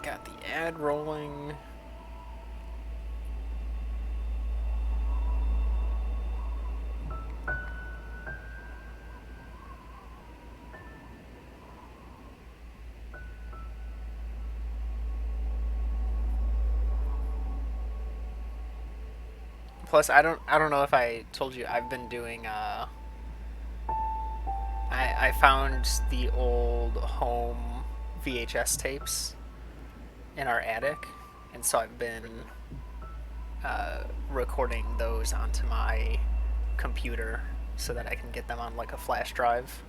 got the ad rolling. Plus, I don't know if I told you I've been doing I found the old home VHS tapes in our attic, and so I've been recording those onto my computer so that I can get them on like a flash drive.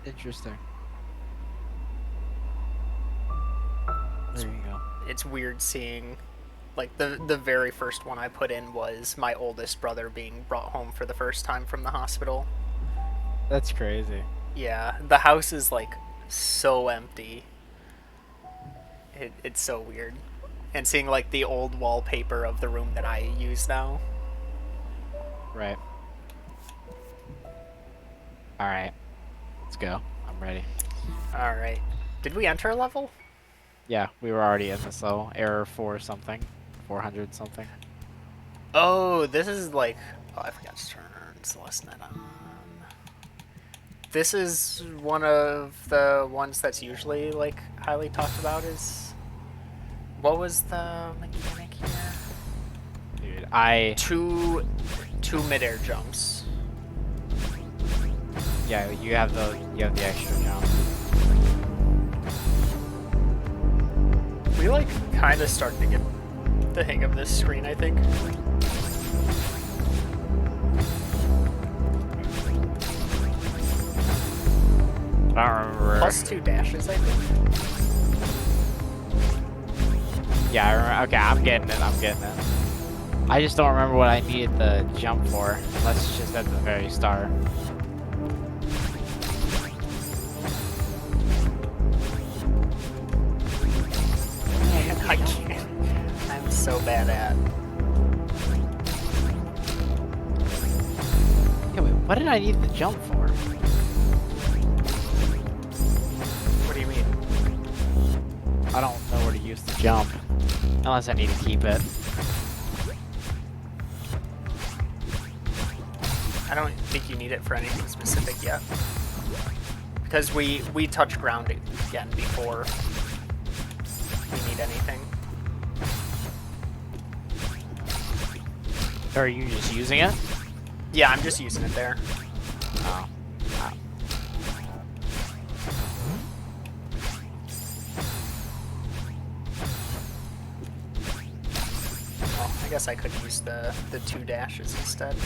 Interesting. There you go. It's weird seeing like the very first one I put in was my oldest brother being brought home for the first time from the hospital. That's crazy. Yeah, the house is like so empty. It's so weird. And seeing like the old wallpaper of the room that I use now. Right. All right. Let's go. I'm ready. All right. Did we enter a level? Yeah, we were already in this level. Error 4 something. 400 something. Oh, this is like... Oh, I forgot to turn Celeste on. This is one of the ones that's usually like highly talked about is... What was the mechanic here? Dude, Two midair jumps. Yeah, you have the extra jump. We like kind of starting to get the hang of this screen, I think. I don't remember. +2 dashes, I think. Yeah, I remember. Okay, I'm getting it. I'm getting it. I just don't remember what I needed the jump for. Unless it's just at the very start. I can't. I'm so bad at. Yeah, wait, what did I need the jump for? What do you mean? I don't know where to use the jump. Unless I need to keep it. I don't think you need it for anything specific yet. Because we touch ground again before we need anything. Or are you just using it? Yeah, I'm just using it there. Oh. Well, I guess I could use the 2 dashes instead.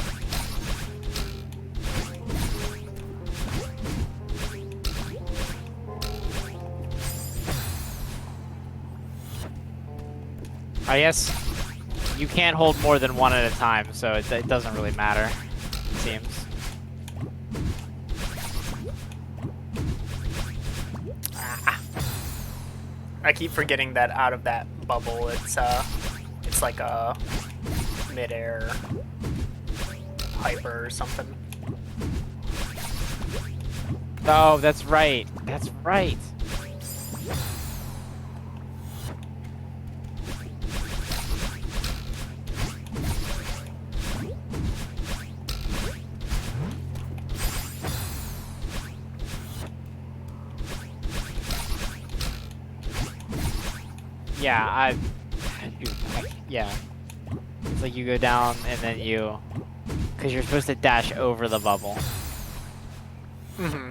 I guess you can't hold more than one at a time, so it doesn't really matter, it seems. Ah. I keep forgetting that out of that bubble, it's like a midair hyper or something. Oh, that's right. That's right. Yeah, yeah. It's like you go down and then because you're supposed to dash over the bubble. Mm-hmm.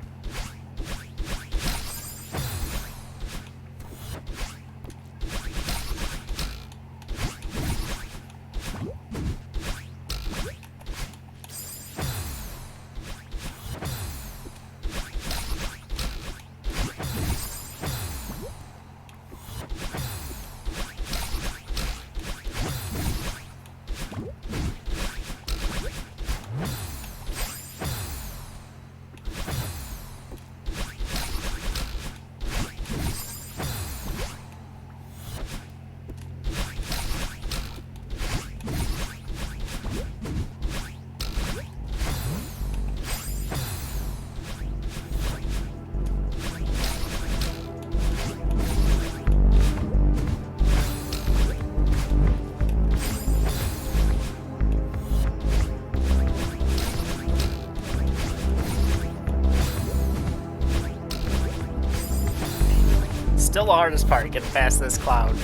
Still the hardest part, getting past this cloud.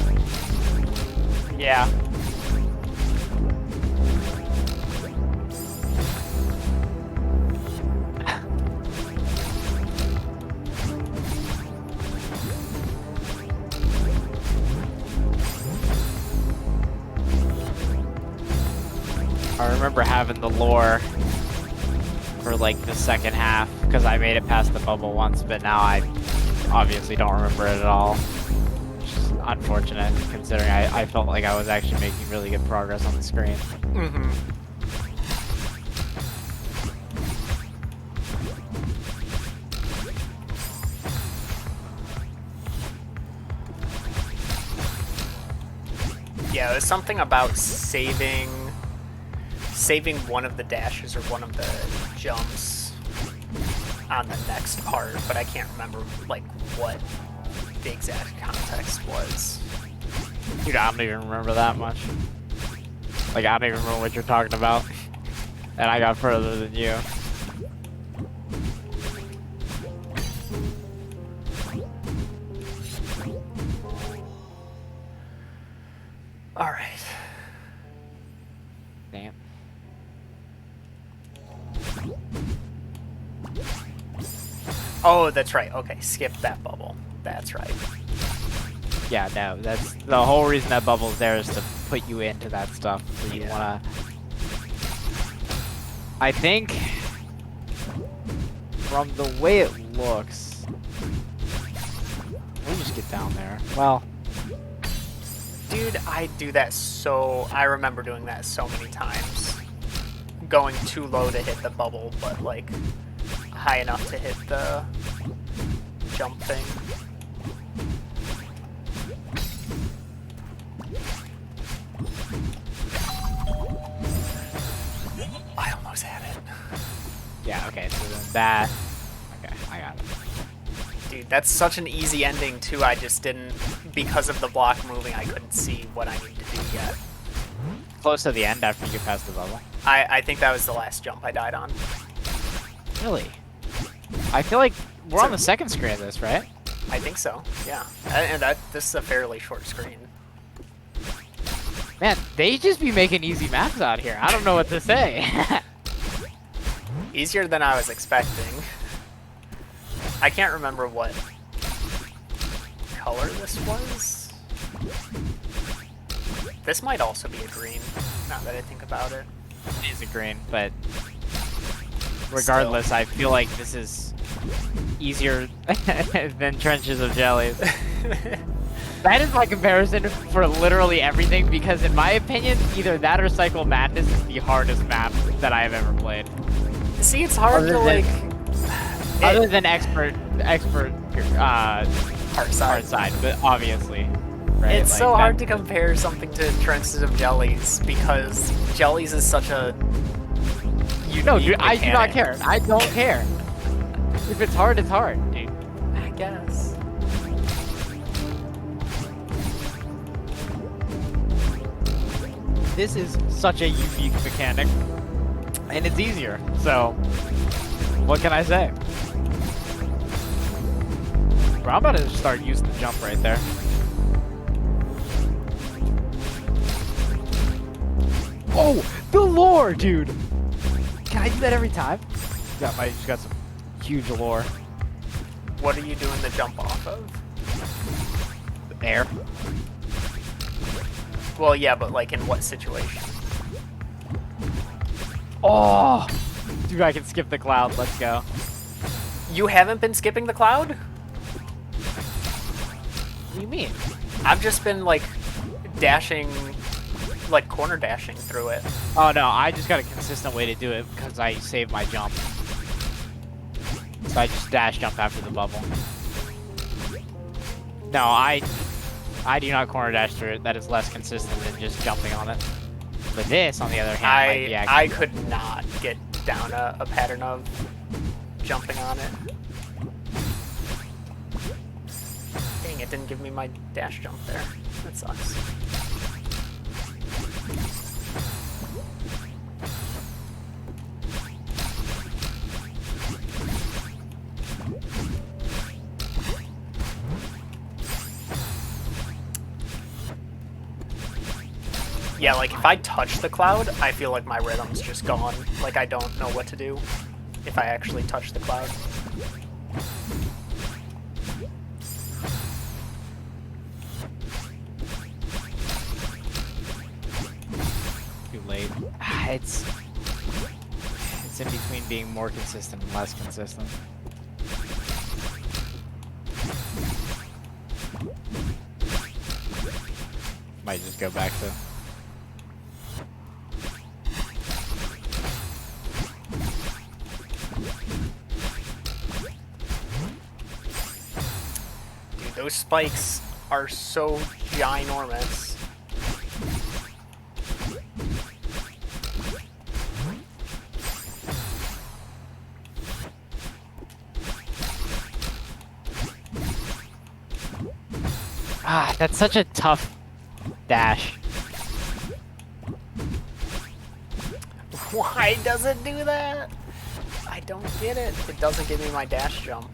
Yeah. I remember having the lore for like the second half because I made it past the bubble once, but now I obviously don't remember it at all. Which is unfortunate considering I felt like I was actually making really good progress on the screen. Mm-hmm. Yeah, there's something about saving one of the dashes or one of the jumps on the next part, but I can't remember like what the exact context was. Dude, I don't even remember that much. Like, I don't even remember what you're talking about. And I got further than you. Alright. Damn. Oh, that's right. Okay, skip that bubble. That's right. Yeah, no, that's the whole reason that bubble's there is to put you into that stuff. So you wanna... I think... From the way it looks... We'll just get down there. Well... Dude, I do that so... I remember doing that so many times. Going too low to hit the bubble, but like high enough to hit the jump thing. I almost had it. Yeah, okay, so then that... Okay, I got it. Dude, that's such an easy ending too. I just didn't... Because of the block moving, I couldn't see what I needed to do yet. Close to the end after you pass the bubble. I think that was the last jump I died on. Really? I feel like we're on the second screen of this, right? I think so, yeah. And this is a fairly short screen. Man, they just be making easy maps out here. I don't know what to say. Easier than I was expecting. I can't remember what color this was. This might also be a green, now that I think about it. It is a green, but regardless, I feel like this is easier than Trenches of Jellies. That is my comparison for literally everything, because in my opinion, either that or Cycle Madness is the hardest map that I have ever played. See, it's hard to like... Other than expert hard side, but obviously. Right? It's like, so hard to compare something to Trenches of Jellies, because Jellies is such a unique No, dude, I do not mechanic. care. I don't care. If it's hard, it's hard, dude. I guess. This is such a unique mechanic, and it's easier. So, what can I say? Bro, I'm about to start using the jump right there. Oh, the lore, dude! Can I do that every time? Yeah, I just got some huge lore. What are you doing the jump off of? Air. Well, yeah, but like in what situation? Oh! Dude, I can skip the cloud. Let's go. You haven't been skipping the cloud? What do you mean? I've just been like dashing, like corner dashing through it. Oh no, I just got a consistent way to do it because I saved my jump. So I just dash jump after the bubble. No, I do not corner dash through it. That is less consistent than just jumping on it. But this, on the other hand, I could not get down a pattern of jumping on it. Dang, it didn't give me my dash jump there. That sucks. Yeah, like if I touch the cloud, I feel like my rhythm's just gone. Like I don't know what to do if I actually touch the cloud. Too late. It's in between being more consistent and less consistent. Might just go back to. Dude, those spikes are so ginormous. Ah, that's such a tough dash. Why does it do that? I don't get it. It doesn't give me my dash jump.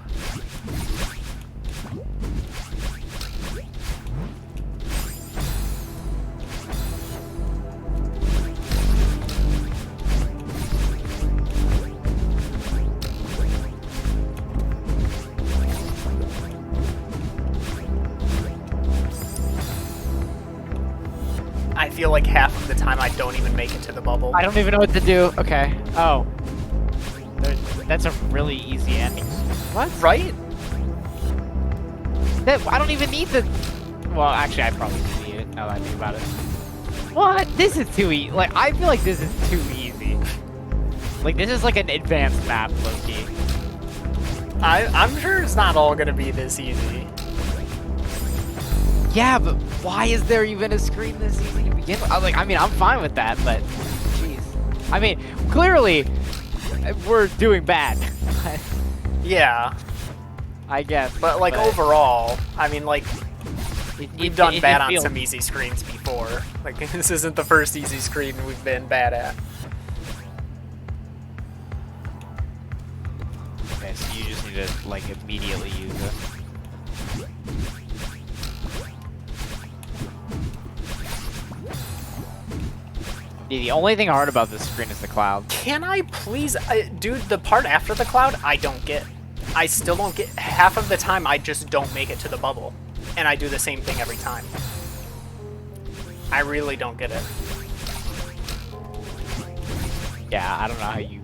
I feel like half of the time I don't even make it to the bubble. I don't even know what to do. Okay. Oh. That's a really easy ending. What? Right? I don't even need the... Well, actually, I probably do need it, now that I think about it. What? This is too easy. Like, I feel like this is too easy. Like, this is like an advanced map, low-key. I'm sure it's not all gonna be this easy. Yeah, but why is there even a screen this easy to begin with? I mean, I'm fine with that, but... Jeez. I mean, clearly, we're doing bad. Yeah. I guess. But, like, overall, I mean, like, we've done bad on feels... some easy screens before. Like, this isn't the first easy screen we've been bad at. Okay, so you just need to, like, immediately use it. Yeah, the only thing hard about this screen is the cloud. Can I please... dude, the part after the cloud, I don't get. I still don't get. Half of the time, I just don't make it to the bubble. And I do the same thing every time. I really don't get it. Yeah, I don't know how you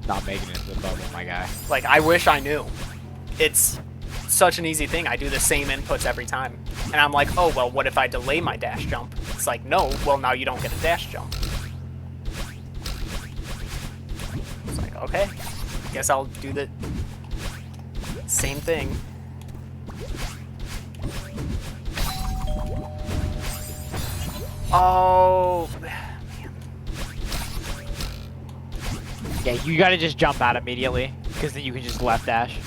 not making it to the bubble, my guy. Like, I wish I knew. It's such an easy thing. I do the same inputs every time. And I'm like, oh, well, what if I delay my dash jump? It's like, no, well, now you don't get a dash jump. It's like, okay, guess I'll do the same thing. Oh, man. Yeah, you gotta just jump out immediately, because then you can just left dash.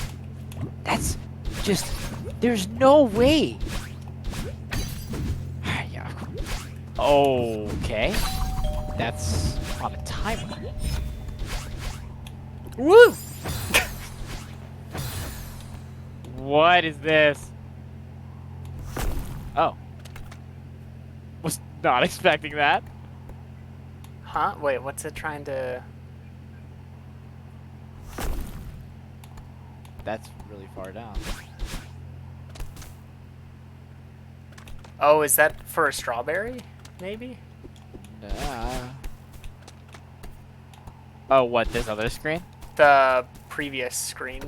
That's just... There's no way! Yeah. Okay. That's on a timer. Woo! What is this? Oh. Was not expecting that. Huh? Wait, what's it trying to... That's really far down. Oh, is that for a strawberry? Maybe? Oh, what, this other screen? The previous screen.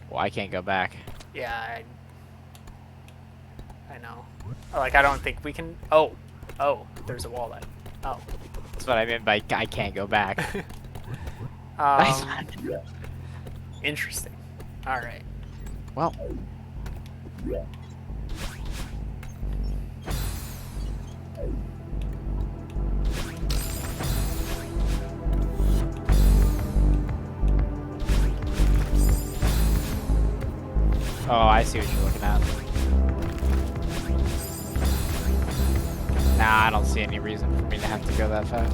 Well, I can't go back. Yeah, I know. Like, I don't think we can... Oh, there's a wall then. Oh. That's what I meant by I can't go back. Interesting. All right. Well. Oh, I see what you're looking at. Nah, I don't see any reason for me to have to go that fast.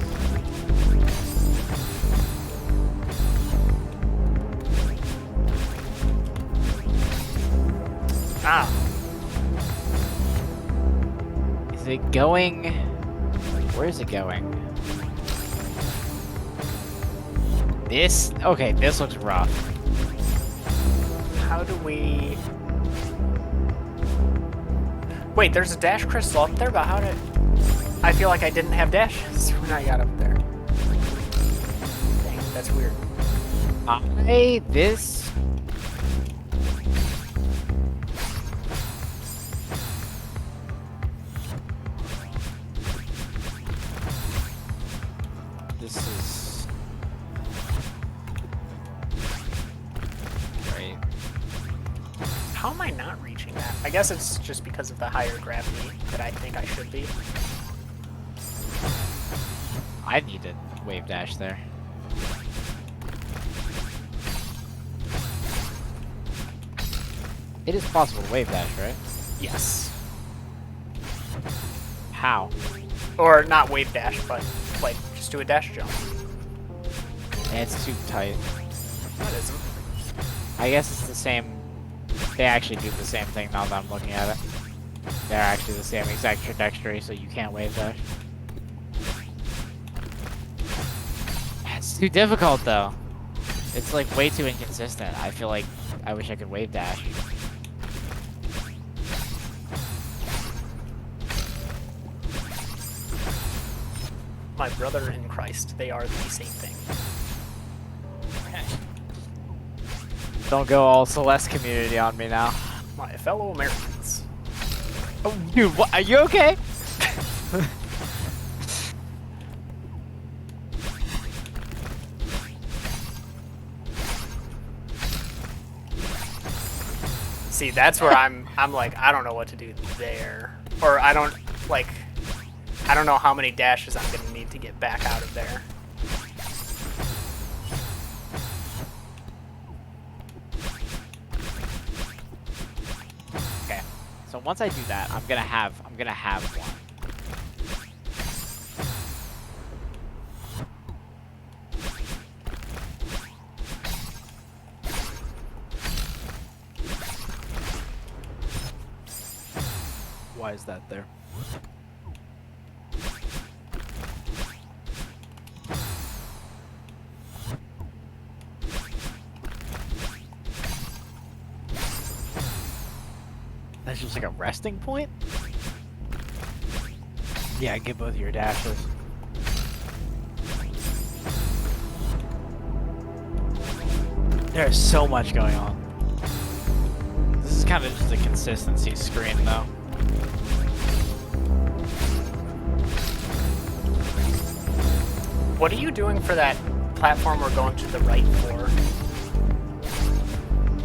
Ah. Is it going Where is it going? This? Okay, this looks rough. How do we... Wait, there's a dash crystal up there, but how did... I feel like I didn't have dashes when I got up there. Dang, that's weird. This... This is... Right. How am I not reaching that? I guess it's just because of the higher gravity that I think I should be. I need to wave dash there. It is possible to wave dash, right? Yes. How? Or not wave dash, but like just do a dash jump. It's too tight. That isn't. I guess it's the same. They actually do the same thing now that I'm looking at it. They're actually the same exact trajectory, so you can't wave dash. It's too difficult though. It's like way too inconsistent. I feel like I wish I could wave dash. My brother in Christ, they are the same thing. Don't go all Celeste community on me now. My fellow Americans. Oh, dude, what? Are you okay? See, that's where I'm like, I don't know what to do there. Or I don't know how many dashes I'm gonna need to get back out of there. Okay. So once I do that, I'm gonna have one. Why is that there? That's just like a resting point? Yeah, get both of your dashes. There's so much going on. This is kind of just a consistency screen, though. What are you doing for that platform we're going to the right for?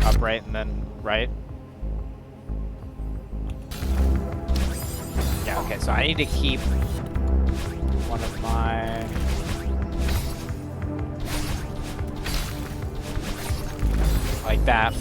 Upright and then right. Yeah, okay, so I need to keep one of my... like that.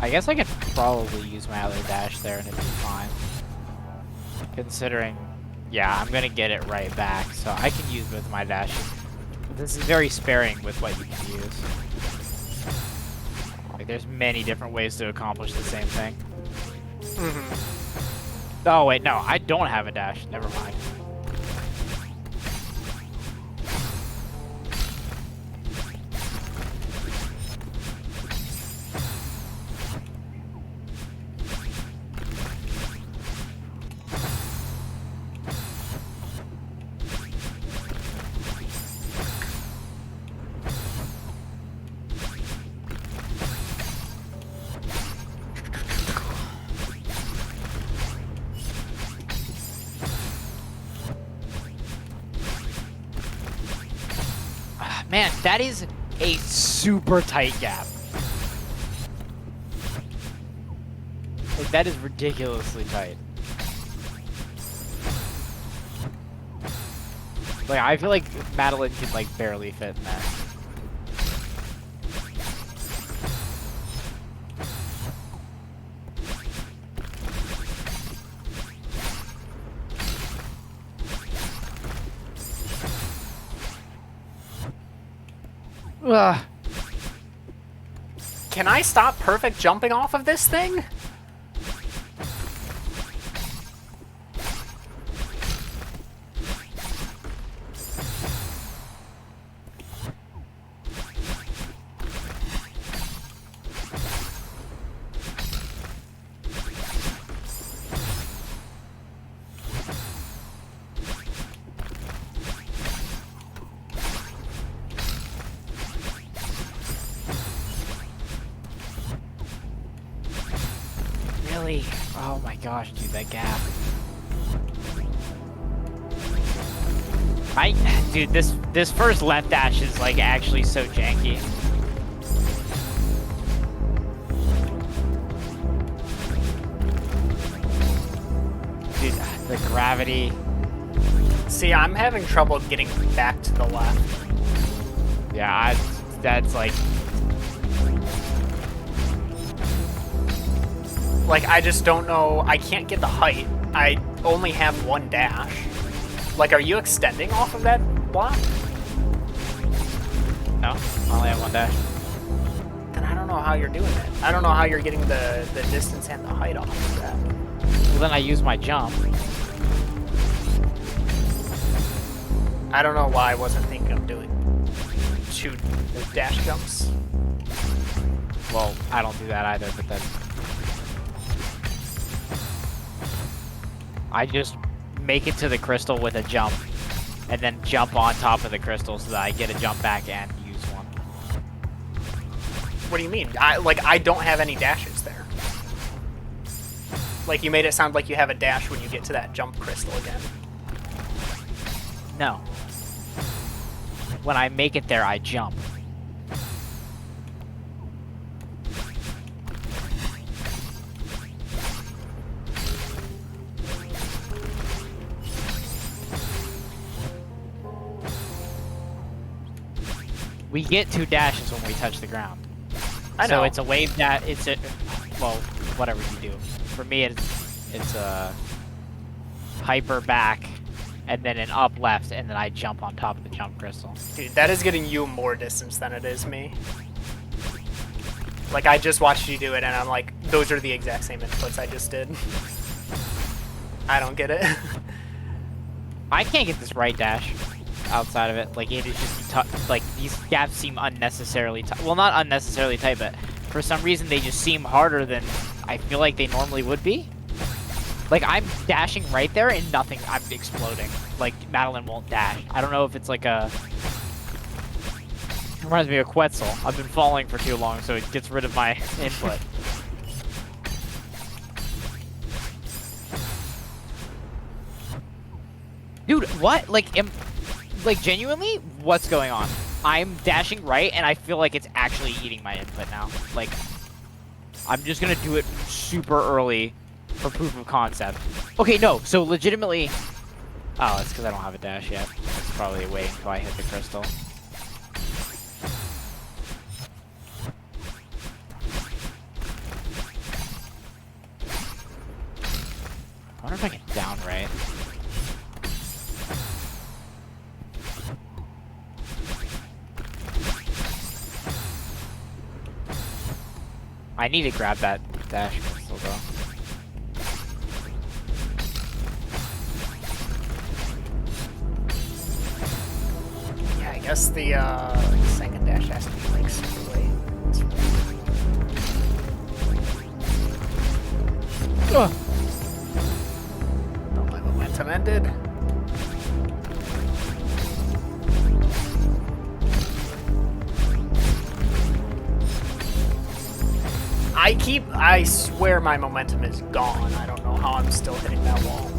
I guess I could probably use my other dash there and it'd be fine. Considering, yeah, I'm gonna get it right back, so I can use both my dashes. This is very sparing with what you can use. Like, there's many different ways to accomplish the same thing. Mm-hmm. Oh wait, no, I don't have a dash. Never mind. Man, that is a super tight gap. Like, that is ridiculously tight. Like, I feel like Madeline can, like, barely fit in that. Ugh. Can I stop perfect jumping off of this thing? Really? Oh my gosh, dude, that gap. Dude, this first left dash is like actually so janky. Dude, the gravity. See, I'm having trouble getting back to the left. Yeah, that's like... Like, I just don't know. I can't get the height. I only have one dash. Like, are you extending off of that block? No, I only have one dash. Then I don't know how you're doing it. I don't know how you're getting the distance and the height off of that. Well, then I use my jump. I don't know why I wasn't thinking of doing 2 dash jumps. Well, I don't do that either, but then... I just make it to the crystal with a jump, and then jump on top of the crystal so that I get a jump back and use one. What do you mean? I don't have any dashes there. Like, you made it sound like you have a dash when you get to that jump crystal again. No. When I make it there, I jump. We get 2 dashes when we touch the ground. I know. So it's a wave that it's a, well, whatever you do. For me, it's a hyper back, and then an up left, and then I jump on top of the jump crystal. Dude, that is getting you more distance than it is me. Like, I just watched you do it, and I'm like, those are the exact same inputs I just did. I don't get it. I can't get this right dash outside of it. Like, it is just like, these gaps seem unnecessarily tight. Well, not unnecessarily tight, but for some reason they just seem harder than I feel like they normally would be. Like, I'm dashing right there and nothing, I'm exploding. Like, Madeline won't dash. I don't know if it's like a... It reminds me of Quetzal. I've been falling for too long, so it gets rid of my input. Dude, what? Like, genuinely, what's going on? I'm dashing right, and I feel like it's actually eating my input now. Like, I'm just gonna do it super early for proof of concept. Okay, no, so legitimately... Oh, it's because I don't have a dash yet. It's probably waiting until I hit the crystal. I wonder if I can down right. I need to grab that dash crystal though. Yeah, I guess the second dash has to be like super late. Ugh. Oh, my momentum ended. I swear my momentum is gone. I don't know how I'm still hitting that wall.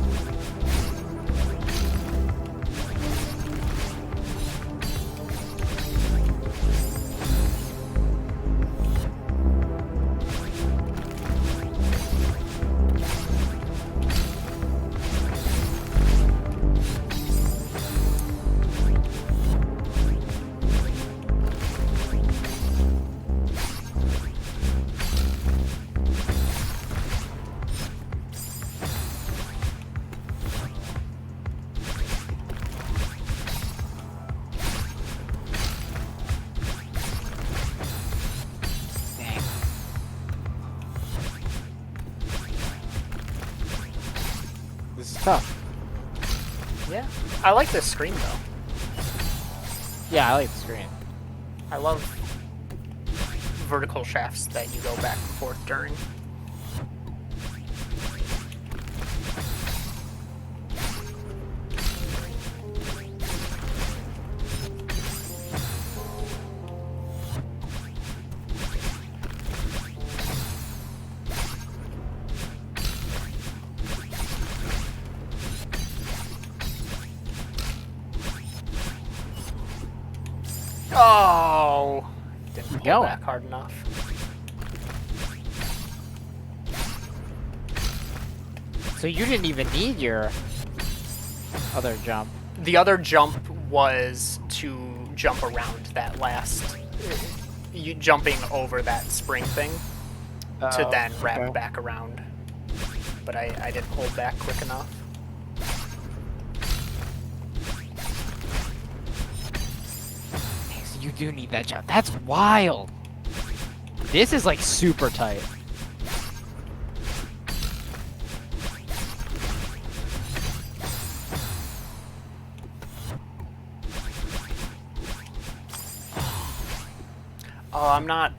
I like this screen though. Yeah, I like the screen. I love vertical shafts that you go back and forth during. Oh! Didn't pull Going. back hard enough. So you didn't even need your other jump. The other jump was to jump around that last... You jumping over that spring thing to then wrap okay. back around. But I didn't hold back quick enough. You do need that jump. That's wild. This is like super tight. Oh, I'm not...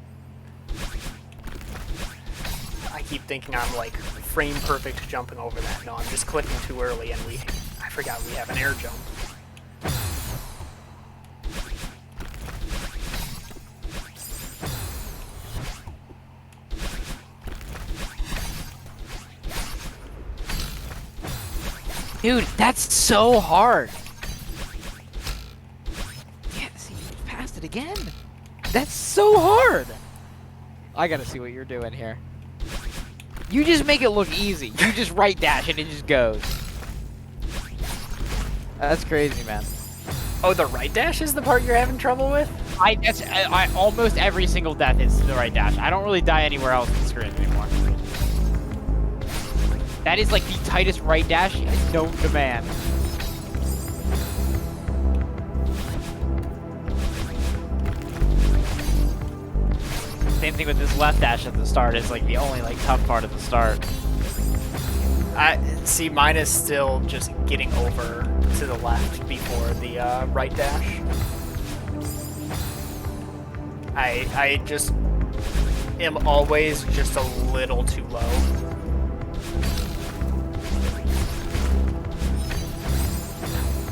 I keep thinking I'm like frame perfect jumping over that. No, I'm just clicking too early and I forgot we have an air jump. Dude, that's so hard. Yeah, see, you passed it again. That's so hard. I gotta see what you're doing here. You just make it look easy. You just right dash and it just goes. That's crazy, man. Oh, the right dash is the part you're having trouble with? I almost every single death is the right dash. I don't really die anywhere else in the screen anymore. That is like the tightest right dash known to man. Same thing with this left dash at the start. Is like the only like tough part at the start. I see. Mine is still just getting over to the left before the right dash. I just am always just a little too low.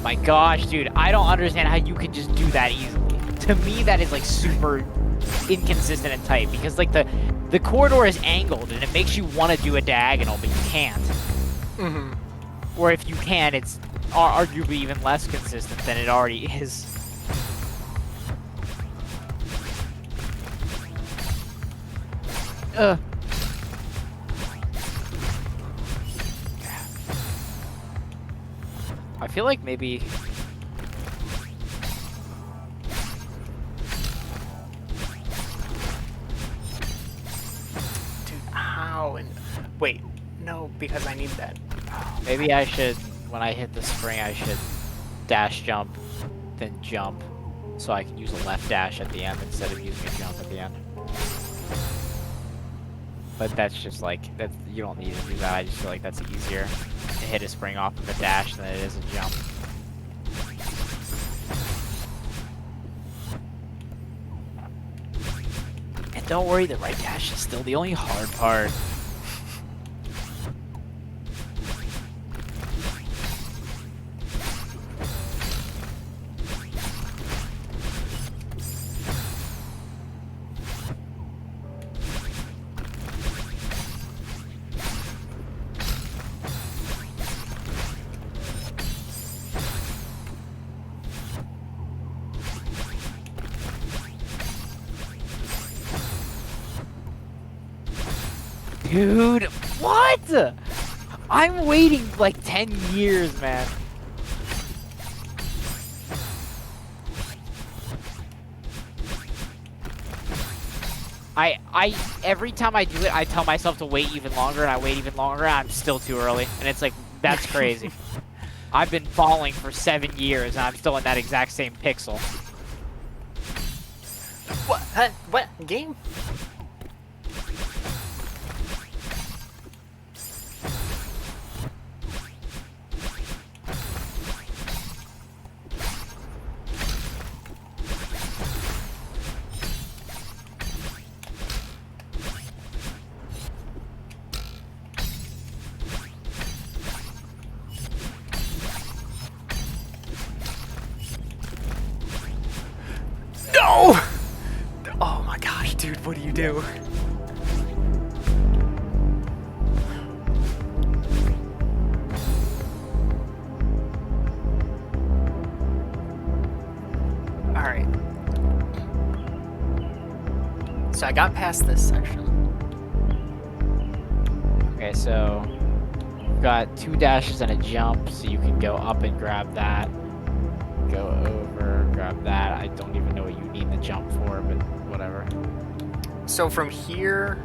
My gosh, dude, I don't understand how you could just do that easily. To me, that is like super inconsistent and tight because like the corridor is angled and it makes you want to do a diagonal, but you can't. Mm-hmm. Or if you can, it's arguably even less consistent than it already is. I feel like maybe... Dude, how? And wait, no, because I need that. Maybe I should, when I hit the spring, I should dash jump, then jump, so I can use a left dash at the end instead of using a jump at the end. But that's just like, you don't need to do that. I just feel like that's easier to hit a spring off of a dash than it is a jump. And don't worry, the right dash is still the only hard part. Dude, what? I'm waiting like 10 years, man. Every time I do it, I tell myself to wait even longer, and I wait even longer, and I'm still too early. And it's like, that's crazy. I've been falling for 7 years, and I'm still in that exact same pixel. What? Huh? What? Game? What do you do? Alright. So I got past this section. Okay, so you've got 2 dashes and a jump, so you can go up and grab that. Go over, grab that. I don't even know what you need the jump for, but whatever. So from here,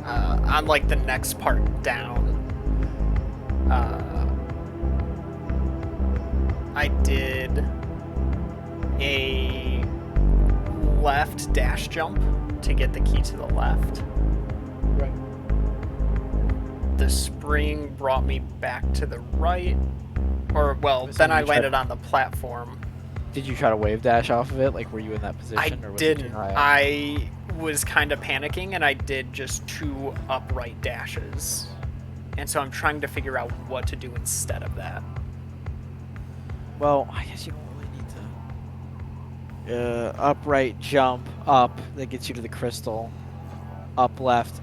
on like the next part down, I did a left dash jump to get the key to the left. Right. The spring brought me back to the right, or well, then I landed on the platform. Did you try to wave dash off of it? Like, were you in that position? I or was it too didn't. high up? I was kind of panicking, and I did just 2 upright dashes. And so I'm trying to figure out what to do instead of that. Well, I guess you don't really need to. Upright jump up that gets you to the crystal. Up left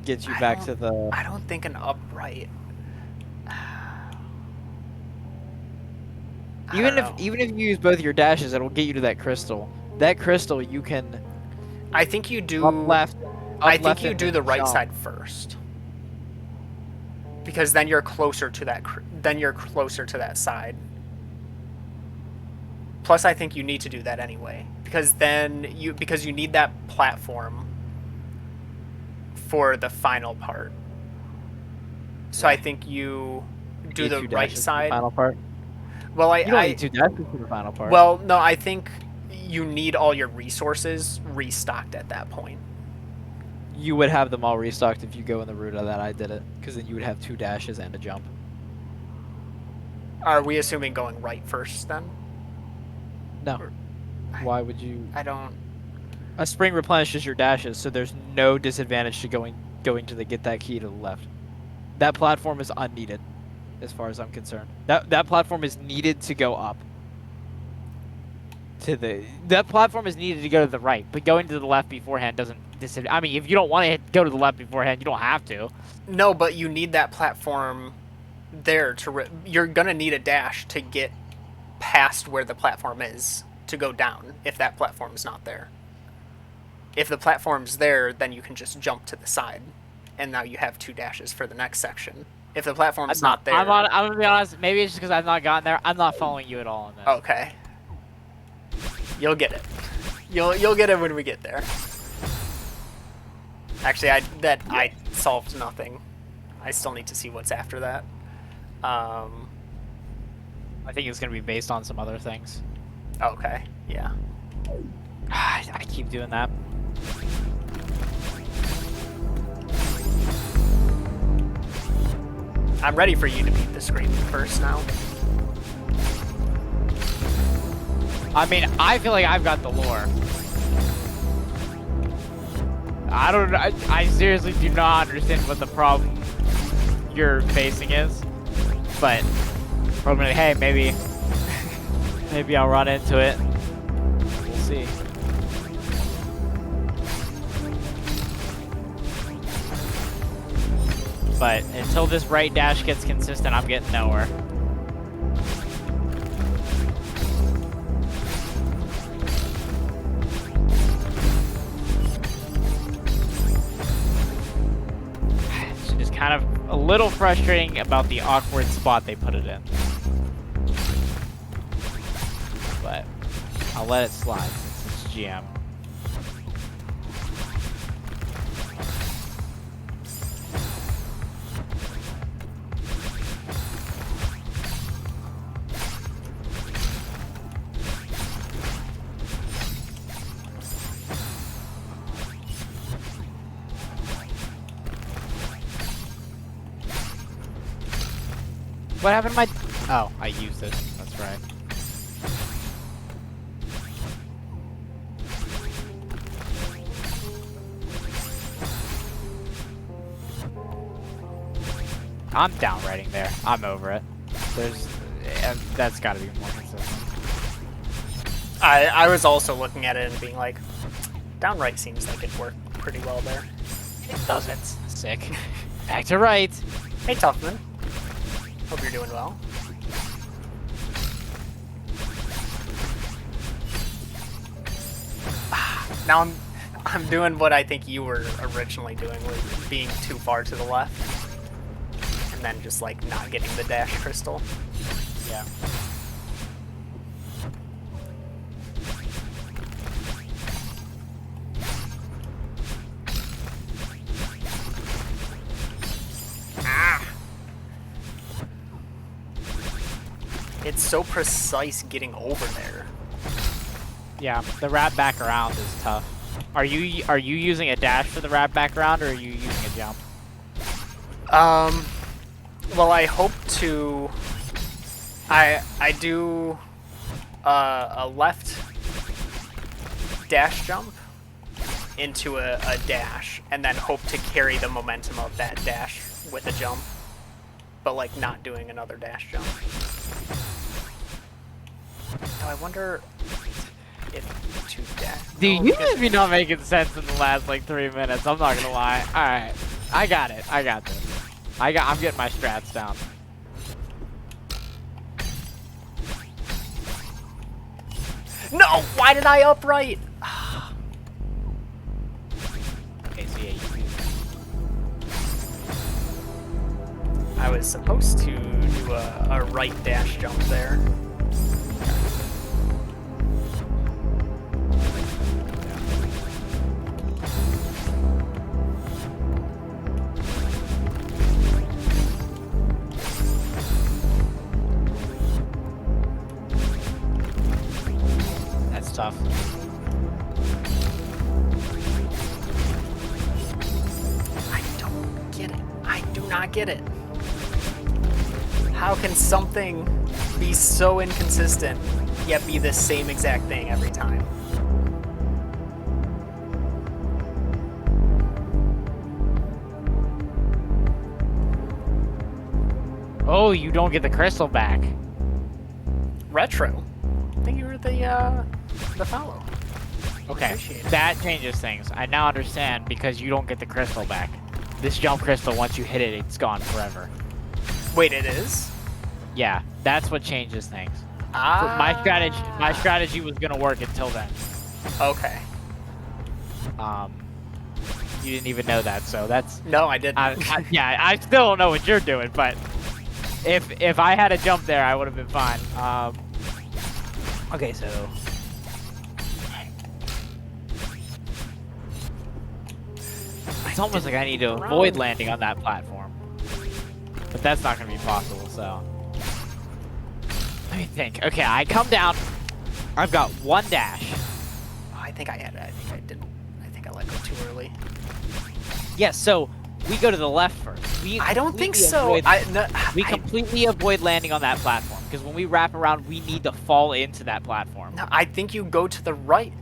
gets you back to the. I don't think an upright. Even if you use both your dashes, it'll get you to that crystal. That crystal you can. I think you do. Up left. I think you do the right side first. Because then you're closer to that. Then you're closer to that side. Plus, I think you need to do that anyway, because then you need that platform for the final part. So I think you do the right side. Final part. Well, You don't need 2 dashes for the final part. Well, no, I think you need all your resources restocked at that point. You would have them all restocked if you go in the route of that I did it, because then you would have 2 dashes and a jump. Are we assuming going right first then? No. Why would you? I don't. A spring replenishes your dashes, so there's no disadvantage to going to the get that key to the left. That platform is unneeded, as far as I'm concerned. That platform is needed to go up. That platform is needed to go to the right, but going to the left beforehand doesn't I mean, if you don't want to go to the left beforehand, you don't have to. No, but you need that platform there you're gonna need a dash to get past where the platform is to go down if that platform's not there. If the platform's there, then you can just jump to the side, and now you have 2 dashes for the next section. If the platform's not there, I'm gonna be honest. Maybe it's just because I've not gotten there. I'm not following you at all on this. okay. You'll get it. You'll get it when we get there. Actually, I solved nothing. I still need to see what's after that. I think it's gonna be based on some other things. Okay, yeah. I keep doing that. I'm ready for you to beat the screen first now. I mean, I feel like I've got the lore. I don't know. I seriously do not understand what the problem you're facing is. But probably, hey, maybe I'll run into it. We'll see. But until this right dash gets consistent, I'm getting nowhere. It's just kind of a little frustrating about the awkward spot they put it in. But I'll let it slide since it's GM. What happened to my... Oh, I used it. That's right. I'm downrighting there. I'm over it. That's got to be more consistent. I was also looking at it and being like, Down right seems like it worked pretty well there. It doesn't. Sick. Back to right. Hey, Toughman. Hope you're doing well. Now I'm doing what I think you were originally doing, with being too far to the left, and then just like not getting the dash crystal. Yeah. It's so precise getting over there. Yeah, the wrap back around is tough. Are you using a dash for the wrap back around, or are you using a jump? Well, I hope to. I do a left dash jump into a dash, and then hope to carry the momentum of that dash with a jump, but like not doing another dash jump. So I wonder if to dash. Dude, you must be not making sense in the last like 3 minutes. I'm not gonna lie. All right, I got it. I got this. I'm getting my strats down. No! Why did I upright? Okay, so yeah, I was supposed to do a right dash jump there. That's tough. I don't get it. I do not get it. How can something be so inconsistent, yet be the same exact thing every time? Oh, you don't get the crystal back. Retro. I think you were the follow. Okay, Appreciate it. that changes things. I now understand because you don't get the crystal back. This jump crystal, once you hit it, it's gone forever. Wait, it is? Yeah, that's what changes things. Ah. My strategy was gonna work until then. Okay. You didn't even know that, so that's. No, I didn't. Yeah, I still don't know what you're doing, but if I had a jump there, I would have been fine. Okay, so. It's almost like I need to avoid landing on that platform. But that's not going to be possible, so. Let me think. Okay, I come down. I've got one dash. Oh, I think I had it. I think I didn't. I think I let go too early. Yes, so we go to the left first. I don't think so. We completely avoid landing on that platform because when we wrap around, we need to fall into that platform. No, I think you go to the right.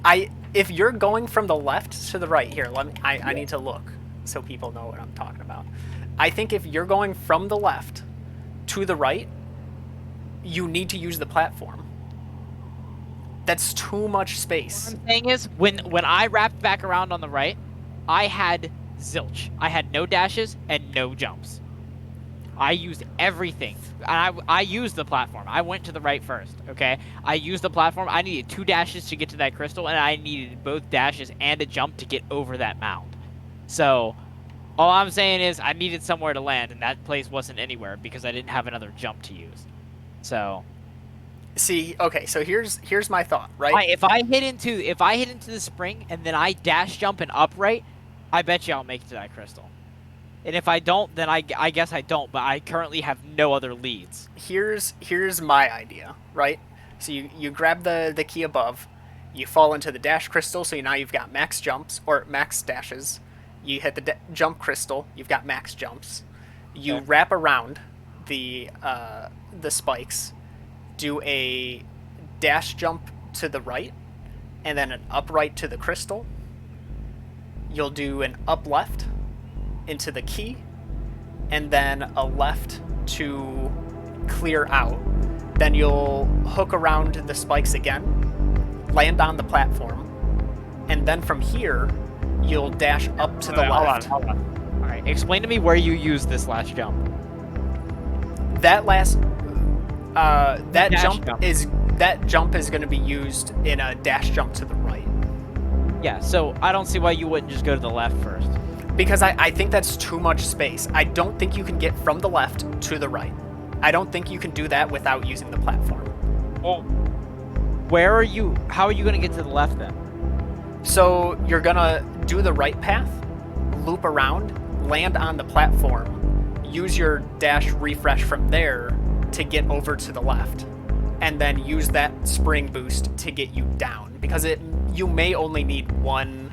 If you're going from the left to the right, here, let me. I need to look so people know what I'm talking about. I think if you're going from the left to the right, you need to use the platform. That's too much space. What I'm saying is, when I wrapped back around on the right, I had zilch. I had no dashes and no jumps. I used everything. I used the platform. I went to the right first, okay? I used the platform. I needed 2 dashes to get to that crystal, and I needed both dashes and a jump to get over that mound. So, all I'm saying is I needed somewhere to land, and that place wasn't anywhere because I didn't have another jump to use. So... See, okay, so here's my thought, right? If I hit into the spring, and then I dash jump and upright, I bet you I'll make it to that crystal. And if I don't, then I guess I don't, but I currently have no other leads. Here's my idea, right? So you grab the key above, you fall into the dash crystal, so now you've got max jumps, or max dashes. You hit the jump crystal, you've got max jumps. You wrap around the spikes, do a dash jump to the right, and then an upright to the crystal. You'll do an up left into the key, and then a left to clear out. Then you'll hook around the spikes again, land on the platform, and then from here, you'll dash up to the left. Hold on. All right, explain to me where you use this last jump. That last, that Dash jump is going to be used in a dash jump to the right. Yeah, so I don't see why you wouldn't just go to the left first. Because I think that's too much space. I don't think you can get from the left to the right. I don't think you can do that without using the platform. Well, how are you going to get to the left then? So you're going to do the right path, loop around, land on the platform, use your dash refresh from there to get over to the left, and then use that spring boost to get you down. Because you may only need one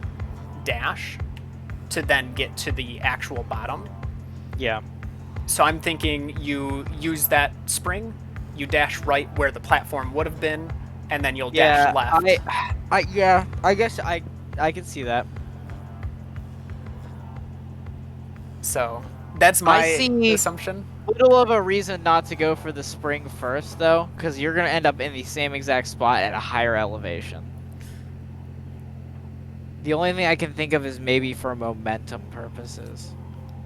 dash to then get to the actual bottom. Yeah. So I'm thinking you use that spring, you dash right where the platform would have been, and then you'll dash left. I guess I can see that. So that's my I see assumption. Little of a reason not to go for the spring first, though, because you're going to end up in the same exact spot at a higher elevation. The only thing I can think of is maybe for momentum purposes.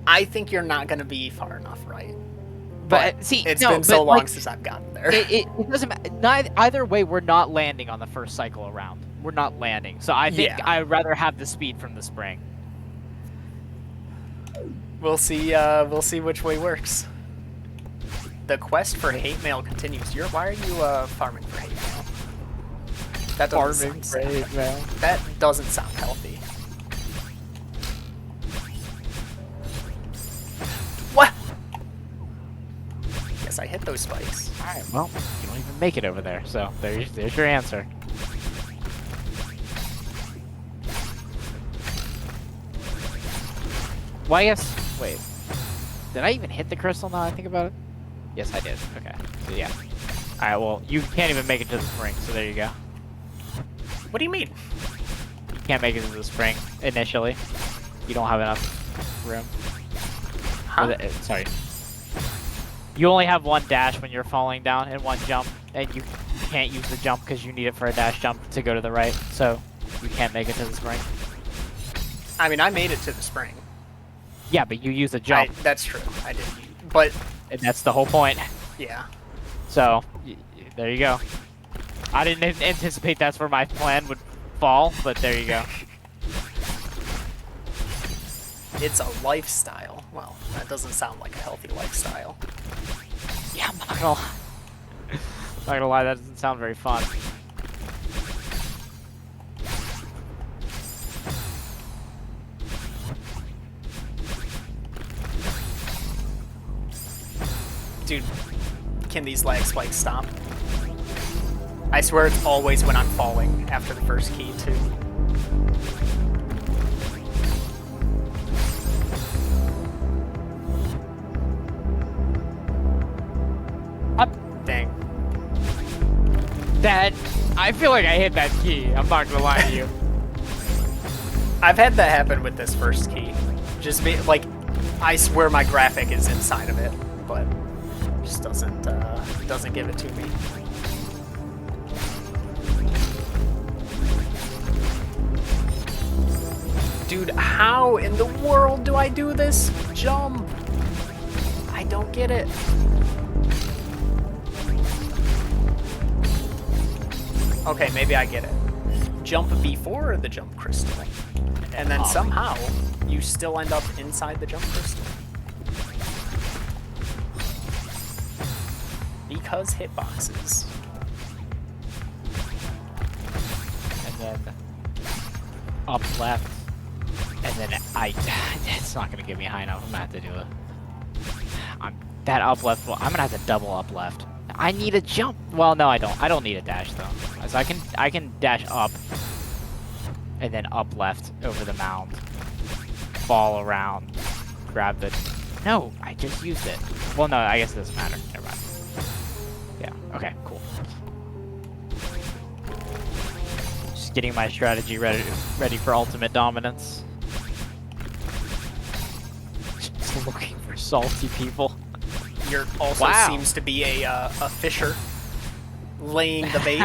I think you're not going to be far enough right. But see, it's been so long since I've gotten there. It doesn't matter. Either way, we're not landing on the first cycle around. We're not landing. So I think I'd rather have the speed from the spring. We'll see which way works. The quest for hate mail continues. Why are you farming for hate mail? That doesn't sound hate mail. That doesn't sound healthy. What? Yes, I hit those spikes. All right. Well, you don't even make it over there. So there's your answer. Well, I guess. Wait. Did I even hit the crystal now I think about it? Yes, I did. Okay. So, yeah. Alright, well, you can't even make it to the spring, so there you go. What do you mean? You can't make it to the spring initially. You don't have enough room. Huh? Sorry. You only have one dash when you're falling down and one jump, and you can't use the jump because you need it for a dash jump to go to the right, so you can't make it to the spring. I mean, I made it to the spring. Yeah, but you use a jump. That's true. I did. But and that's the whole point. Yeah. So, there you go. I didn't anticipate that's where my plan would fall, but there you go. It's a lifestyle. Well, that doesn't sound like a healthy lifestyle. Yeah, I'm not gonna lie, that doesn't sound very fun. Dude, can these lag spikes stop? I swear it's always when I'm falling after the first key, too. Dang. I feel like I hit that key. I'm not gonna lie to you. I've had that happen with this first key. Like, I swear my graphic is inside of it, but just doesn't give it to me. Dude, how in the world do I do this jump? I don't get it. Okay, maybe I get it. Jump before the jump crystal. And then somehow you still end up inside the jump crystal. Because hitboxes. And then up left. And then it's not gonna give me high enough. I'm gonna have to do it. That up left. I'm gonna have to double up left. I need a jump. Well, no, I don't. I don't need a dash though. So I can dash up, and then up left over the mound, fall around, grab the. No, I just used it. Well, no, I guess it doesn't matter. Never mind. Yeah. Okay. Cool. Just getting my strategy ready for ultimate dominance. Just looking for salty people. You're also seems to be a fisher, laying the bait.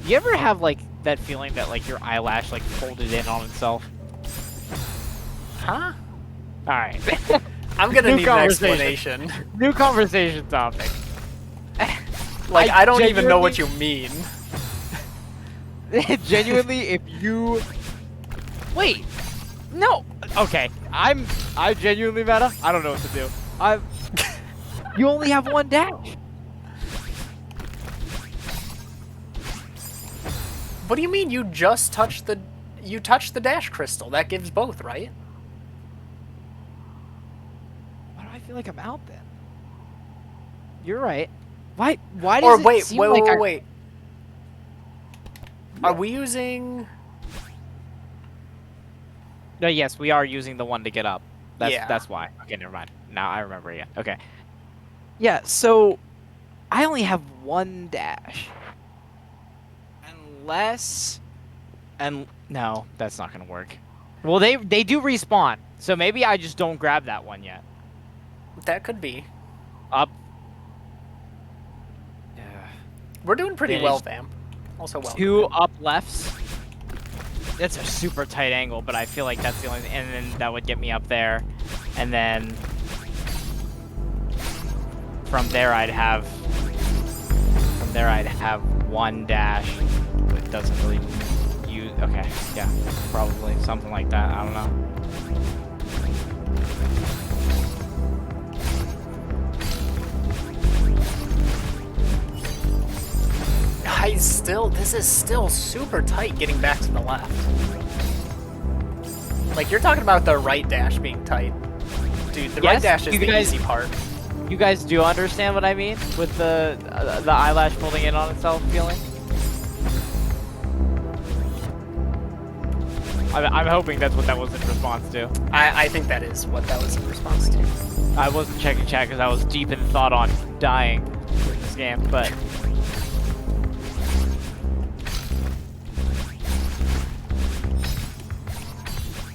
You ever have like that feeling that like your eyelash like folded in on itself? Huh? All right. I'm gonna New need an conversation. explanation. New conversation topic. Like, I don't even know what you mean. Genuinely, if you wait, no, okay, I'm genuinely meta. I don't know what to do. You only have one dash. What do you mean you just touched the... You touched the dash crystal? That gives both, right? Why do I feel like I'm out then? You're right. Why does Or it wait, seem wait, like wait, wait. Are we using... No, yes, we are using the one to get up. Yeah. That's why. Okay, never mind. Now I remember, yeah. Okay. Yeah, so I only have one dash. Unless... And no, that's not gonna work. Well, they do respawn, so maybe I just don't grab that one yet. That could be. Up. We're doing pretty Finish. well, Vamp. Also well. 2 up lefts. That's a super tight angle, but I feel like that's the only... And then that would get me up there. And then... From there I'd have... one dash. But it doesn't really use... Okay, yeah. Probably. Something like that. I don't know. This is still super tight getting back to the left. Like, you're talking about the right dash being tight. Dude, the right dash is the easy part. You guys do understand what I mean with the eyelash folding in on itself feeling? I'm hoping that's what that was in response to. I think that is what that was in response to. I wasn't checking chat because I was deep in thought on dying in this game, but...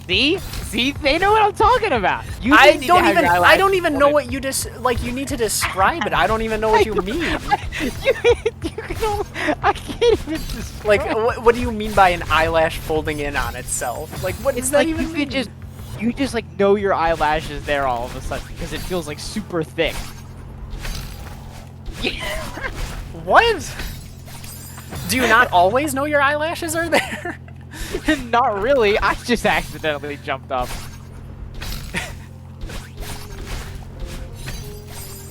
See, they know what I'm talking about. I don't even know what you like. You need to describe it. I don't even know what you mean. I can't even describe. Like, what do you mean by an eyelash folding in on itself? Like, what does that even mean? You just like know your eyelash is there all of a sudden because it feels like super thick. What? Do you not always know your eyelashes are there? Not really. I just accidentally jumped up.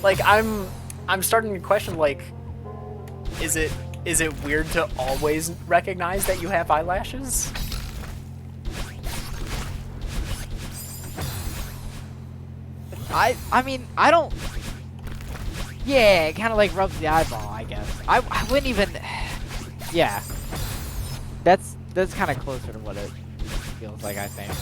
Like, I'm starting to question, like, is it weird to always recognize that you have eyelashes? I mean, I don't... Yeah, it kind of like rubs the eyeball, I guess. I wouldn't even... Yeah. That's kind of closer to what it feels like, I think.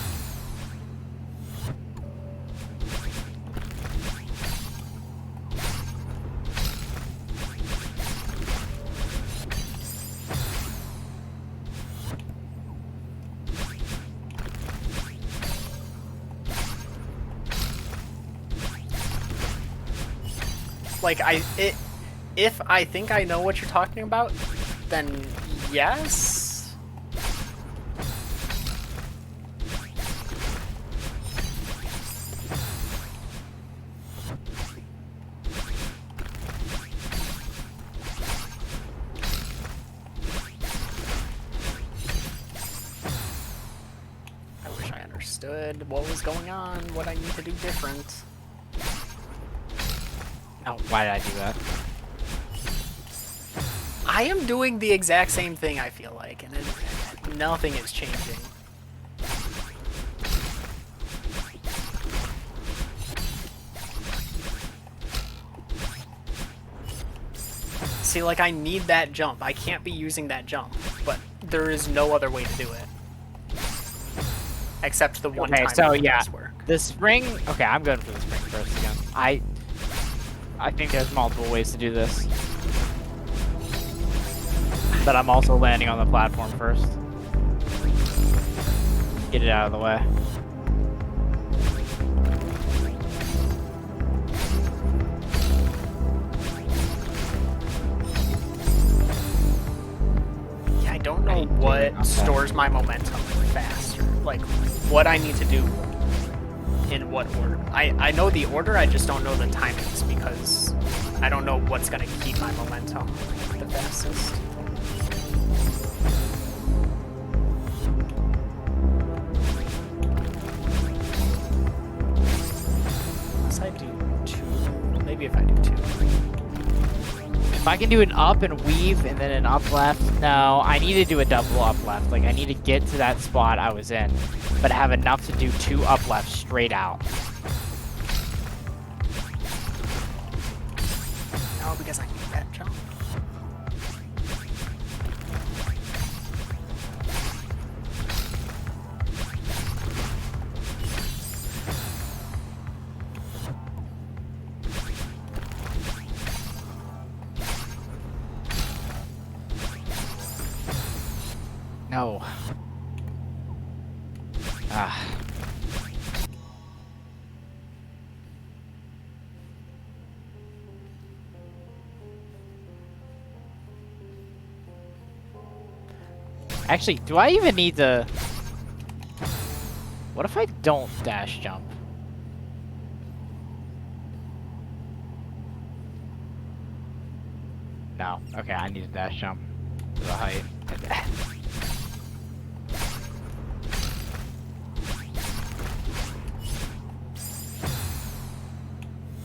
Like, if I think I know what you're talking about, then yes. I wish I understood what was going on, what I need to do different. Oh, why did I do that? I am doing the exact same thing, I feel like, and nothing is changing. See, like, I need that jump. I can't be using that jump, but there is no other way to do it. Except the one time it does work. The spring... Okay, I'm going for the spring first again. I think there's multiple ways to do this. But I'm also landing on the platform first. Get it out of the way. know what stores my momentum faster. Like, what I need to do in what order. I know the order, I just don't know the timings because I don't know what's going to keep my momentum the fastest. Unless I do 2. Maybe if I do 2. If I can do an up and weave and then an up left, no, I need to do a double up left. Like, I need to get to that spot I was in, but have enough to do 2 up left straight out. No, because I need that jump. No. Ah. Actually, do I even need to... What if I don't dash jump? No. Okay, I need to dash jump to the height.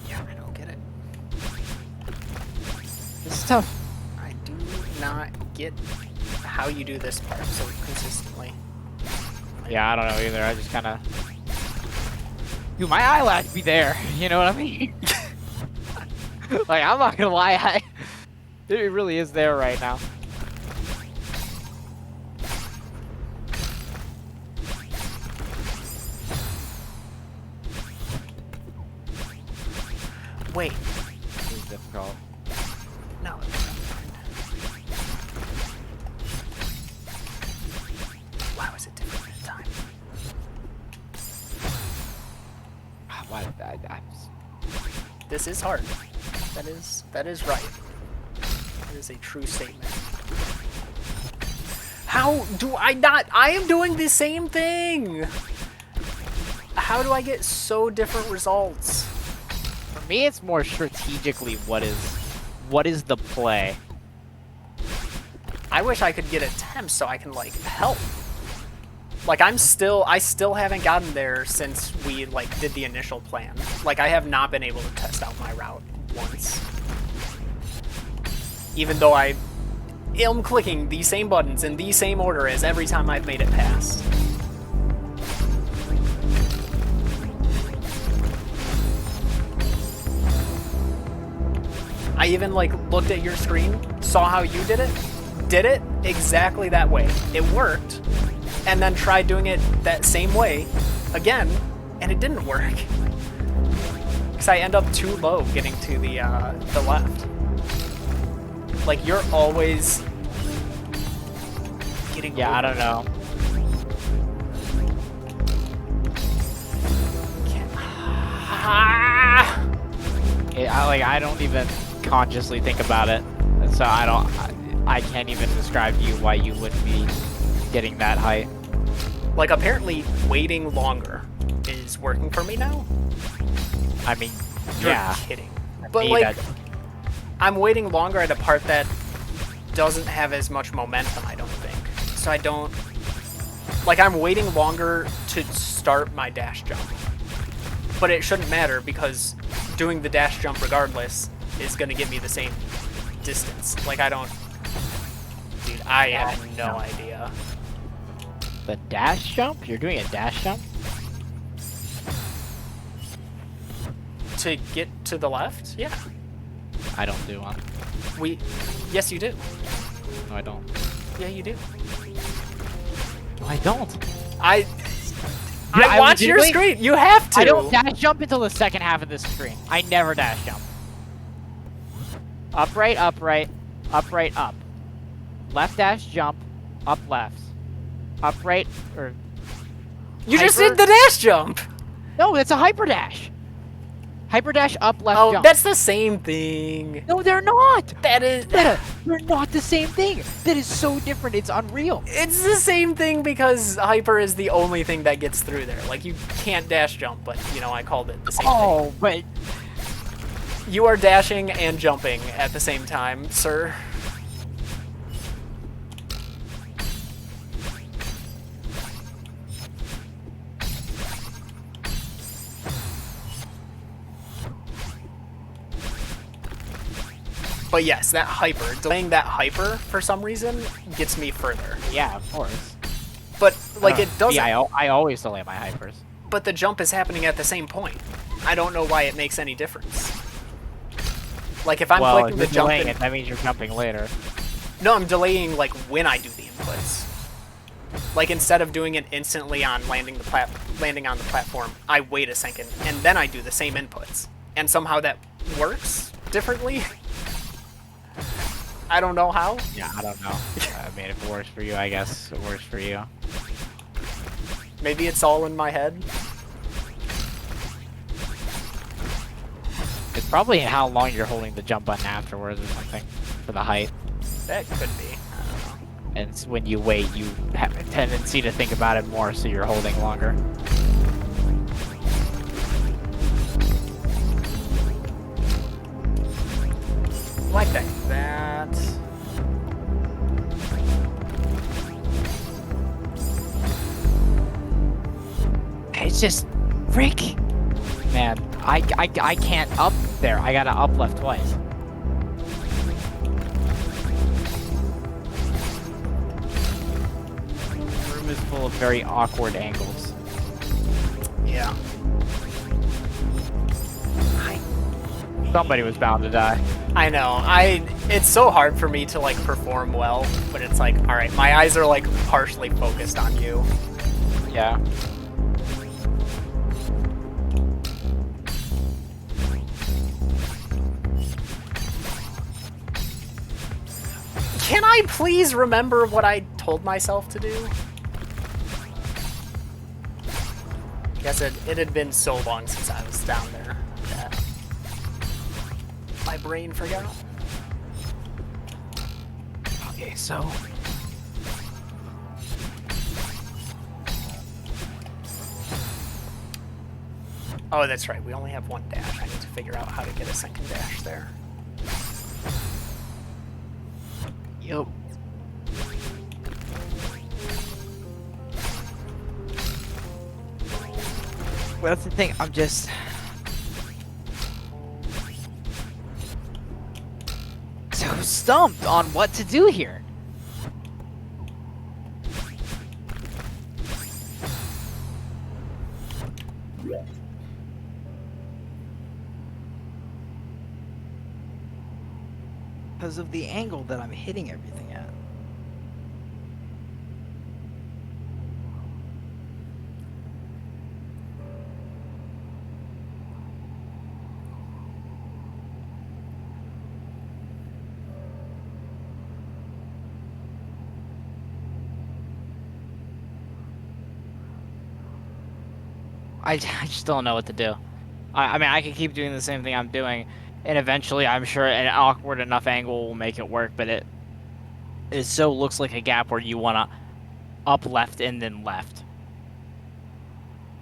Yeah, I don't get it. This is tough. I do not get how you do this part so consistently. Yeah, I don't know either. I just kind of... Dude, my eyelash be there. You know what I mean? Like, I'm not gonna lie. It really is there right now. Wait. This is difficult. No. Why was it different this time? Why? This is hard. That is right. That is a true statement. How do I not? I am doing the same thing! How do I get so different results? For me, it's more strategically what is the play. I wish I could get attempts so I can, like, help. Like, I still haven't gotten there since we, like, did the initial plan. Like, I have not been able to test out my route once. Even though I am clicking the same buttons in the same order as every time I've made it past. I even, like, looked at your screen, saw how you did it exactly that way. It worked, and then tried doing it that same way again, and it didn't work. Because I end up too low getting to the left. Like, you're always getting Yeah, over. I don't know. I don't even consciously think about it, so I can't even describe to you why you wouldn't be getting that height. Like, apparently waiting longer is working for me now. I mean, You're yeah. kidding. But, Me, like, that- I'm waiting longer at a part that doesn't have as much momentum, I don't think. So I don't... Like, I'm waiting longer to start my dash jump. But it shouldn't matter because doing the dash jump regardless is going to give me the same distance. Like, I don't... Dude, I have no idea. The dash jump? You're doing a dash jump? To get to the left? Yeah. I don't do one. Yes, you do. No, I don't. Yeah, you do. No, I don't. I I watch your legitimately- screen. You have to. I don't dash jump until the second half of this screen. I never dash jump. Upright, upright, upright, up. Left dash jump, up left. Upright, or... You just hyper- did the dash jump. No, it's a hyper dash. Hyper dash up, left, Oh, jump. that's the same thing. No, they're not. That is. They're not the same thing. That is so different. It's unreal. It's the same thing because hyper is the only thing that gets through there. Like, you can't dash jump, but, you know, I called it the same Oh, but thing. You are dashing and jumping at the same time, sir. But yes, that hyper, delaying that hyper for some reason gets me further. yeah, of course. But, like, it doesn't. Yeah, I always delay my hypers. But the jump is happening at the same point. I don't know why it makes any difference. Like, if I'm clicking the jump delaying it, that means you're jumping later. No, I'm delaying, like, when I do the inputs. Like, instead of doing it instantly on landing on the platform, I wait a second, and then I do the same inputs. And somehow that works differently. I don't know how. Yeah, I don't know. I mean, if it works for you, I guess it works for you. Maybe it's all in my head. It's probably how long you're holding the jump button afterwards or something for the height. That could be. I don't know. And when you wait, you have a tendency to think about it more, so you're holding longer. Like that. It's just, Rick, man, I can't up there. I gotta up left twice. The room is full of very awkward angles. Yeah. Somebody was bound to die. I know. It's so hard for me to, like, perform well, but it's like, alright, my eyes are, like, partially focused on you. Yeah. Can I please remember what I told myself to do? Guess it had been so long since I was down there that my brain forgot. Okay, so Oh, that's right. We only have one dash. I need to figure out how to get a second dash there. Yup. Well, that's the thing. I'm just so stumped on what to do here. Because of the angle that I'm hitting everything at. I just don't know what to do. I mean, I can keep doing the same thing I'm doing, and eventually I'm sure an awkward enough angle will make it work, but it so looks like a gap where you want to up left and then left.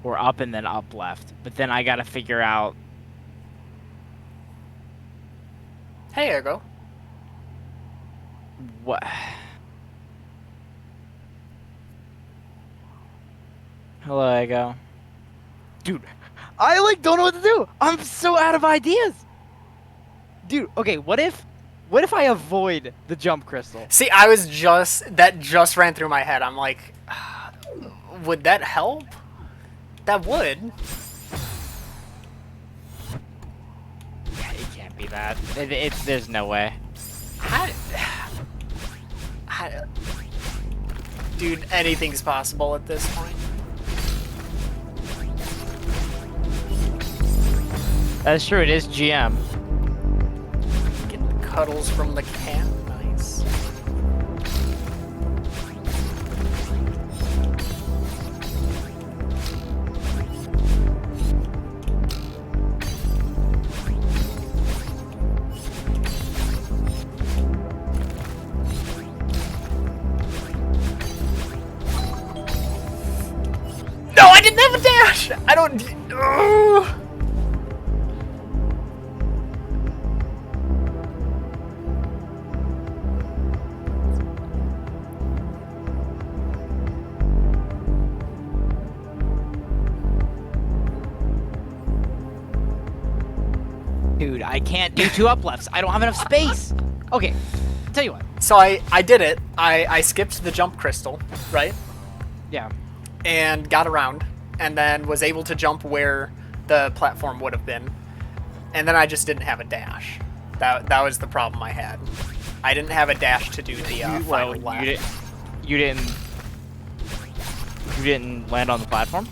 Or up and then up left. But then I got to figure out... Hey, Ergo. What? Hello, Ego. Dude, I don't know what to do. I'm so out of ideas. Dude, okay, what if I avoid the jump crystal? See, that just ran through my head. I'm like, would that help? That would. Yeah, it can't be that. There's no way. Dude, anything's possible at this point. That's true, it is GM. Getting cuddles from the cat. Nice. dash. I don't. Ugh. Dude, I can't do 2 up lefts. I don't have enough space. Okay, tell you what. So I did it. I skipped the jump crystal, right? Yeah. And got around, and then was able to jump where the platform would have been. And then I just didn't have a dash. That was the problem I had. I didn't have a dash to do the final lap. You didn't land on the platform?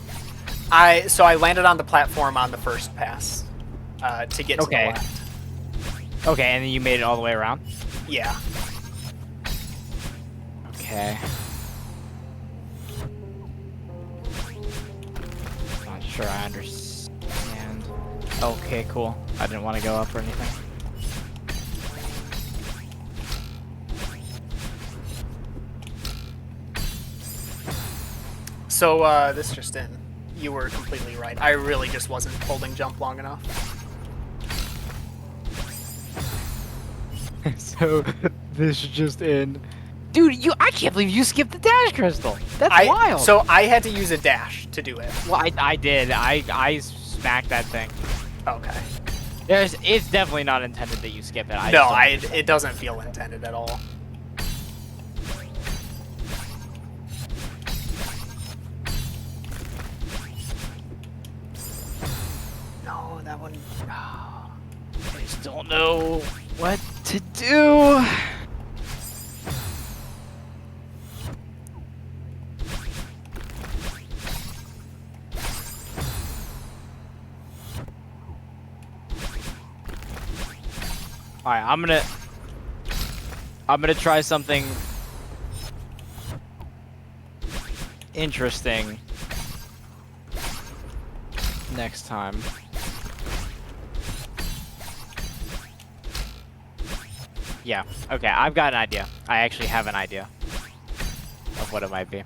So I landed on the platform on the first pass to get to the left. Okay, and then you made it all the way around? Yeah. Okay. Not sure I understand. Okay, cool. I didn't want to go up or anything. So this just in. You were completely right. I really just wasn't holding jump long enough. So this just in. Dude, I can't believe you skipped the dash crystal. That's wild. So I had to use a dash to do it. Well, I did. I smacked that thing. Okay. It's definitely not intended that you skip it. It doesn't feel intended at all. No, that one. Oh, I just don't know what to do. Alright, I'm gonna try something interesting next time. Yeah, okay, I've got an idea. I actually have an idea of what it might be.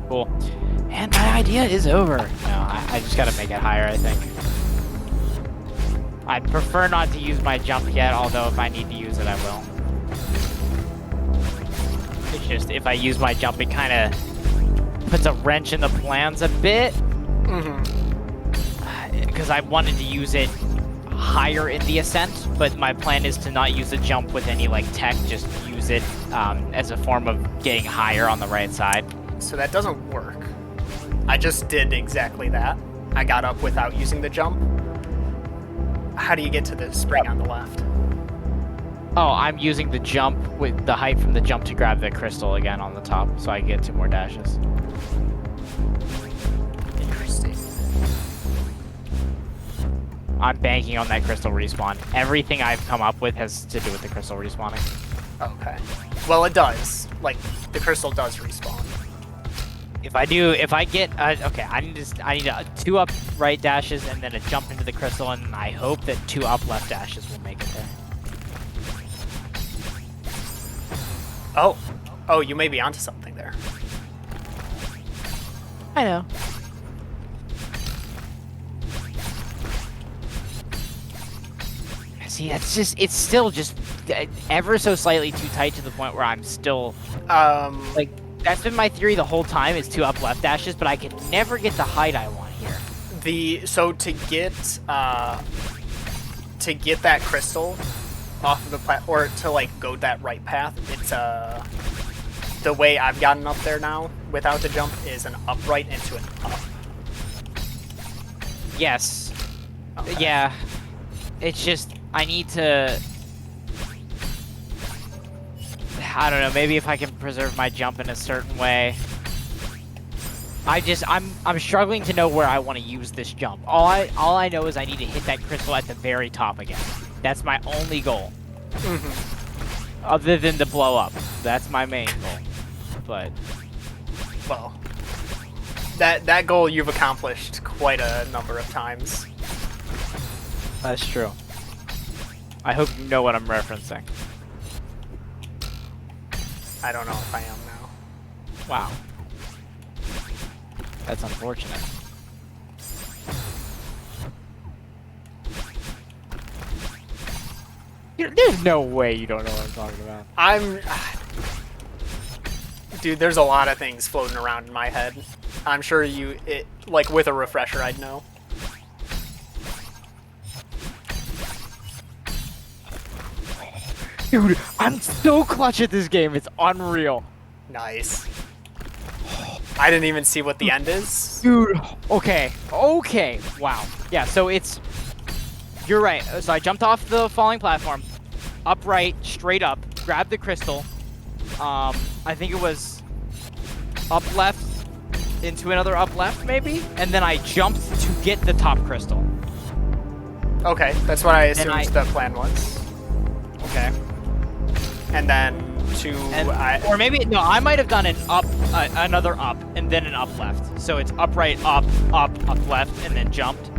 Cool. And my idea is over. No, I just gotta make it higher, I think. I'd prefer not to use my jump yet, although if I need to use it, I will. It's just, if I use my jump, it kind of puts a wrench in the plans a bit. Because I wanted to use it higher in the ascent, but my plan is to not use the jump with any, like, tech, just use it as a form of getting higher on the right side. So that doesn't work. I just did exactly that. I got up without using the jump. How do you get to the spring on the left? Oh, I'm using the jump with the height from the jump to grab the crystal again on the top, so I get 2 more dashes. Interesting. I'm banking on that crystal respawn. Everything I've come up with has to do with the crystal respawning. Okay. Well, it does. Like, the crystal does respawn. If I get, okay, I need 2 up right dashes and then a jump into the crystal, and I hope that 2 up left dashes will make it there. Oh, you may be onto something there. I know. See, it's still just ever so slightly too tight to the point where I'm still, like, that's been my theory the whole time, is 2 up left dashes, but I can never get the height I want here. So to get that crystal off of the or to, like, go that right path, it's the way I've gotten up there now without the jump is an upright into an up. Yes. Okay. Yeah. It's just, I need to, I don't know, maybe if I can preserve my jump in a certain way. I'm struggling to know where I want to use this jump. All I know is I need to hit that crystal at the very top again. That's my only goal. Other than the blow up. That's my main goal. But Well, that goal you've accomplished quite a number of times. that's true. I hope you know what I'm referencing. I don't know if I am now. Wow. That's unfortunate. There's no way you don't know what I'm talking about. Dude, there's a lot of things floating around in my head. I'm sure like with a refresher, I'd know. Dude, I'm so clutch at this game. It's unreal. Nice. I didn't even see what the end is. Dude, okay. Okay. Wow. Yeah, so you're right. So I jumped off the falling platform, upright, straight up, grabbed the crystal. I think it was up left into another up left maybe, and then I jumped to get the top crystal. Okay, that's what I assumed the plan was. Okay. And then or maybe no, I might have done an up, another up, and then an up left. So it's upright, up, left, and then jumped.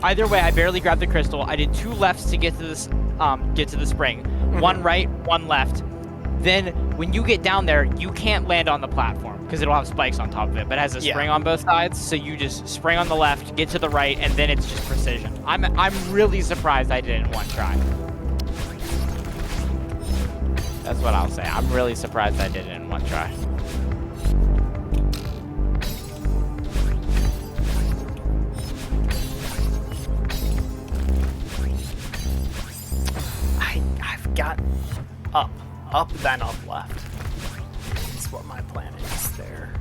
Either way, I barely grabbed the crystal. I did 2 lefts to get to this, get to the spring. Mm-hmm. 1 right, 1 left. Then when you get down there, you can't land on the platform because it'll have spikes on top of it, but it has a spring on both sides. So you just spring on the left, get to the right, and then it's just precision. I'm really surprised I did it in 1 try. That's what I'll say. I'm really surprised I did it in 1 try. I've got up, then up left. That's what my plan is there.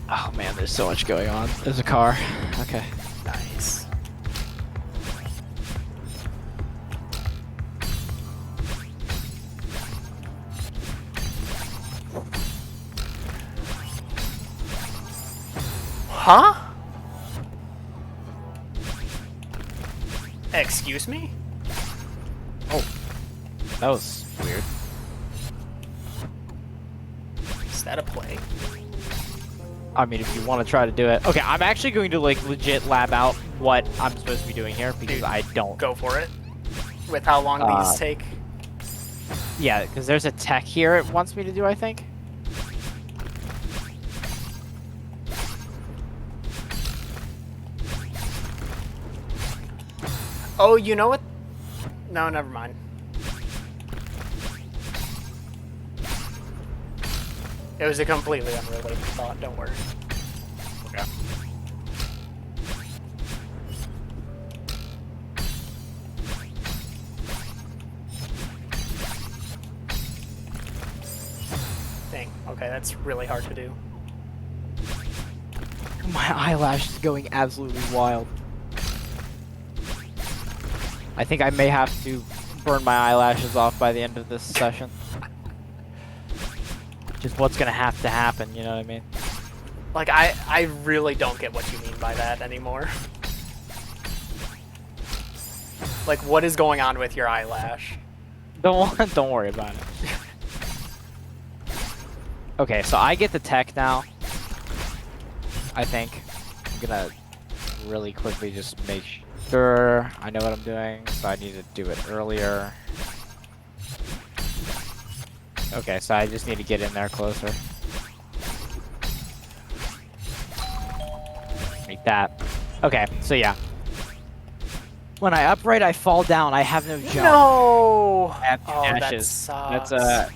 Oh man, there's so much going on. There's a car. Okay. Nice. Huh? Excuse me? Oh, that was weird. Is that a play? I mean, if you want to try to do it. Okay, I'm actually going to like legit lab out what I'm supposed to be doing here because I don't. Go for it. With how long these take. Yeah, because there's a tech here it wants me to do, I think. Oh, you know what? No, never mind. It was a completely unrelated thought, don't worry. Okay. Dang, okay, that's really hard to do. My eyelash is going absolutely wild. I think I may have to burn my eyelashes off by the end of this session. Just what's gonna have to happen, you know what I mean? Like, I really don't get what you mean by that anymore. Like, what is going on with your eyelash? Don't worry about it. Okay, so I get the tech now. I think. I'm gonna really quickly just make sure I know what I'm doing, so I need to do it earlier. Okay, so I just need to get in there closer. Like that. Okay, so yeah. When I upright, I fall down. I have no jump. No! I have 2 that dashes. sucks. That's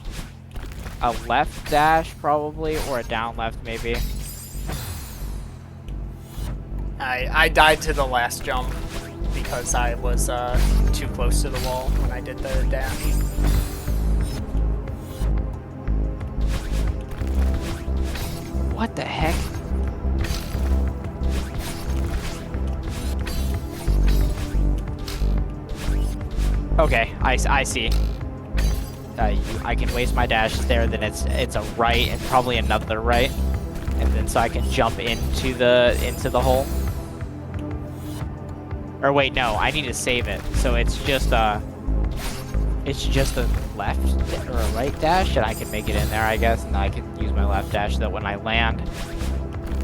a left dash probably, or a down left maybe. I died to the last jump because I was too close to the wall when I did the dash. What the heck? Okay, I see. I can waste my dashes there, then it's a right and probably another right, and then so I can jump into the hole. Or wait, no, I need to save it. So it's just it's just a left or a right dash, and I can make it in there, I guess, and I can use my left dash so that when I land,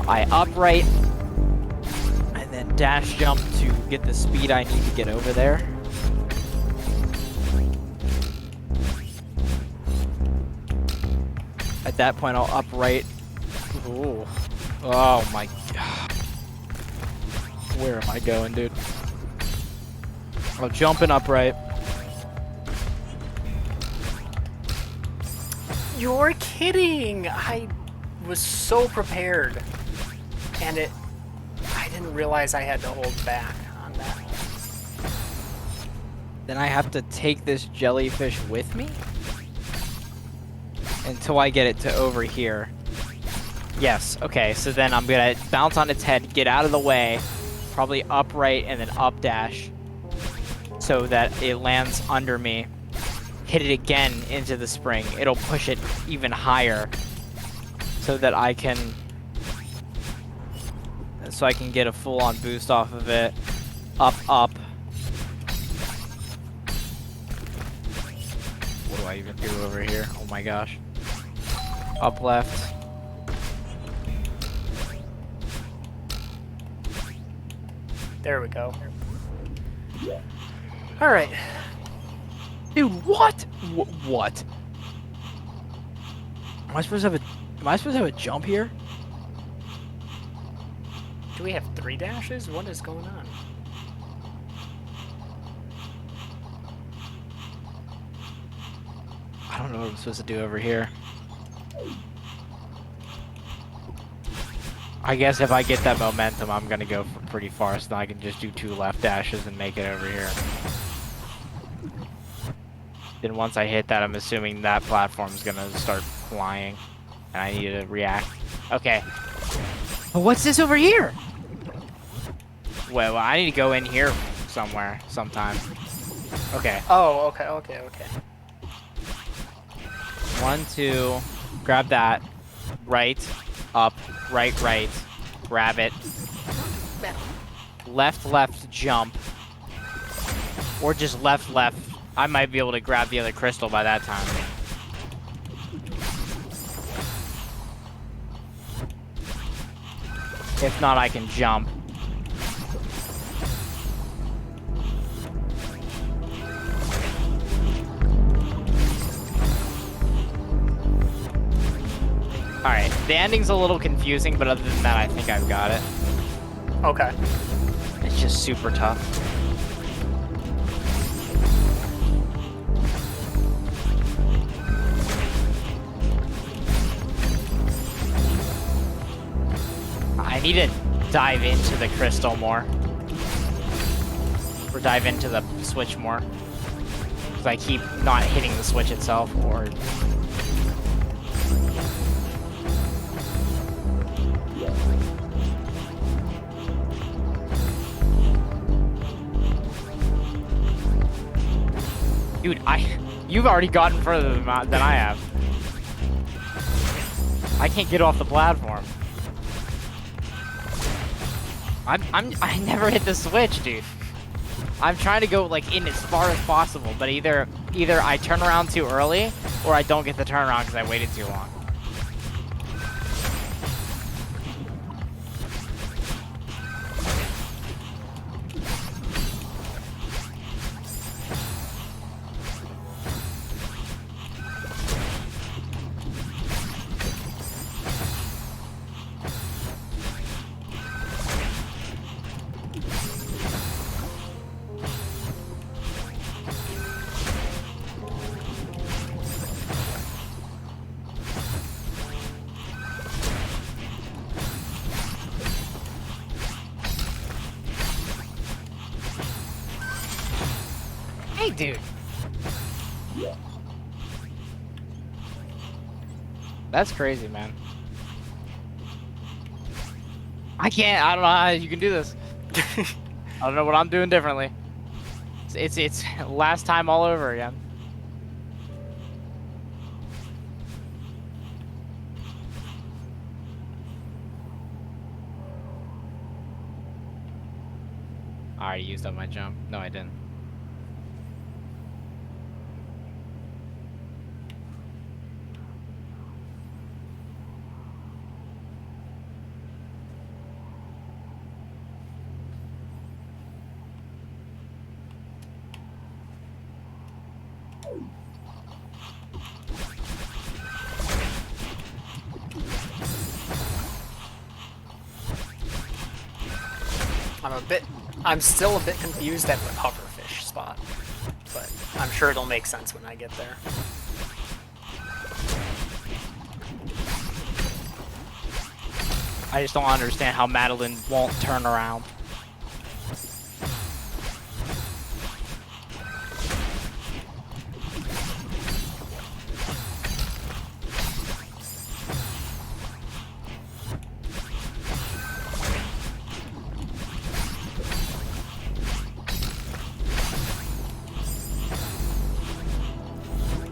I upright, and then dash jump to get the speed I need to get over there. At that point, I'll upright. Ooh. Oh my god. Where am I going, dude? I'll jump and upright. You're kidding! I was so prepared, and I didn't realize I had to hold back on that. Then I have to take this jellyfish with me until I get it to over here. Yes, okay, so then I'm gonna bounce on its head, get out of the way, probably upright and then up dash so that it lands under me. Hit it again into the spring. It'll push it even higher so that I can get a full-on boost off of it. Up, up. What do I even do over here? Oh my gosh. Up left. There we go. All right. Dude, what? What? Am I supposed to have a jump here? Do we have 3 dashes? What is going on? I don't know what I'm supposed to do over here. I guess if I get that momentum, I'm gonna go for pretty far, so I can just do 2 left dashes and make it over here. Then once I hit that, I'm assuming that platform's gonna start flying, and I need to react. Okay. But what's this over here? Well, I need to go in here somewhere, sometime. Okay. Oh, okay, okay, okay. 1, 2, grab that, right, up, right, right, grab it, left, left, jump, or just left, left. I might be able to grab the other crystal by that time. If not, I can jump. Alright, the ending's a little confusing, but other than that, I think I've got it. Okay. It's just super tough. I need to dive into the crystal more. Or dive into the switch more. Because I keep not hitting the switch itself, or... Dude, you've already gotten further than I have. I can't get off the platform. I never hit the switch, dude. I'm trying to go like in as far as possible, but either I turn around too early or I don't get the turnaround because I waited too long. Hey, dude. That's crazy, man. I don't know how you can do this. I don't know what I'm doing differently. It's last time all over again. I already used up my jump. No, I didn't. I'm still a bit confused at the pufferfish spot, but I'm sure it'll make sense when I get there. I just don't understand how Madeline won't turn around.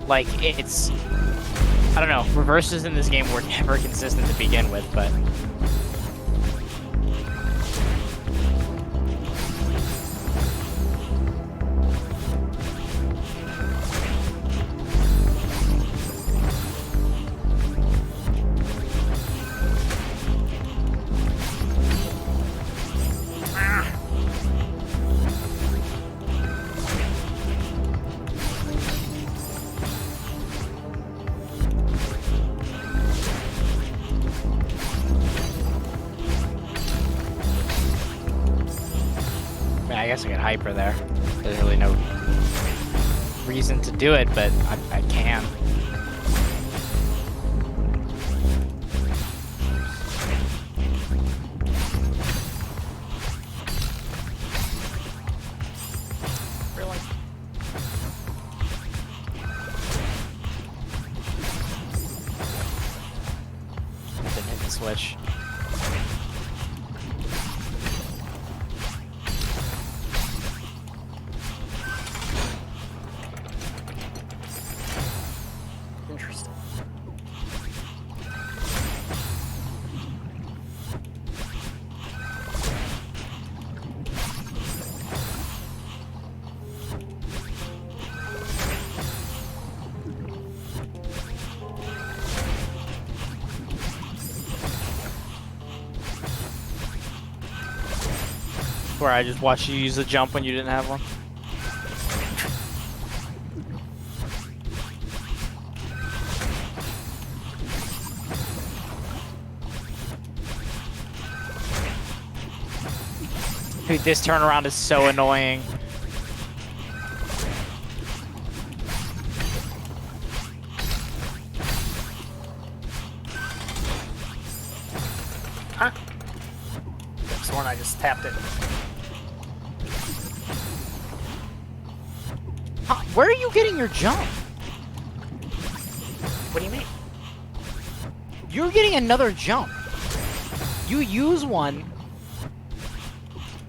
Like, it's... I don't know, reverses in this game were never consistent to begin with, but... I guess I could hyper there. There's really no reason to do it, but I can. Really? Didn't hit the switch. Interesting. Where I just watched you use the jump when you didn't have one. Dude, this turnaround is so annoying. Huh? This one I just tapped it. Huh, where are you getting your jump? What do you mean? You're getting another jump. You use one,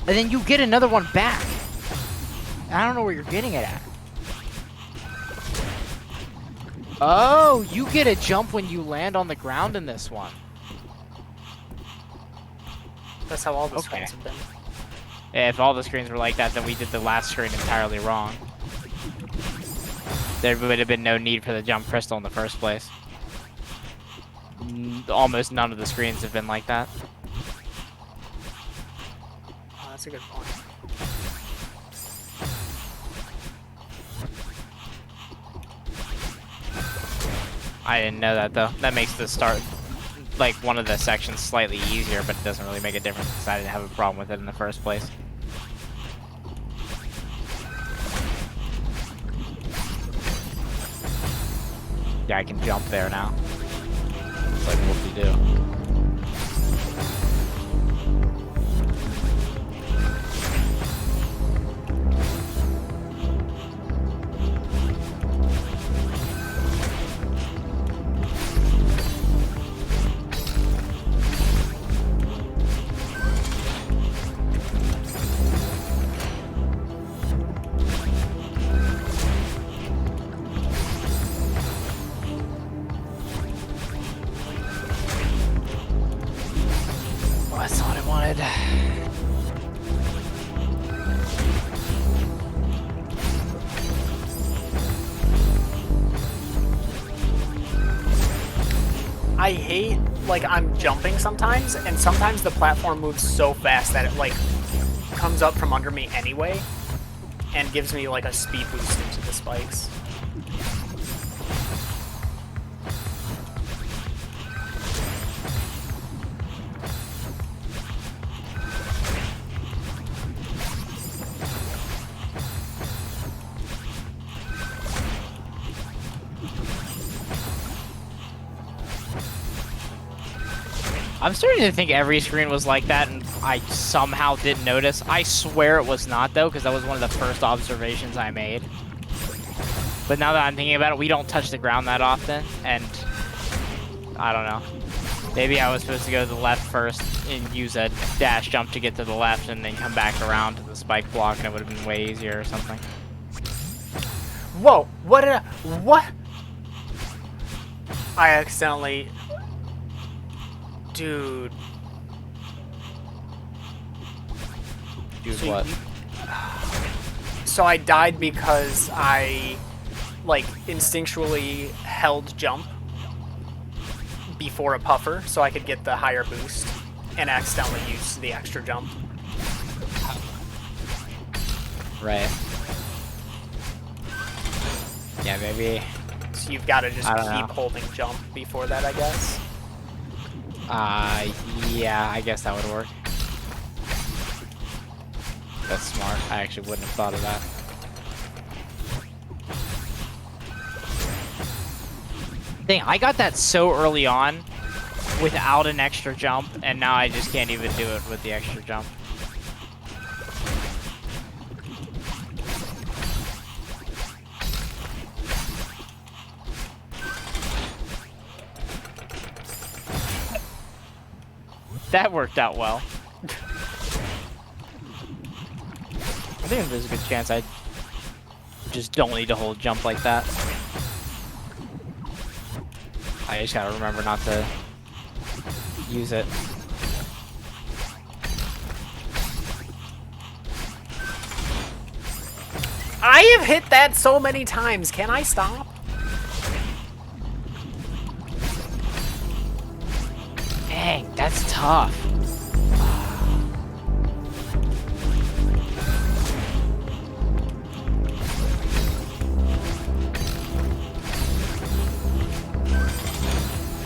and then you get another one back. I don't know where you're getting it at. Oh, you get a jump when you land on the ground in this one. That's how all the Okay. screens have been. Yeah, if all the screens were like that, then we did the last screen entirely wrong. There would have been no need for the jump crystal in the first place. Almost none of the screens have been like that. Oh, that's a good point. I didn't know that though. That makes the start, like, one of the sections slightly easier, but it doesn't really make a difference because I didn't have a problem with it in the first place. Yeah, I can jump there now. It's like whoop-de-doo. That's not what I wanted. I hate, like, I'm jumping sometimes, and sometimes the platform moves so fast that it, like, comes up from under me anyway, and gives me, like, a speed boost into the spikes. I'm starting to think every screen was like that, and I somehow didn't notice. I swear it was not, though, because that was one of the first observations I made. But now that I'm thinking about it, we don't touch the ground that often, and I don't know. Maybe I was supposed to go to the left first and use a dash jump to get to the left and then come back around to the spike block, and it would have been way easier or something. Whoa! What did I... What? I accidentally... Dude. Dude, So what? So I died because I, like, instinctually held jump before a puffer so I could get the higher boost and accidentally used the extra jump. Right. Yeah, maybe. So you've got to just I don't keep know. holding jump before that, I guess. Yeah, I guess that would work. That's smart. I actually wouldn't have thought of that. Dang, I got that so early on without an extra jump, and now I just can't even do it with the extra jump. That worked out well. I think there's a good chance I just don't need to hold jump like that. I just gotta remember not to use it. I have hit that so many times. Can I stop? Dang, that's tough.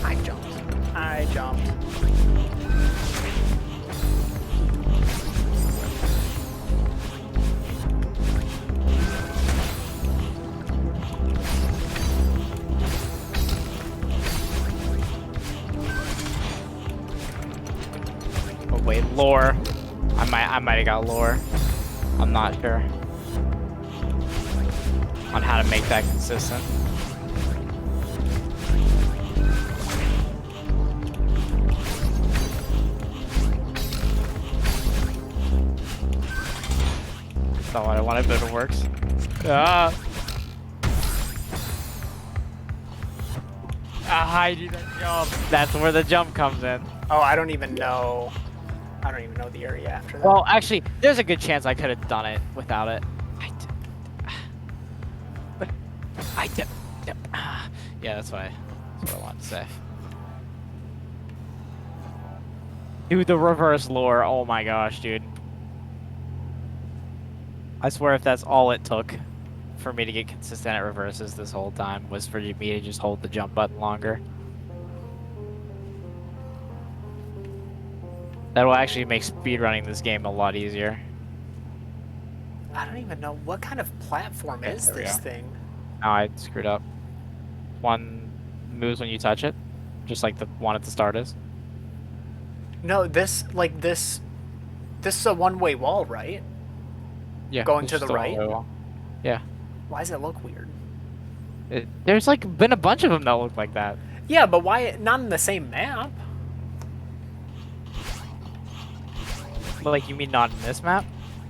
I jumped. I jumped. Oh wait, lore. I might have got lore. I'm not sure on how to make that consistent. Not what I wanted, but it works. Ah! I do that jump. That's where the jump comes in. Oh, I don't even know. I don't even know the area after that. Well, actually, there's a good chance I could have done it without it. I did. Yeah, that's what I wanted to say. Dude, the reverse lore. Oh my gosh, dude. I swear if that's all it took for me to get consistent at reverses this whole time was for me to just hold the jump button longer. That will actually make speedrunning this game a lot easier. I don't even know what kind of platform is there we this go. thing. Oh, I screwed up. One moves when you touch it, just like the one at the start is. No, this is a one-way wall, right? Yeah. Going it's to the just a right? one-way wall. Yeah. Why does it look weird? There's like been a bunch of them that look like that. Yeah, but why not in the same map? But like, you mean not in this map?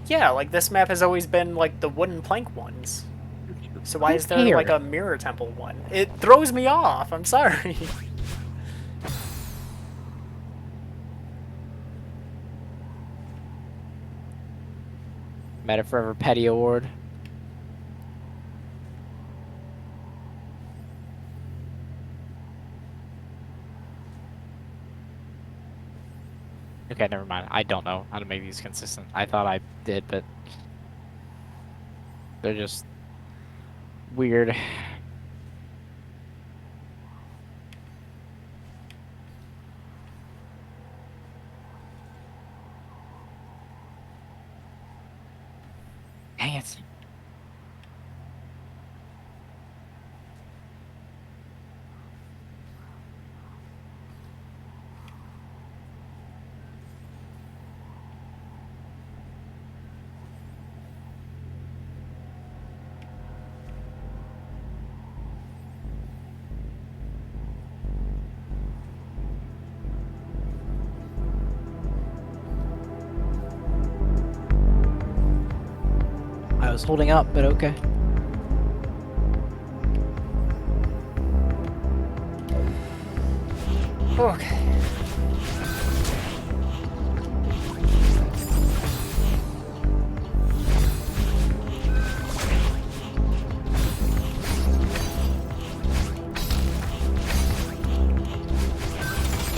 Yeah, like this map has always been like the wooden plank ones. So why is there Here. like a mirror temple one? It throws me off. I'm sorry. Meta Forever Petty Award. Okay, never mind. I don't know how to make these consistent. I thought I did, but they're just weird. Dang it. I was holding up, but okay. Okay.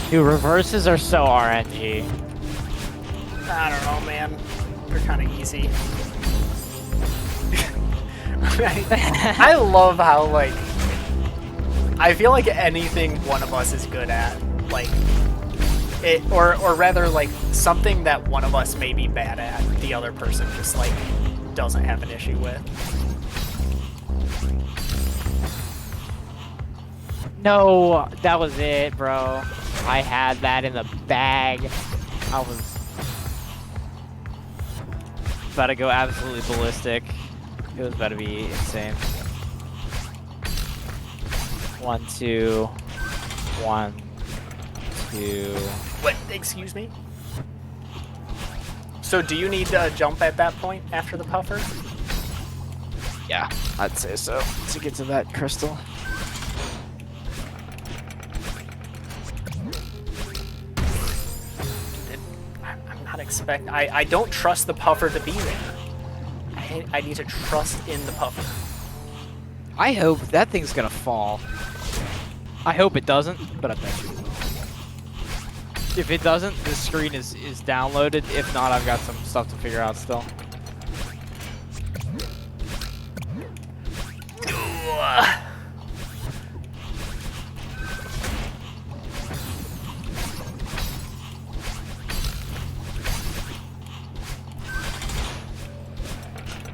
Dude, reverses are so RNG. I don't know, man. They're kind of easy. I love how, like, I feel like anything one of us is good at, like, it, or rather, like, something that one of us may be bad at, the other person just, like, doesn't have an issue with. No, that was it, bro. I had that in the bag. I was about to go absolutely ballistic. It was about to be insane. 1, 2, 1, 2. What? Excuse me? So do you need to jump at that point after the puffer? Yeah, I'd say so. To get to that crystal. I'm not expect. I don't trust the puffer to be there. I need to trust in the puffer. I hope that thing's gonna fall. I hope it doesn't, but I bet you it will. If it doesn't, the screen is downloaded. If not, I've got some stuff to figure out still.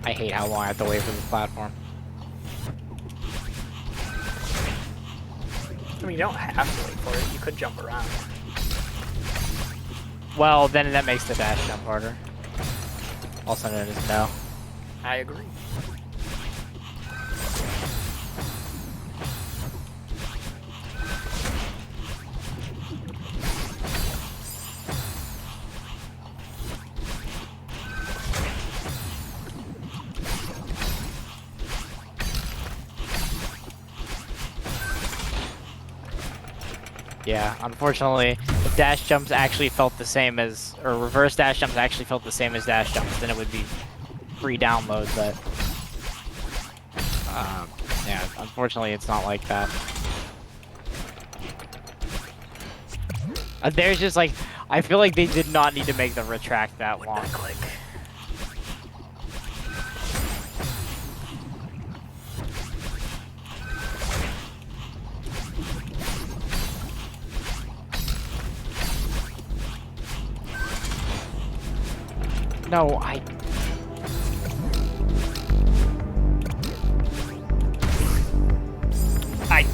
I hate how long I have to wait for the platform. I mean, you don't have to wait for it. You could jump around. Well, then that makes the dash jump harder. Also known as no. I agree. Yeah, unfortunately, if dash jumps actually felt the same as, or reverse dash jumps actually felt the same as dash jumps, then it would be free download, but yeah, unfortunately it's not like that. There's just like, I feel like they did not need to make the retract that long. Click. No, I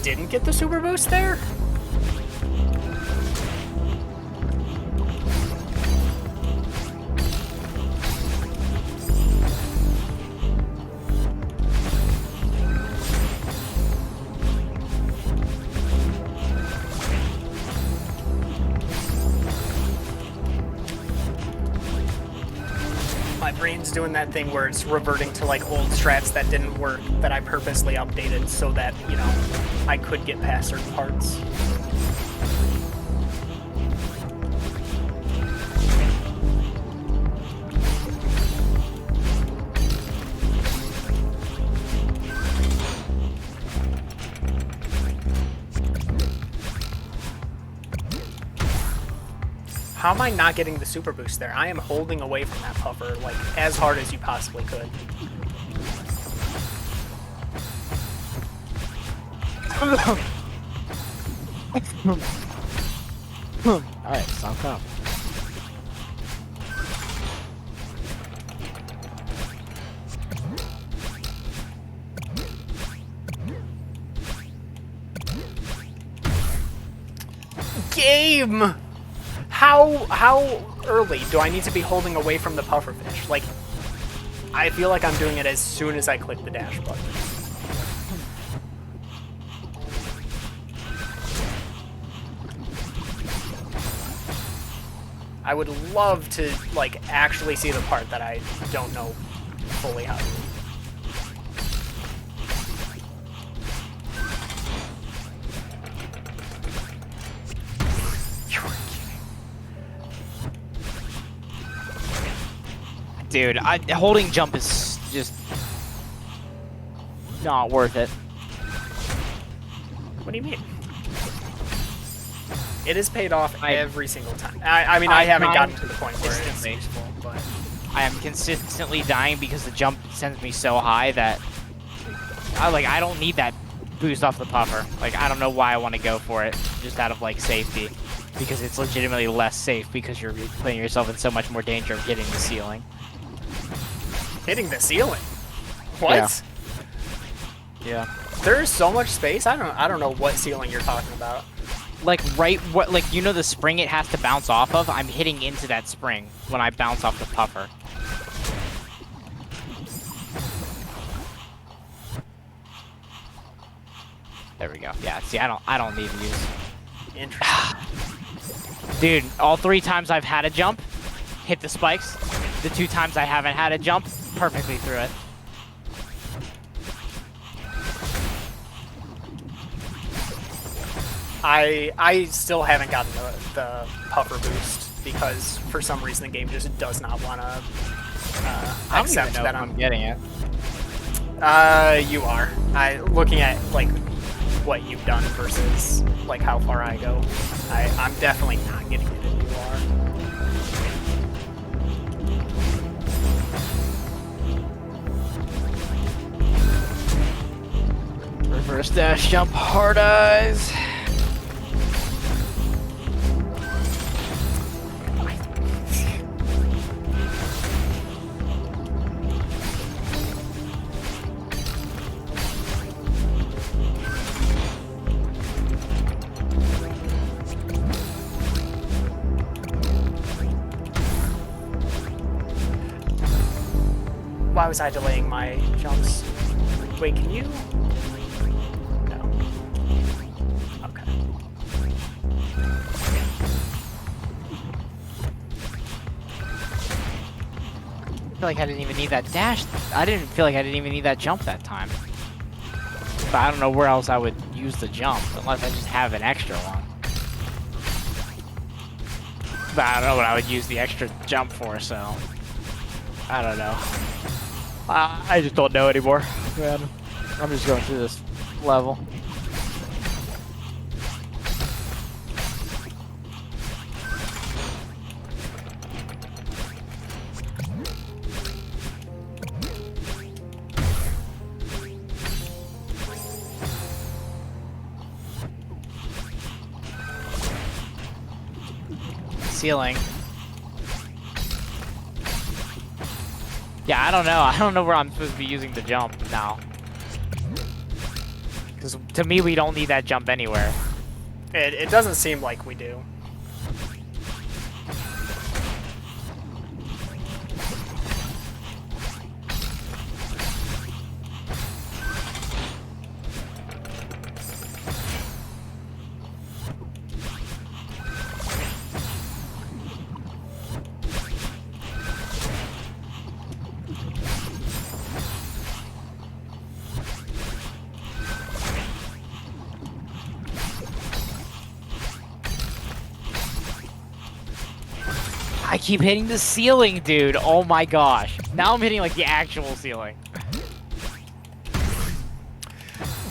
didn't get the super boost there? My brain's doing that thing where it's reverting to like old strats that didn't work that I purposely updated so that, you know, I could get past certain parts. How am I not getting the super boost there? I am holding away from that puffer like as hard as you possibly could. Alright, stop up. Game! How early do I need to be holding away from the pufferfish? Like, I feel like I'm doing it as soon as I click the dash button. I would love to, like, actually see the part that I don't know fully how to do. Dude, holding jump is just not worth it. What do you mean? It is paid off every single time. I mean, I haven't gotten to the point where it's useful, but I am consistently dying because the jump sends me so high that I don't need that boost off the puffer. Like, I don't know why I want to go for it, just out of like safety, because it's legitimately less safe because you're putting yourself in so much more danger of hitting the ceiling. hitting the ceiling. What? Yeah. There's so much space. I don't know what ceiling you're talking about. Like you know the spring it has to bounce off of? I'm hitting into that spring when I bounce off the puffer. There we go. Yeah, see, I don't need to use. Interesting. Dude, all 3 times I've had a jump, hit the spikes. The 2 times I haven't had a jump, perfectly through it. I still haven't gotten the puffer boost because for some reason the game just does not want to accept that I'm getting it. You are. Looking at like what you've done versus like how far I go, I'm definitely not getting it if you are. Reverse dash jump, hard eyes. Why was I delaying my jumps? Wait, can you? No. Okay. I feel like I didn't even need that dash. I didn't feel like I didn't even need that jump that time. But I don't know where else I would use the jump, unless I just have an extra one. But I don't know what I would use the extra jump for, so... I don't know. I just don't know anymore, man. I'm just going through this level. Ceiling. Yeah, I don't know. I don't know where I'm supposed to be using the jump now. Because to me, we don't need that jump anywhere. It doesn't seem like we do. I keep hitting the ceiling, dude. Oh my gosh. Now I'm hitting like the actual ceiling.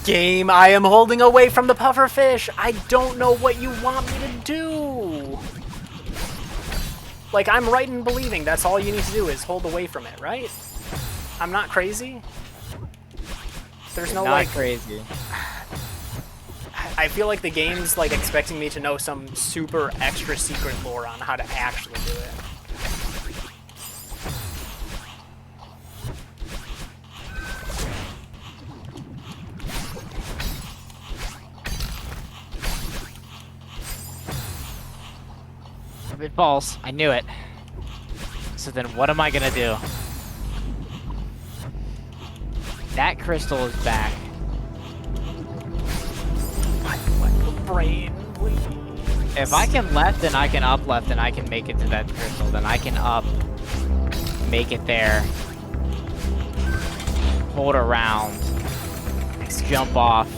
Game, I am holding away from the pufferfish. I don't know what you want me to do. Like, I'm right in believing that's all you need to do is hold away from it, right? I'm not crazy. There's no Not like crazy. I feel like the game's like expecting me to know some super extra secret lore on how to actually do it. If it falls, I knew it. So then what am I gonna do? That crystal is back. My brain, please. If I can left and I can up left and I can make it to that crystal, then I can up, make it there, hold around, jump off.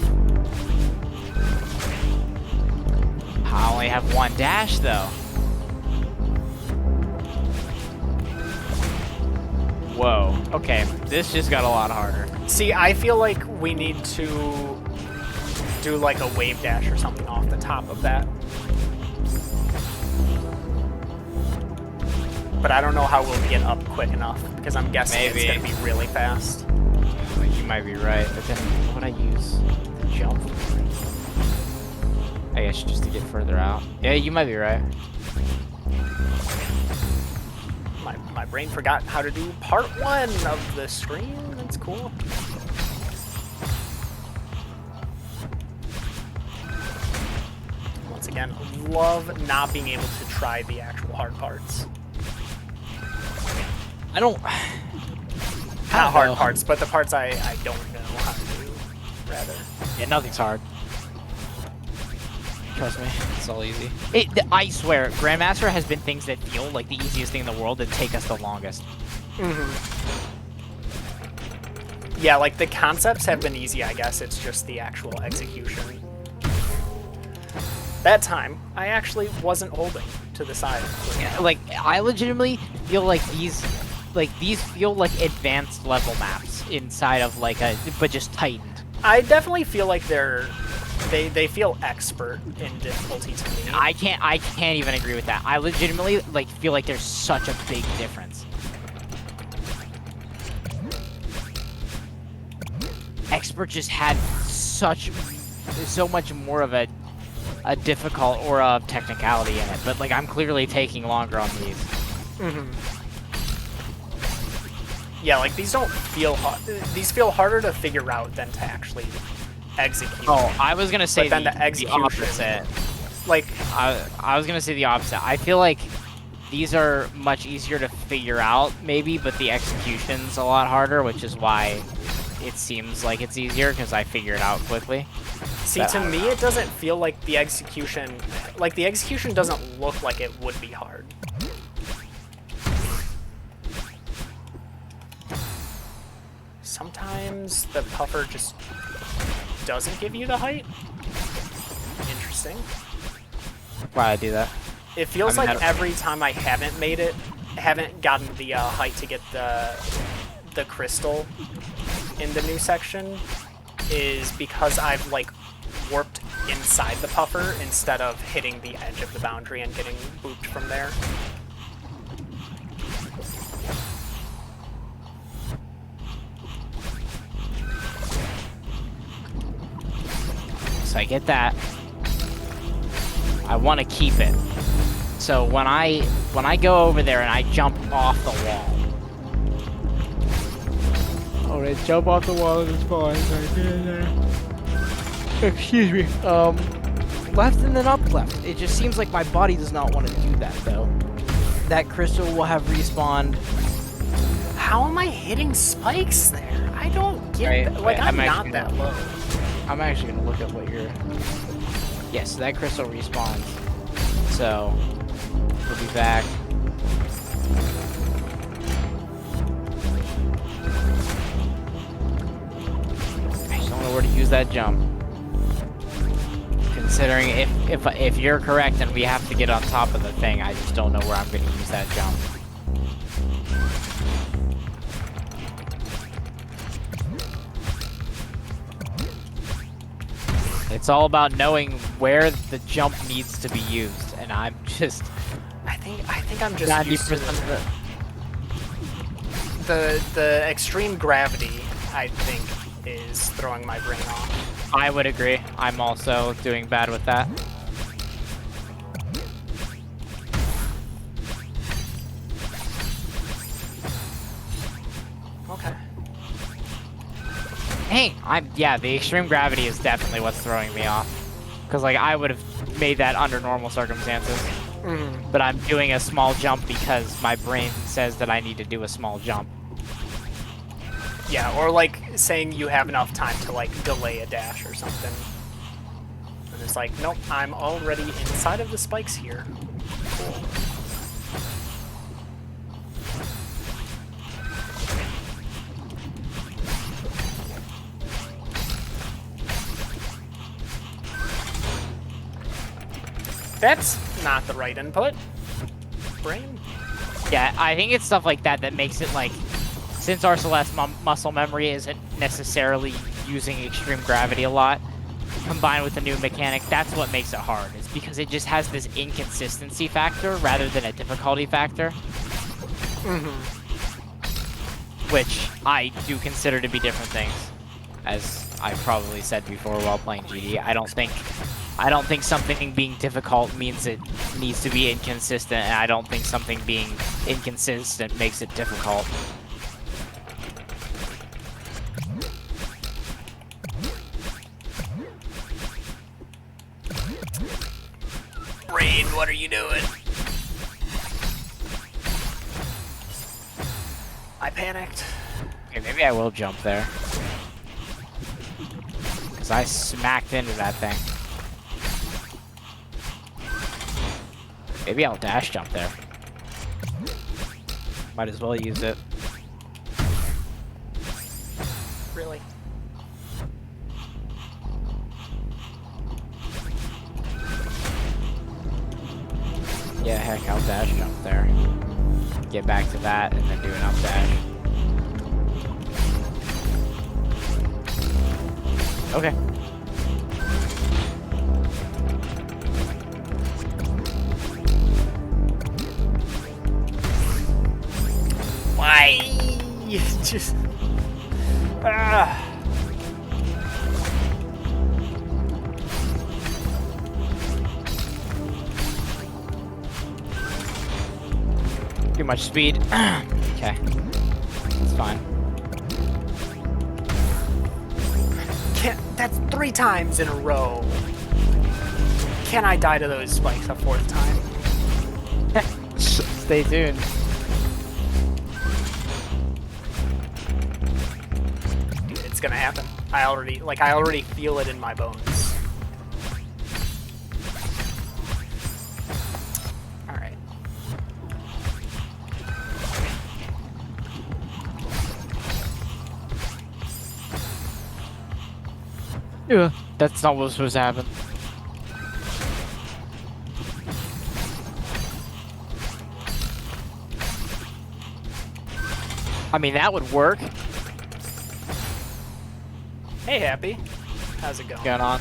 I only have one dash though. Whoa, okay, this just got a lot harder. See, I feel like we need to do like a wave dash or something off the top of that. But I don't know how we'll get up quick enough, because I'm guessing Maybe. it's going to be really fast. You might be right, but then what would I use? The jump? I guess just to get further out. Yeah, you might be right. My brain forgot how to do part 1 of the screen. That's cool. Once again, love not being able to try the actual hard parts. I don't. Not hard know. parts, but the parts I don't know how to do, rather. Yeah, nothing's hard. Trust me, it's all easy. I swear, Grandmaster has been things that feel like the easiest thing in the world that take us the longest. Yeah, like the concepts have been easy, I guess. It's just the actual execution. That time, I actually wasn't holding to the side. Yeah, like, I legitimately feel like these feel like advanced level maps inside of like but just tightened. I definitely feel like they feel expert in difficulty to me. I can't even agree with that. I legitimately like feel like there's such a big difference. Expert just had so much more of a difficult aura of technicality in it, but like I'm clearly taking longer on these. Yeah, like these don't feel hard. These feel harder to figure out than to actually execute. Oh, I was gonna say But then the the execution- opposite. Like, I was gonna say the opposite. I feel like these are much easier to figure out, maybe, but the execution's a lot harder, which is why it seems like it's easier, because I figure it out quickly. see, But to I don't me, know. it doesn't feel like the execution. Like the execution doesn't look like it would be hard. Sometimes the puffer just doesn't give you the height. Interesting. Why I do that? It feels I mean, like that- every time I haven't gotten the height to get the crystal in the new section, is because I've like warped inside the puffer instead of hitting the edge of the boundary and getting booped from there. So I get that. I want to keep it. So when I go over there and I jump off the wall. Alright, jump off the wall and it's fine. Excuse me. Left and then up left. It just seems like my body does not want to do that though. That crystal will have respawned. How am I hitting spikes there? I don't get Right, that. Like, wait, I'm I'm not actually that not- low. I'm actually gonna look at what you're. Yes, so that crystal respawns. So we'll be back. I just don't know where to use that jump. Considering if you're correct and we have to get on top of the thing, I just don't know where I'm going to use that jump. It's all about knowing where the jump needs to be used, and I'm just I think I'm just used to 90% the extreme gravity. I think is throwing my brain off. I would agree. I'm also doing bad with that. Okay. Hey, yeah, the extreme gravity is definitely what's throwing me off. Because, like, I would have made that under normal circumstances. Mm. But I'm doing a small jump because my brain says that I need to do a small jump. Yeah, or like saying you have enough time to like delay a dash or something. And it's like, nope, I'm already inside of the spikes here. Cool. That's not the right input. Brain? Yeah, I think it's stuff like that that makes it like, since our Celeste muscle memory isn't necessarily using extreme gravity a lot, combined with the new mechanic, that's what makes it hard. It's because it just has this inconsistency factor rather than a difficulty factor. Which I do consider to be different things. As I probably said before while playing GD, I don't think something being difficult means it needs to be inconsistent, and I don't think something being inconsistent makes it difficult. Brain, what are you doing? I panicked. Okay, maybe I will jump there. Because I smacked into that thing. Maybe I'll dash jump there. Might as well use it. Really? Yeah, heck, I'll dash jump there. Get back to that and then do an up dash. Okay. Why? You just... Ah. Too much speed. Okay. It's fine. That's 3 times in a row. Can I die to those spikes a 4th time? Stay tuned. Dude, it's gonna happen. I already feel it in my bones. Alright. Yeah. That's not what was supposed to happen. I mean, that would work. Hey, Happy. How's it going? Going on.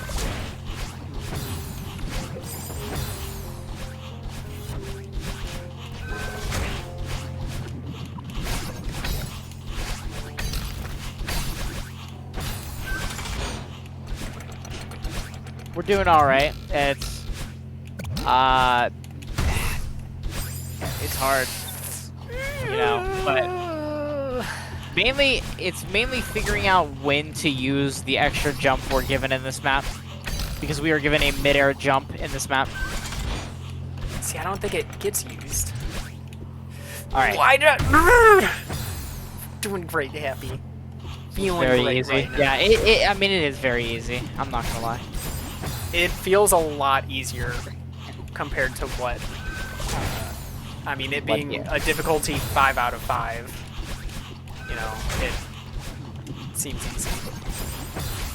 We're doing all right. It's hard, you know, but mainly it's mainly figuring out when to use the extra jump we're given in this map, because we are given a mid-air jump in this map. See, I don't think it gets used. All right. Why not? Doing great, Happy. Feeling Very great easy. right now. Yeah, I mean, it is very easy. I'm not gonna lie. It feels a lot easier compared to what, I mean, it being a difficulty 5 out of 5, you know, it seems easy.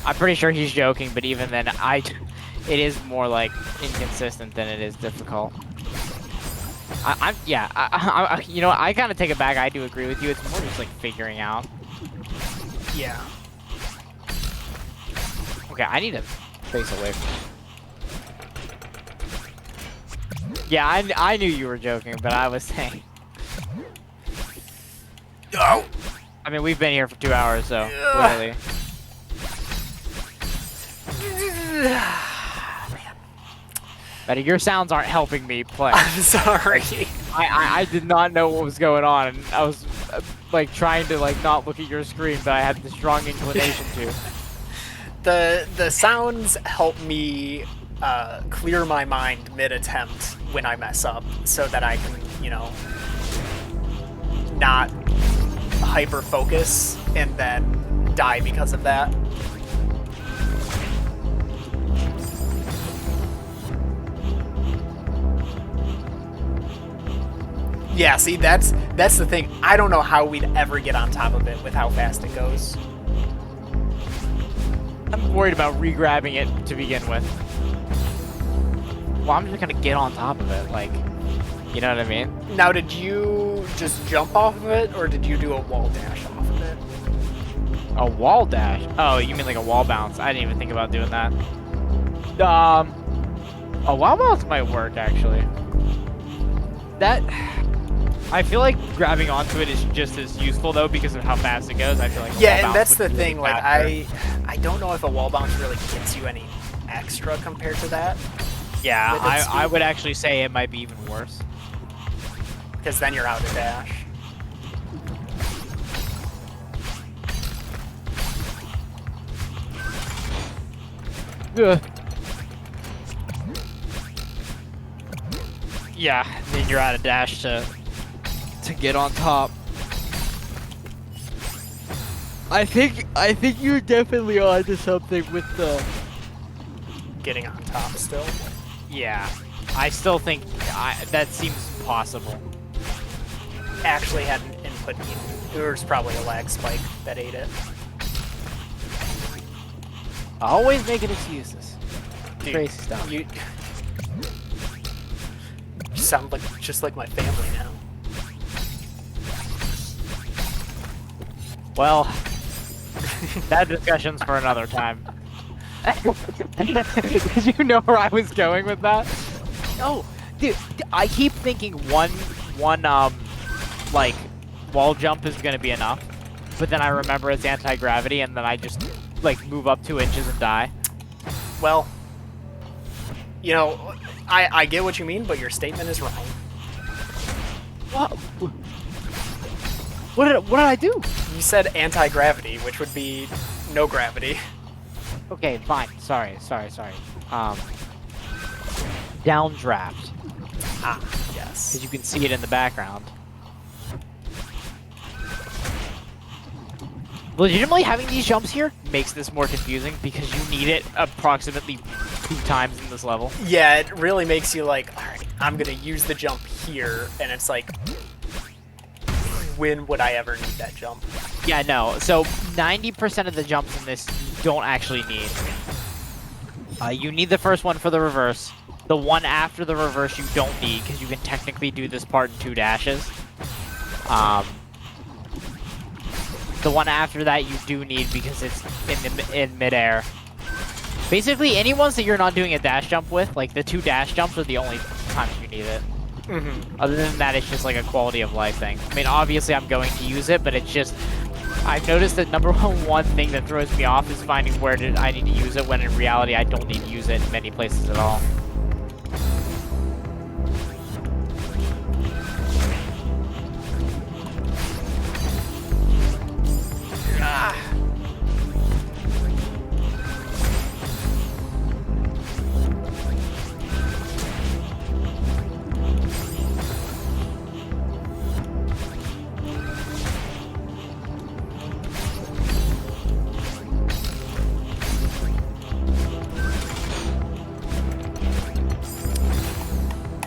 I'm pretty sure he's joking, but even then, it is more like inconsistent than it is difficult. You know, I kind of take it back. I do agree with you. It's more just like figuring out. Yeah. Okay, I need to face away from it. Yeah, I knew you were joking, but I was saying. No! I mean, we've been here for 2 hours, so clearly. Betty, your sounds aren't helping me play. I'm sorry. I did not know what was going on, and I was like trying to like not look at your screen, but I had the strong inclination to. The sounds help me clear my mind mid-attempt when I mess up, so that I can, you know, not hyper-focus and then die because of that. Yeah, see, that's the thing. I don't know how we'd ever get on top of it with how fast it goes. I'm worried about re-grabbing it to begin with. Well, I'm just gonna get on top of it, like, you know what I mean? Now, did you just jump off of it, or did you do a wall dash off of it? A wall dash? Oh, you mean like a wall bounce? I didn't even think about doing that. A wall bounce might work, actually. That... I feel like grabbing onto it is just as useful, though, because of how fast it goes. I feel like a wall yeah, and bounce that's would the be thing, like, I don't know if a wall bounce really gets you any extra compared to that. Yeah, with its I speed. would actually say it might be even worse. Because then you're out of dash. Ugh. Yeah, then you're out of dash to get on top. I think you're definitely onto something with the. Getting on top still. Yeah, I still think that seems possible. Actually had an input. There was probably a lag spike that ate it. Always making excuses. Dude, Crazy stuff. You sound like just like my family now. Well, that discussion's for another time. Did you know where I was going with that? No, dude, I keep thinking one like wall jump is gonna be enough, but then I remember it's anti-gravity, and then I just like move up 2 inches and die. Well, you know, I get what you mean, but your statement is wrong. What? What did I do? You said anti-gravity, which would be no gravity. Okay, fine. Sorry. Downdraft, Ah, yes. because you can see it in the background. Legitimately, having these jumps here makes this more confusing because you need it approximately 2 times in this level. Yeah, it really makes you like, all right, I'm gonna use the jump here, and it's like, when would I ever need that jump? Yeah, no. So 90% of the jumps in this you don't actually need. You need the first one for the reverse. The one after the reverse you don't need because you can technically do this part in 2 dashes. The one after that you do need because it's in midair. Basically, any ones that you're not doing a dash jump with, like the 2 dash jumps, are the only times you need it. Mm-hmm. Other than that, it's just like a quality of life thing. I mean, obviously I'm going to use it, but it's just... I've noticed that number one thing that throws me off is finding where I need to use it, when in reality I don't need to use it in many places at all. Ah.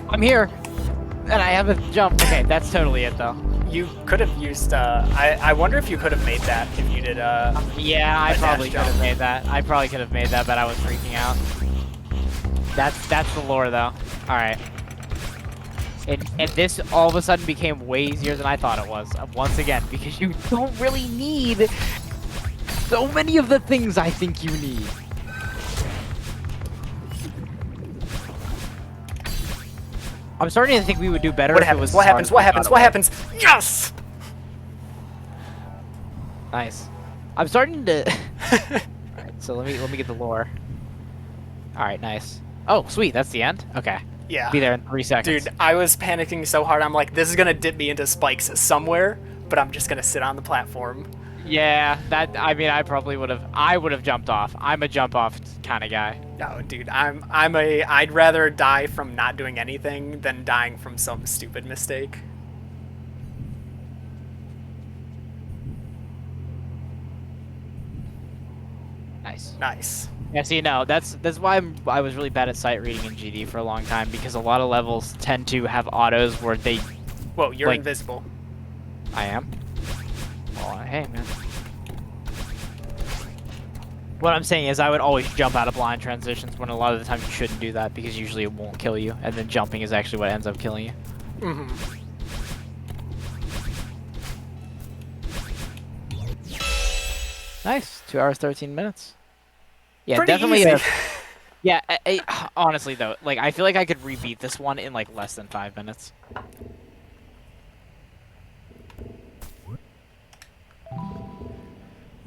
I'm here! And I have a jump. Okay, that's totally it though. You could have used, I wonder if you could have made that if you did, Yeah, I a probably dash could have jump. made that. I probably could have made that, but I was freaking out. That's the lore though. Alright. And this all of a sudden became way easier than I thought it was. Once again, because you don't really need so many of the things I think you need. I'm starting to think we would do better what if it happens, was what as hard happens, as what I happens, thought what it happens? Yes! was. Nice. I'm starting to... Alright, so let me get the lore. All right, nice. Oh, sweet. That's the end. Okay. Yeah. Be there in 3 seconds. Dude, I was panicking so hard. I'm like, this is gonna dip me into spikes somewhere, but I'm just gonna sit on the platform. Yeah, that. I mean, I probably would have. I would have jumped off. I'm a jump off kind of guy. No, dude, I'd rather die from not doing anything than dying from some stupid mistake. Nice. Nice. Yeah, see, no, that's why I was really bad at sight reading in GD for a long time, because a lot of levels tend to have autos where they. Whoa, you're like, invisible. I am. Oh, hey, man. What I'm saying is I would always jump out of blind transitions when a lot of the time you shouldn't do that, because usually it won't kill you, and then jumping is actually what ends up killing you. Mm-hmm. Nice. 2 hours, 13 minutes. Yeah, Pretty definitely. easy. Yeah, honestly though, like I feel like I could rebeat this one in like less than 5 minutes.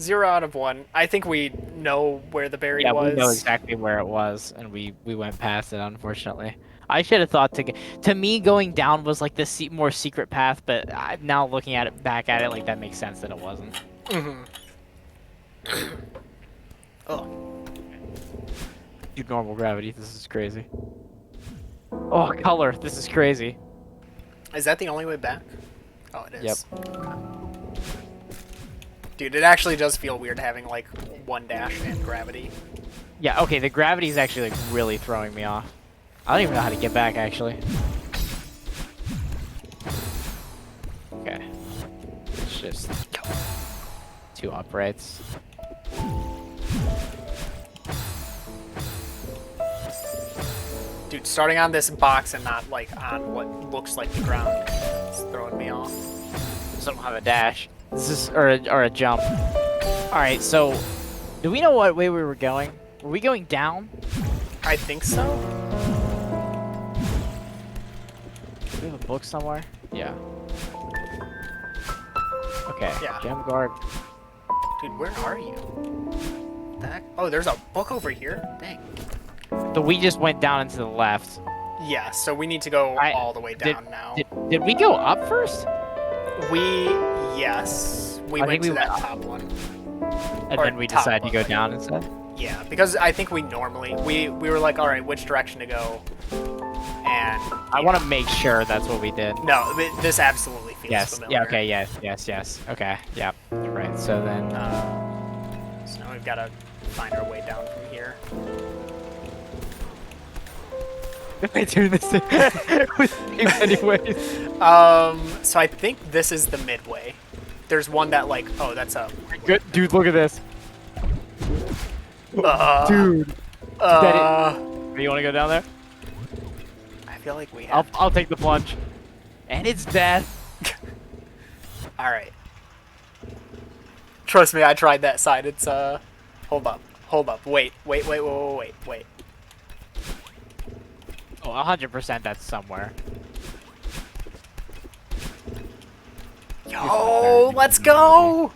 Zero out of one. I think we know where the berry Yeah, was. we know exactly where it was, and we went past it, unfortunately. I should have thought to me going down was like the more secret path, but I'm now looking at it back at it like that makes sense that it wasn't. Mm-hmm. Oh. Dude, normal gravity. This is crazy. Oh, color. This is crazy. Is that the only way back? Oh, it is. Yep. Okay. Dude, it actually does feel weird having like one dash and gravity. Yeah. Okay. The gravity is actually like really throwing me off. I don't even know how to get back actually. Okay. It's just 2 uprights. Dude, starting on this box and not like on what looks like the ground is throwing me off. Just don't have a dash. This is or a jump. All right. So, do we know what way we were going? Were we going down? I think so. Do we have a book somewhere? Yeah. Okay. Yeah. Gem guard. Dude, where are you? What the heck? Oh, there's a book over here? Dang. So we just went down and to the left. Yeah, so we need to go all the way down now. Did we go up first? Yes. We I went think to we that went top one. And Or then we top decided to one, go like- down instead? Yeah, because I think we normally, we were like, all right, which direction to go? And I want to make sure that's what we did. No, this absolutely feels Yes. familiar. Yeah, okay, yes. Okay, yeah. You're right. So then... So now we've got to find our way down from here. I do this with you anyways. So I think this is the midway. There's one that like, oh, that's a... Good. Dude, look at this. Dude. Do you want to go down there? I feel like we have... I'll take the plunge. And it's death. All right. Trust me, I tried that side. It's hold up. Wait. Oh, 100% that's somewhere. Yo, let's go.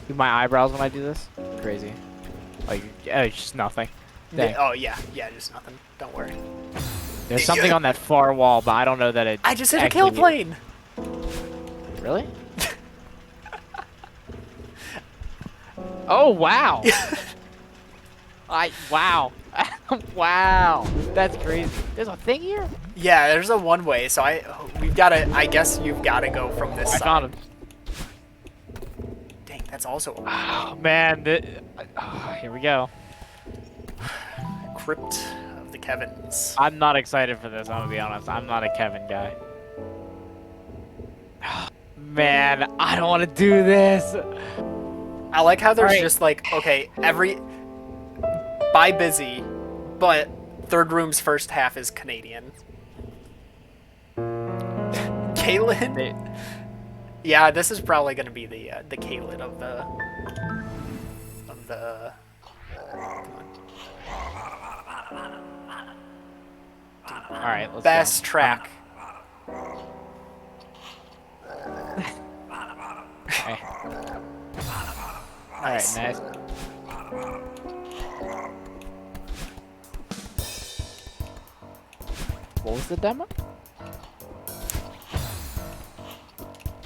Do my eyebrows when I do this? Crazy. Like, it's just nothing. Dang. Oh yeah, just nothing. Don't worry. There's something on that far wall, but I don't know that it. I just hit a kill plane. Really? Oh wow! Wow. Wow. That's crazy. There's a thing here? Yeah, there's a one way. So we've got to. I guess you've got to go from this I side. found him. Dang, that's also Oh man. Here we go. Crypt of the Kevins. I'm not excited for this, I'm gonna be honest. I'm not a Kevin guy. Man, I don't want to do this. I like how there's Alright. just like, okay, buy busy, but third room's first half is Canadian. Caitlyn? Yeah, this is probably gonna be the Caitlyn of the All right, let's best go. track. Okay. Nice. Alright, nice. What was the demo?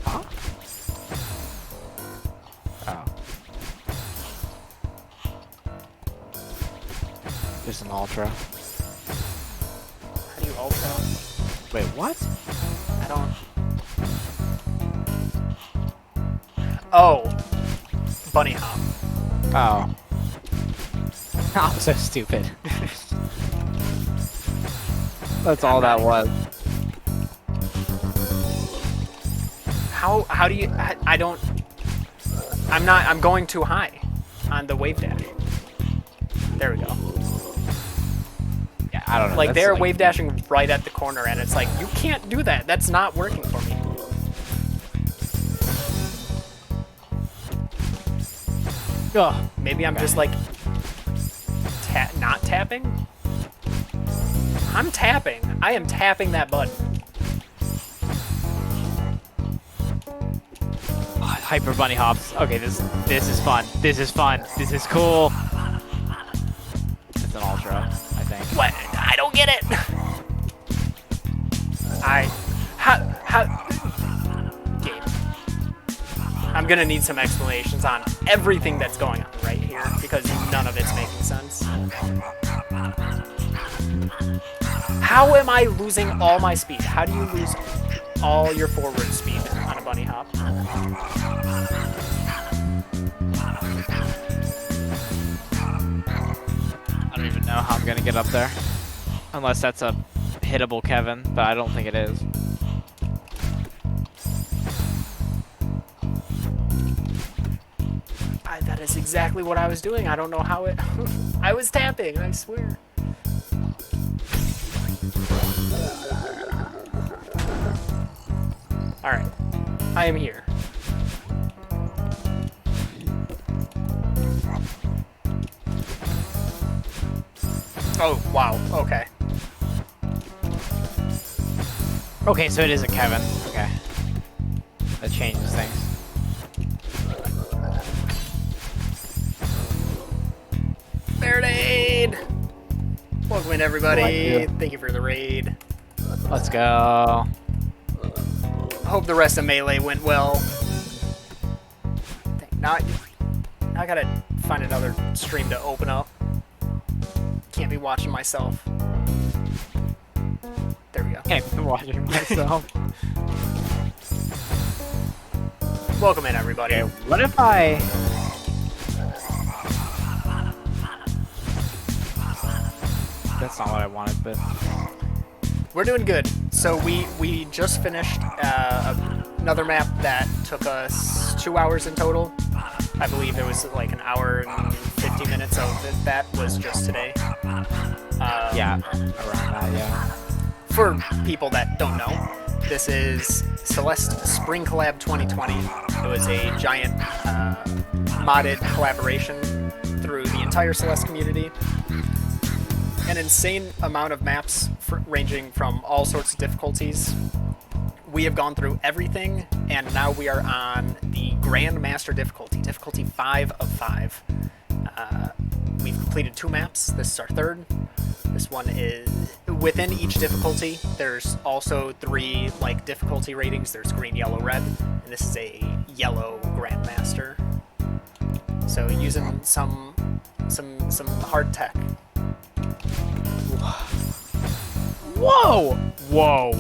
Huh? Oh. Just an ultra. How do you ultra? Wait, what? I don't. Oh, bunny hop. Oh. I'm so stupid. That's all that was. How do you? I don't. I'm going too high on the wave dash. There we go. Yeah, I don't know. Like that's they're wave dashing right at the corner, and it's like you can't do that. That's not working for me. Ugh. Maybe I'm just like not tapping. I'm tapping. I am tapping that button. Hyper bunny hops. Okay, this is fun. This is fun. This is cool. It's an ultra, I think. What? I don't get it. How game. I'm gonna need some explanations on everything that's going on right here because none of it's making sense. How am I losing all my speed? How do you lose all your forward speed on a bunny hop? I don't even know how I'm gonna get up there. Unless that's a hittable Kevin, but I don't think it is. That is exactly what I was doing. I don't know how it... I was tapping, I swear. Alright. I am here. Oh, wow. Okay. Okay, so it is a Kevin. Okay. That changes things. Marinade! Welcome in, everybody. Like Thank you for the raid. Let's go. I hope the rest of Melee went well. Now I gotta find another stream to open up. Can't be watching myself. There we go. Can't be watching myself. Welcome in, everybody. Okay, what if I... That's not what I wanted, but... We're doing good. So we just finished another map that took us 2 hours in total. I believe it was like an hour and 50 minutes of it. That was just today. Yeah, around that, yeah. For people that don't know, this is Celeste Spring Collab 2020. It was a giant modded collaboration through the entire Celeste community. An insane amount of maps ranging from all sorts of difficulties. We have gone through everything, and now we are on the Grandmaster difficulty 5 of 5. We've completed 2 maps. This is our 3rd. This one is within each difficulty. There's also 3 like difficulty ratings. There's green, yellow, red, and this is a yellow Grandmaster. So using some hard tech. Whoa! Whoa!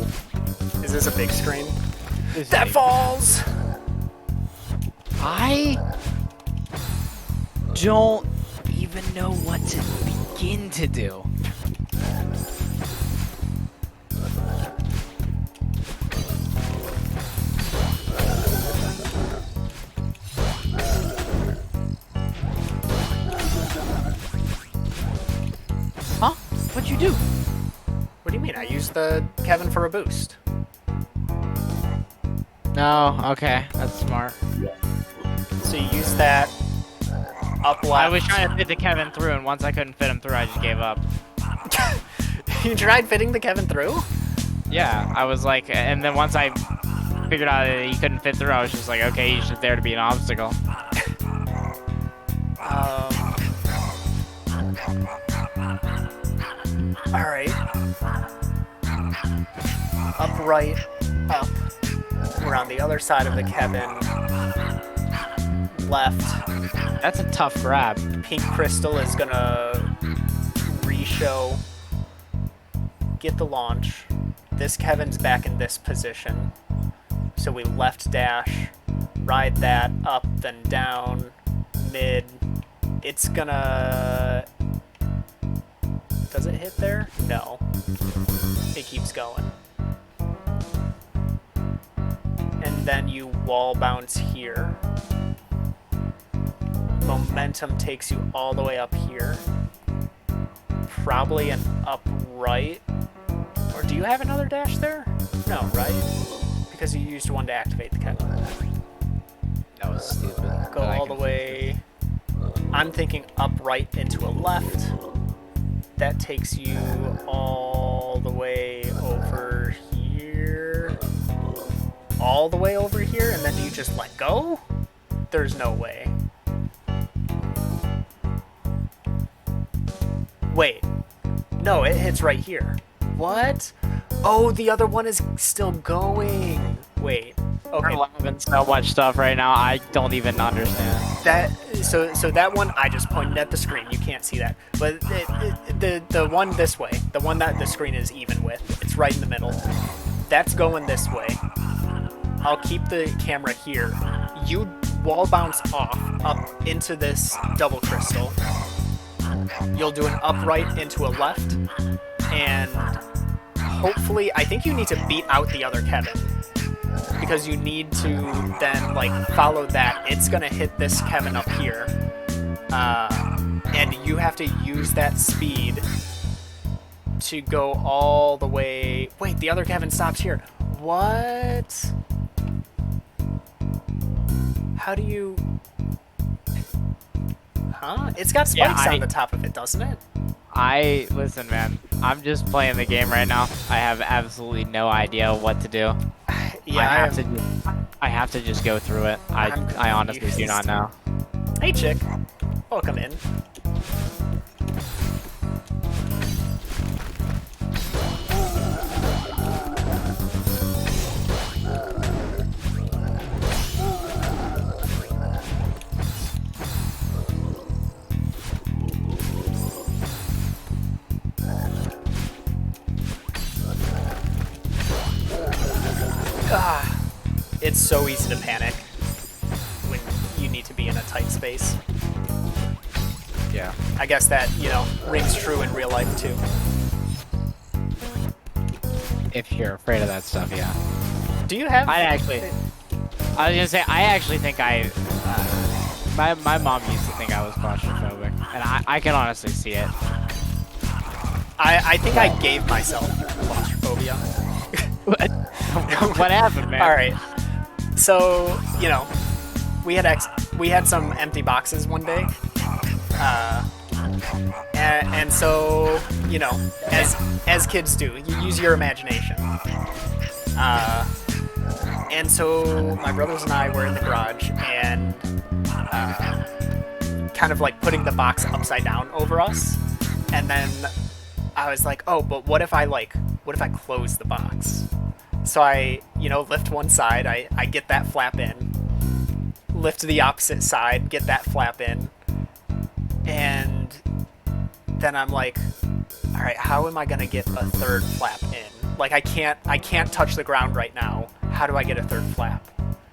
Is this a big screen? This That is- falls! I don't even know what to begin to do. Huh? What'd you do? What do you mean? I used the Kevin for a boost. No, okay, that's smart. So you use that up left. I was trying to fit the Kevin through, and once I couldn't fit him through, I just gave up. You tried fitting the Kevin through? Yeah, I was like, and then once I figured out that he couldn't fit through, I was just like, okay, he's just there to be an obstacle. Alright. Upright, up. We're on the other side of the Kevin. Left. That's a tough grab. Pink crystal is gonna re-show. Get the launch. This Kevin's back in this position. So we left dash, ride that, up, then down, mid. It's gonna... Does it hit there? No. It keeps going. And then you wall bounce here. Momentum takes you all the way up here. Probably an upright. Or do you have another dash there? No, right? Because you used one to activate the Kevin. That was stupid. Go all the way. I'm thinking upright into a left. That takes you all the way over here. All the way over here, and then do you just let go? There's no way. Wait. No, it hits right here. What? Oh, the other one is still going. Wait. Okay. We're having so much stuff right now. I don't even understand. So that one I just pointed at the screen. You can't see that, but the one this way, the one that the screen is even with, it's right in the middle. That's going this way. I'll keep the camera here. You wall bounce off up into this double crystal. You'll do an upright into a left, and hopefully, I think you need to beat out the other Kevin. Because you need to then, like, follow that. It's gonna hit this Kevin up here. And you have to use that speed to go all the way... Wait, the other Kevin stops here. What? How do you... Huh? It's got spikes on the top of it, doesn't it? Listen, man. I'm just playing the game right now. I have absolutely no idea what to do. Yeah, I have to just go through it. I honestly do not know. Hey, chick. Welcome in. It's so easy to panic when you need to be in a tight space. Yeah. I guess that, rings true in real life too. If you're afraid of that stuff, yeah. Do you have... I was gonna say, I actually think my mom used to think I was claustrophobic, and I can honestly see it. I think I gave myself claustrophobia. What happened, man? All right. So, we had some empty boxes one day. And so, as kids do, you use your imagination. And so my brothers and I were in the garage and kind of like putting the box upside down over us. And then I was like, oh, but what if I close the box? So I, lift one side, I get that flap in, lift the opposite side, get that flap in, and then I'm like, all right, how am I gonna get a third flap in? Like I can't touch the ground right now. How do I get a third flap?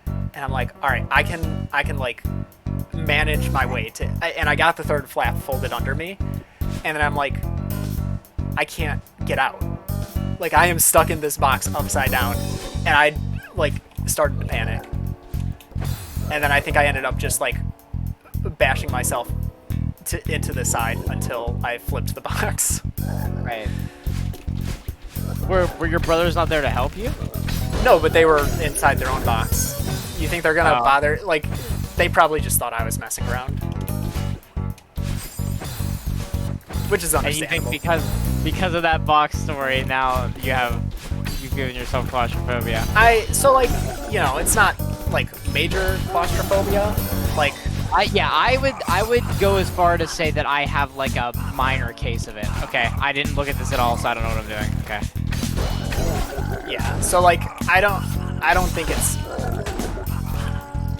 And I'm like, all right, I can like manage my way to, and I got the third flap folded under me, and then I'm like, I can't get out. Like, I am stuck in this box upside down, and I, started to panic. And then I think I ended up just, bashing myself into the side until I flipped the box. Right. Were your brothers not there to help you? No, but they were inside their own box. You think they're gonna bother? They probably just thought I was messing around. Which is understandable. And you think because of that box story, now you've given yourself claustrophobia. It's not major claustrophobia. I would go as far to say that I have like a minor case of it. Okay, I didn't look at this at all, so I don't know what I'm doing. Okay. Yeah, so like I don't think it's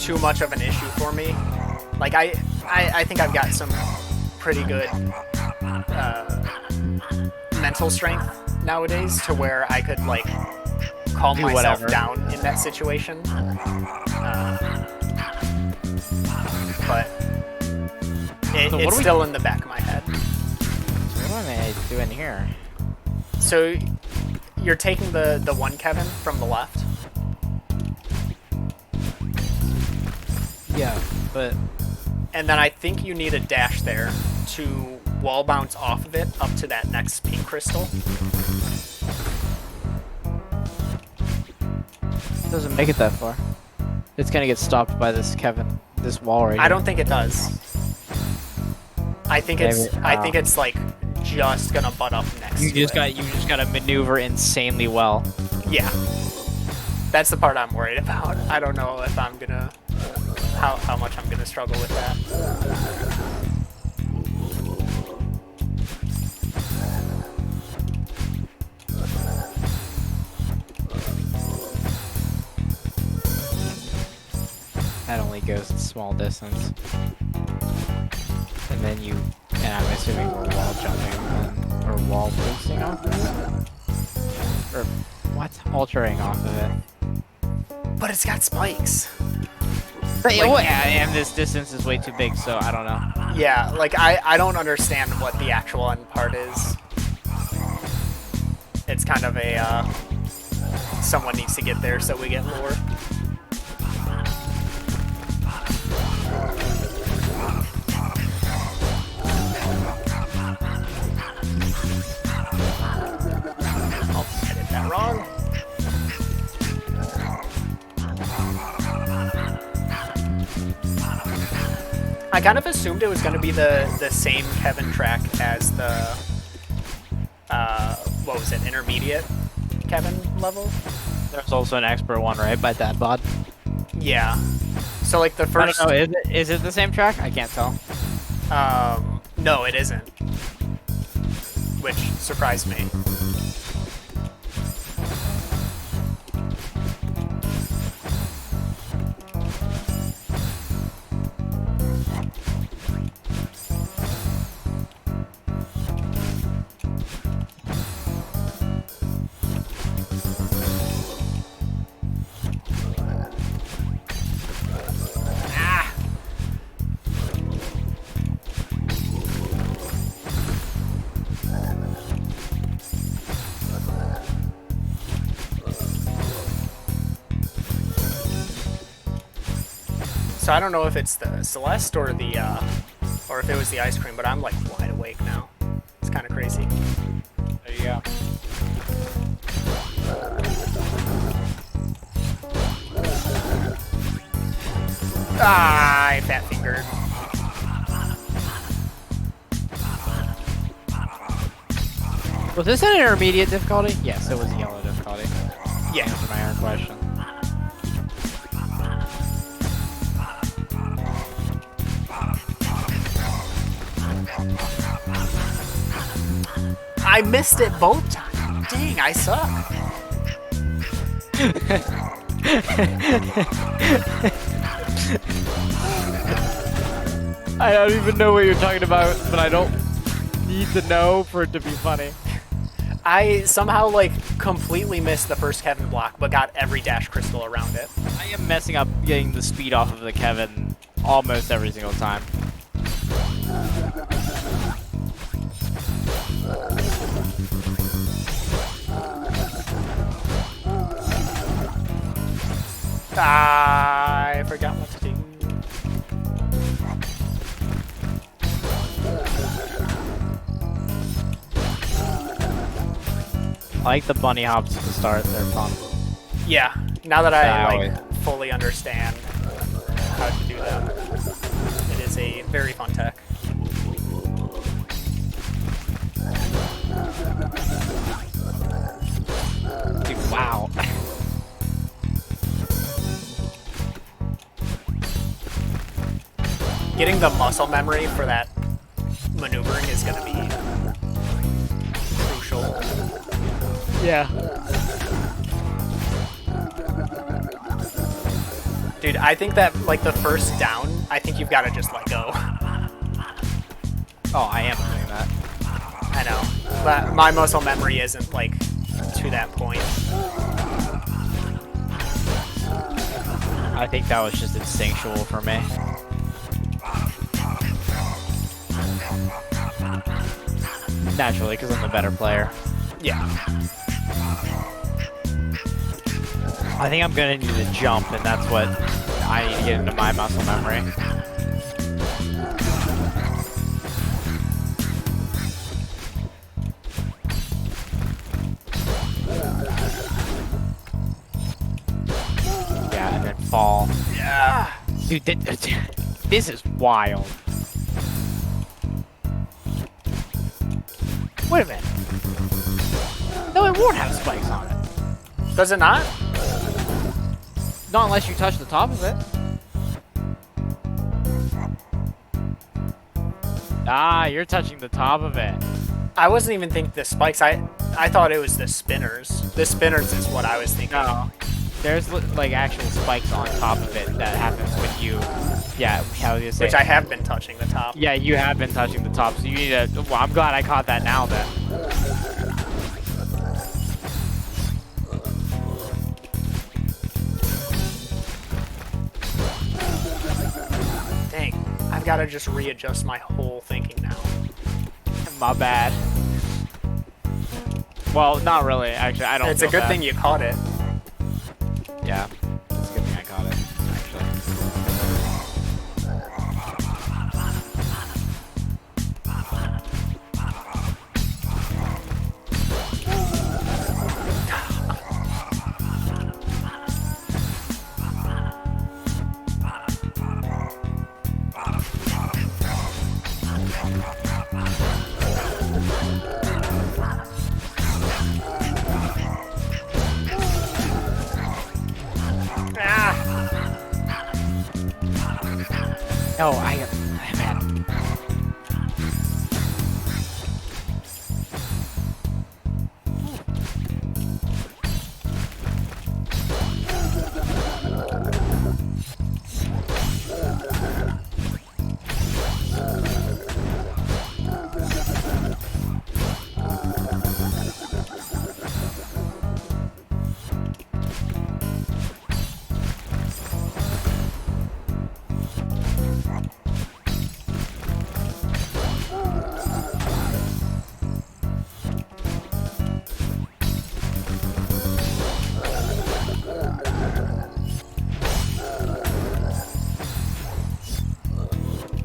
too much of an issue for me. Like I think I've got some pretty good mental strength nowadays to where I could like calm Do myself whatever. down in that situation. But So what it's do we- still in the back of my head. What am I doing here? So you're taking the one Kevin from the left. Yeah, but And then I think you need a dash there to wall bounce off of it up to that next pink crystal. it doesn't make it that far. It's gonna get stopped by this this wall right here. I don't think it does. I think it's Maybe, I think it's like just gonna butt up next You to just it. got to maneuver insanely well. Yeah. That's the part I'm worried about. I don't know if I'm gonna how much I'm gonna struggle with that. That only goes a small distance. And then and I'm assuming we're wall jumping then, or wall boosting off of it? Or what? Altering off of it. But it's got spikes. Yeah, and this distance is way too big, so I don't know. Yeah, like I don't understand what the actual end part is. It's kind of a someone needs to get there so we get lore. Oh, I did that wrong. I kind of assumed it was going to be the same Kevin track as the what was it, intermediate Kevin level? There's also an expert one, right, by Dad Bod? Yeah. So like the I first don't know, is it the same track? I can't tell. no, it isn't. Which surprised me. Ah. So I don't know if it's the Celeste or the or if it was the ice cream, but I'm like wide awake now. It's kind of crazy. There you go. Ah, I fat fingered. Was this an intermediate difficulty? Yes, it was yellow difficulty. Yeah. Answer my own question. I missed it both times. Dang, I suck. I don't even know what you're talking about, but I don't need to know for it to be funny. I somehow like completely missed the first Kevin block, but got every dash crystal around it. I am messing up getting the speed off of the Kevin almost every single time. I forgot what to do. I like the bunny hops at the start, they're fun. Yeah, now that I That like way. fully understand how to do that, it is a very fun tech. Dude, wow. Getting the muscle memory for that maneuvering is gonna be crucial. Yeah. Dude, I think that like the first down, I think you've got to just let go. Oh, I am doing that. I know, but my muscle memory isn't like to that point. I think that was just instinctual for me. Naturally, because I'm the better player. Yeah. I think I'm gonna need to jump, and that's what I need to get into my muscle memory. Yeah, and then fall. Yeah. Dude, this is wild. Wait a minute. No, it won't have spikes on it. Does it not? Not unless you touch the top of it. Ah, you're touching the top of it. I wasn't even thinking the spikes. I thought it was the spinners. The spinners is what I was thinking. No. There's like actual spikes on top of it that happens when you, yeah, how do you say? Which I have been touching the top. Yeah, you have been touching the top, so you need to, well, I'm glad I caught that now then. Dang, I've got to just readjust my whole thinking now. My bad. Well, not really, actually, I don't It's a feel good bad. thing you caught it. Yeah, it's a good thing I caught it, actually. No, man.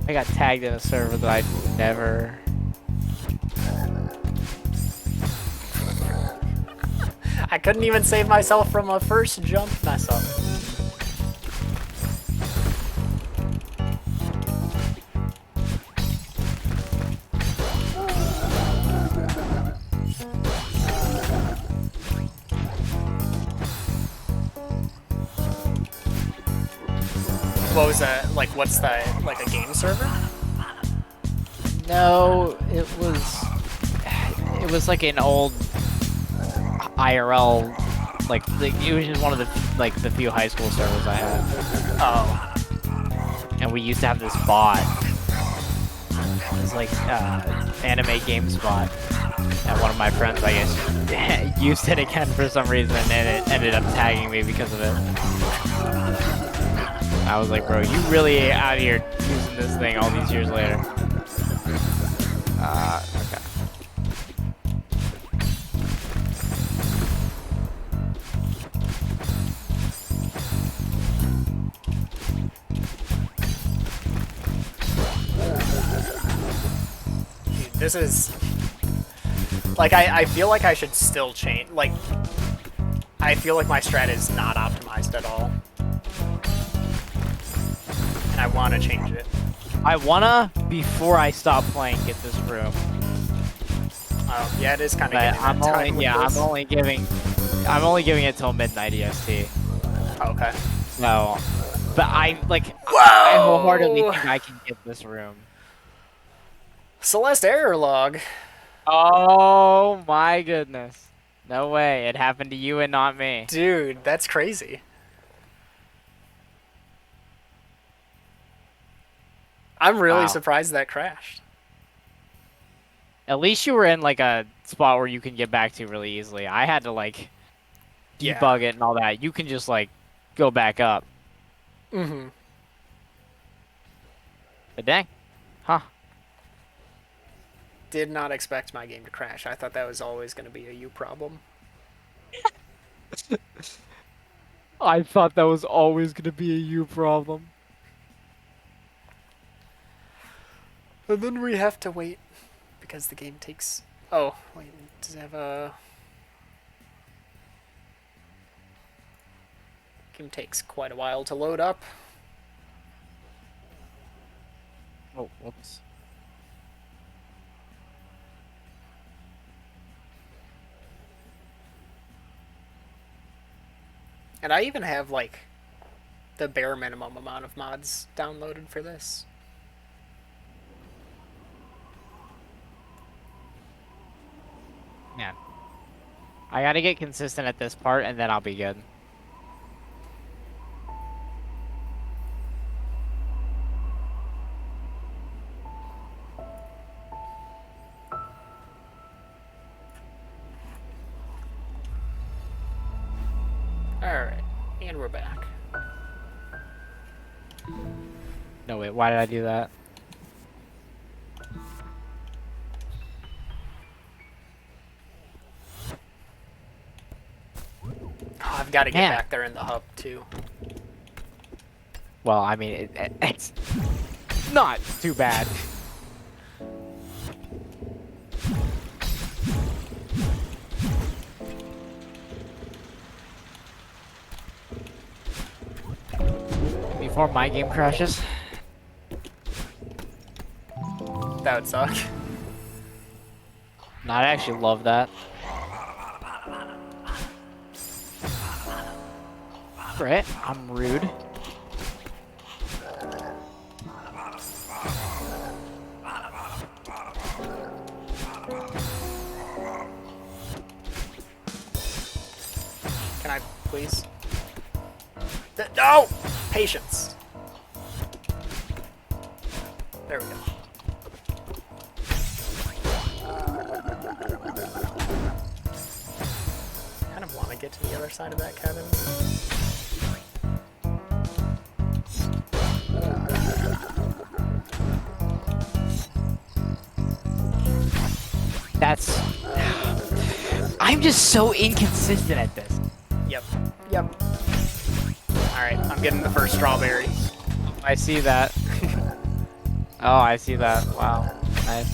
I got tagged in a server that I'd never... I couldn't even save myself from a first jump mess up. What was that? Like, what's that? Like a game server? No, it was like an old IRL, like it was just one of the few high school servers I had. Oh. And we used to have this bot. It was like anime game spot. And one of my friends, I guess, used it again for some reason, and it ended up tagging me because of it. I was like, bro, you really out here using this thing all these years later. Okay. Dude, this is... Like, I feel like I should still change... Like, I feel like my strat is not optimized at all. And I want to change it. I wanna, before I stop playing, get this room. Yeah, it is kind of But getting I'm that only, time with yeah, this. I'm only giving it till midnight EST. Okay. No. But I wholeheartedly Whoa! think I can get this room. Celeste error log. Oh my goodness. No way. It happened to you and not me. Dude, that's crazy. I'm really Wow. surprised that crashed. At least you were in like a spot where you can get back to really easily. I had to like Yeah. debug it and all that. You can just like go back up. Mm-hmm. But dang. Huh. Did not expect my game to crash. I thought that was always going to be a you problem. I thought that was always going to be a you problem. And then we have to wait because the game takes... Oh, wait, does it have a... Game takes quite a while to load up. Oh, whoops. And I even have, like, the bare minimum amount of mods downloaded for this. Man. I gotta get consistent at this part and then I'll be good. Alright, and we're back. No, wait, why did I do that? Oh, I've got to get Man. back there in the hub, too. Well, I mean, it's not too bad. Before my game crashes. That would suck. No, I actually love that. Right, I'm rude. Can I, please? No! Patience. There we go. Kind of want to get to the other side of that cabin. That's... I'm just so inconsistent at this. Yep. Yep. Alright, I'm getting the first strawberry. I see that. Oh, I see that. Wow. Nice.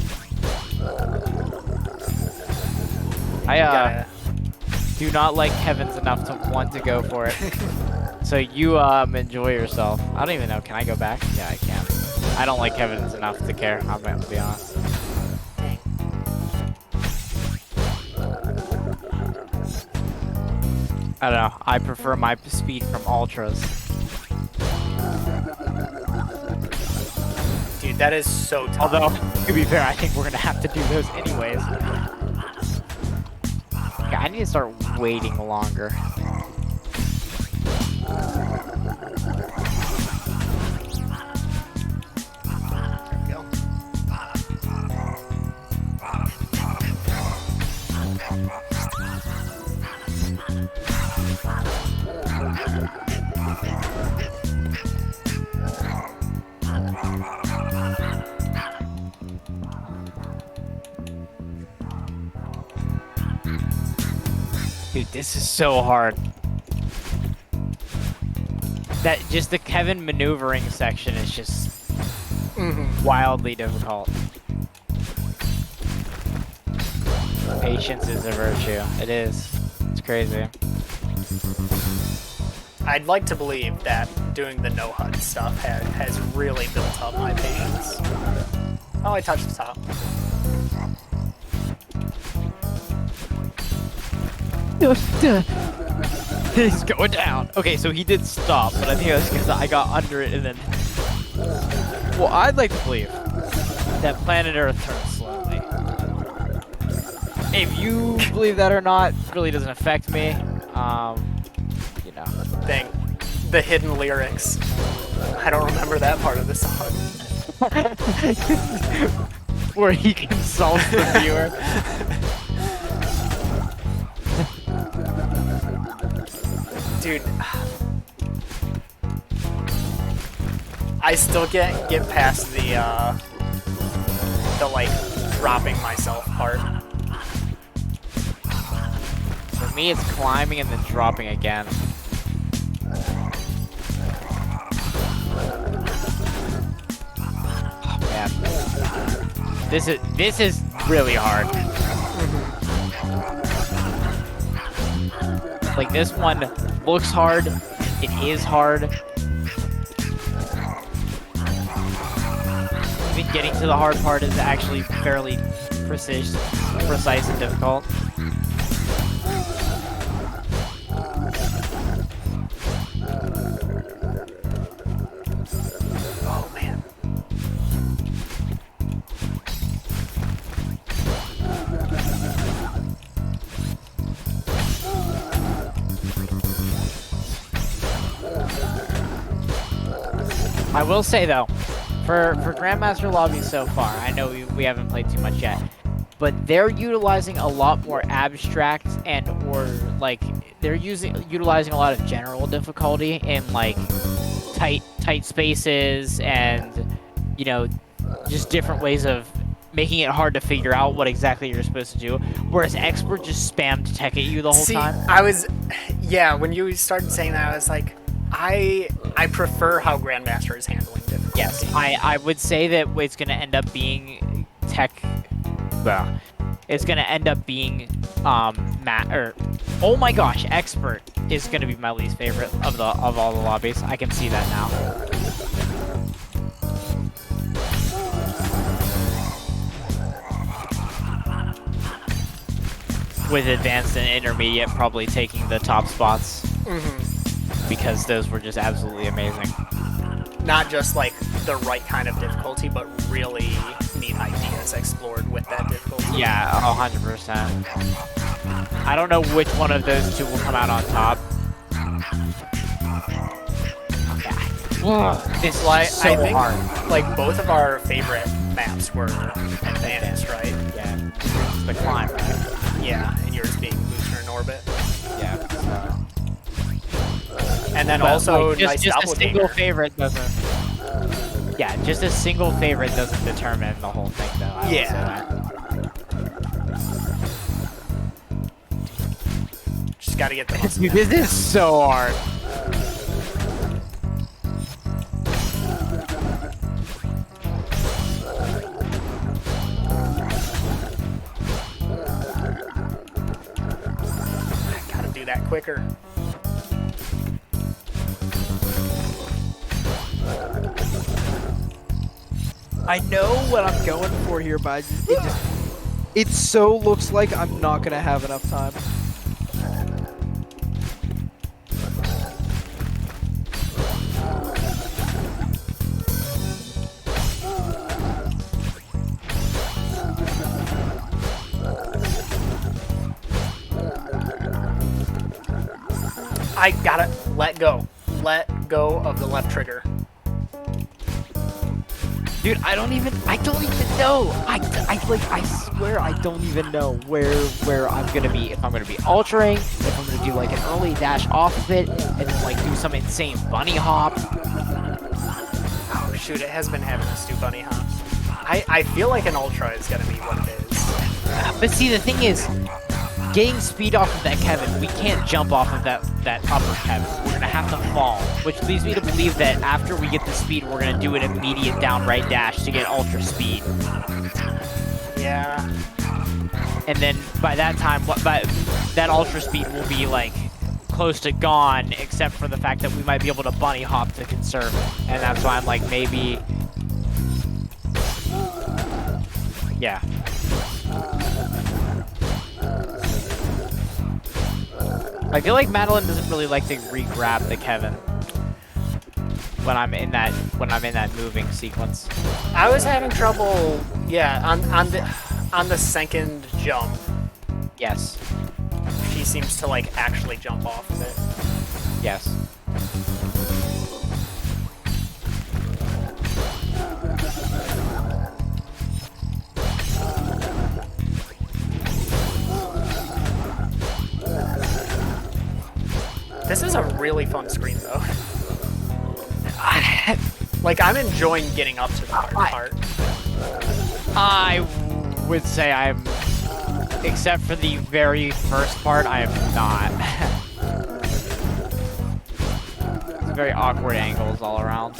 I Gotta- do not like Kevin's enough to want to go for it. So you enjoy yourself. I don't even know. Can I go back? Yeah, I can. I don't like Kevin's enough to care. I'm gonna be honest. I don't know. I prefer my speed from ultras. Dude, that is so tough. Although, to be fair, I think we're gonna have to do those anyways. Okay, I need to start waiting longer. There we go. Dude, this is so hard. That just the Kevin maneuvering section is just wildly difficult. Patience is a virtue. It is. It's crazy. I'd like to believe that doing the no HUD stuff has really built up my patience. Oh, I touched the top. He's going down. Okay, so he did stop, but I think that's because I got under it and then. Well, I'd like to believe that planet Earth turns slowly. If you believe that or not, really doesn't affect me. You know. Dang. The hidden lyrics. I don't remember that part of the song. Where he consults the viewer. Dude. I still get past the like dropping myself part. For me, it's climbing and then dropping again. Oh, man. This is really hard. Like, this one looks hard. It is hard. Even getting to the hard part is actually fairly precise and difficult. Oh man. I will say though, for Grandmaster lobbies so far, I know we haven't played too much yet, but they're utilizing a lot more abstract and or like they're utilizing a lot of general difficulty in like tight spaces and you know just different ways of making it hard to figure out what exactly you're supposed to do. Whereas Expert just spammed tech at you the whole time. Yeah, when you started saying that, I was like, I prefer how Grandmaster is handling difficulty. Yes, I would say that it's going to end up being it's going to end up being oh my gosh, Expert is going to be my least favorite of all the lobbies. I can see that now. With advanced and intermediate probably taking the top spots. Because those were just absolutely amazing. Not just like the right kind of difficulty, but really neat ideas explored with that difficulty. Yeah, 100%. I don't know which one of those two will come out on top. This is Like, so I think hard. like both of our favorite maps were advanced, right? Yeah, the climb, right? Yeah, and yours being booster in orbit. Yeah. So. And then But, also like, nice just a single doppelganger. favorite doesn't. Yeah, just a single favorite doesn't determine the whole thing, though. I will say that. Just gotta get the muscle. Dude, this is so hard. I gotta do that quicker. I know what I'm going for here, but it so looks like I'm not gonna have enough time. I gotta let go. Let go of the left trigger. Dude, I don't even know. I swear I don't even know where I'm gonna be. If I'm gonna be ultraing, if I'm gonna do like an early dash off of it, and then like do some insane bunny hop. Oh shoot, it has been having us do bunny hops. I feel like an ultra is gonna be what it is. But see, the thing is, getting speed off of that Kevin, we can't jump off of that upper Kevin. We're gonna have to fall, which leads me to believe that after we get the speed, we're gonna do an immediate down right dash to get ultra speed. Yeah. And then by that time, that ultra speed will be like close to gone, except for the fact that we might be able to bunny hop to conserve it. And that's why I'm like, maybe, yeah. I feel like Madeline doesn't really like to re-grab the Kevin when I'm in that moving sequence. I was having trouble, yeah, on the second jump. Yes. She seems to like actually jump off of it. Yes. This is a really fun screen, though. Like, I'm enjoying getting up to the hard part. I would say I'm, except for the very first part, I am not. It's very awkward angles all around.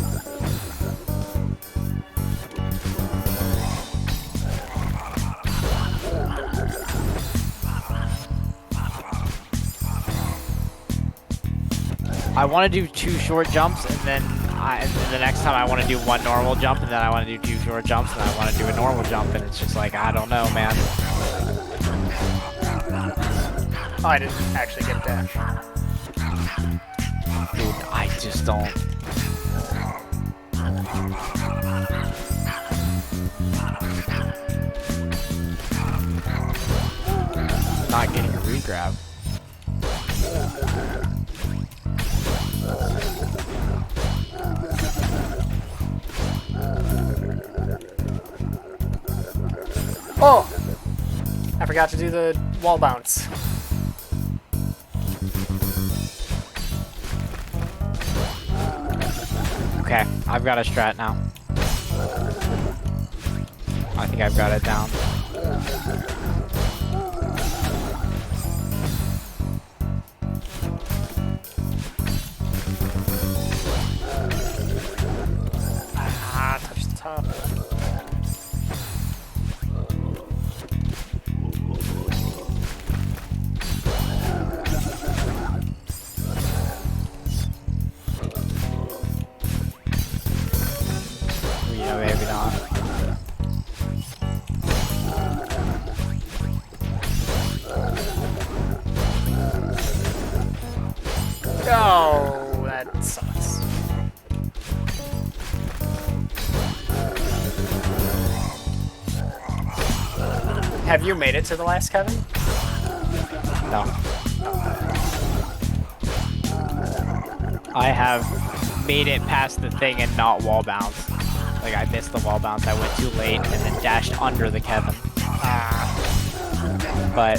I want to do 2 short jumps, and then the next time I want to do 1 normal jump, and then I want to do 2 short jumps, and I want to do a normal jump, and it's just like, I don't know, man. Oh, I didn't actually get a dash. Dude, I just don't. Not getting a regrab. Oh! I forgot to do the wall bounce. Okay, I've got a strat now. I think I've got it down. Ah, touch the top. Maybe not. Oh, that sucks. Have you made it to the last Kevin? No. I have made it past the thing and not wall bounce. Like, I missed the wall bounce, I went too late, and then dashed under the Kevin. But,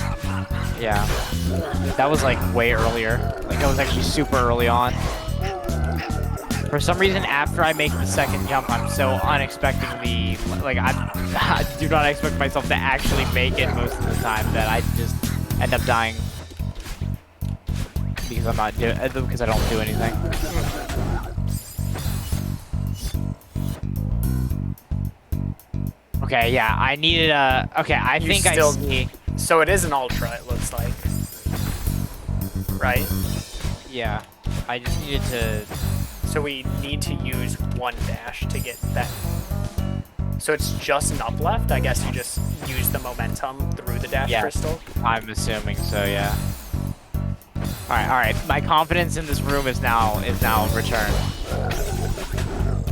yeah. That was, like, way earlier. Like, that was actually super early on. For some reason, after I make the second jump, I'm so unexpectedly... Like, I do not expect myself to actually make it most of the time that I just end up dying. Because I'm not because I don't do anything. Okay, yeah, I needed a... Okay, I think I see... So it is an ultra, it looks like. Right? Yeah, I just needed to... So we need to use 1 dash to get that. So it's just an up left? I guess you just use the momentum through the dash crystal? I'm assuming so, yeah. Alright, my confidence in this room is now returned.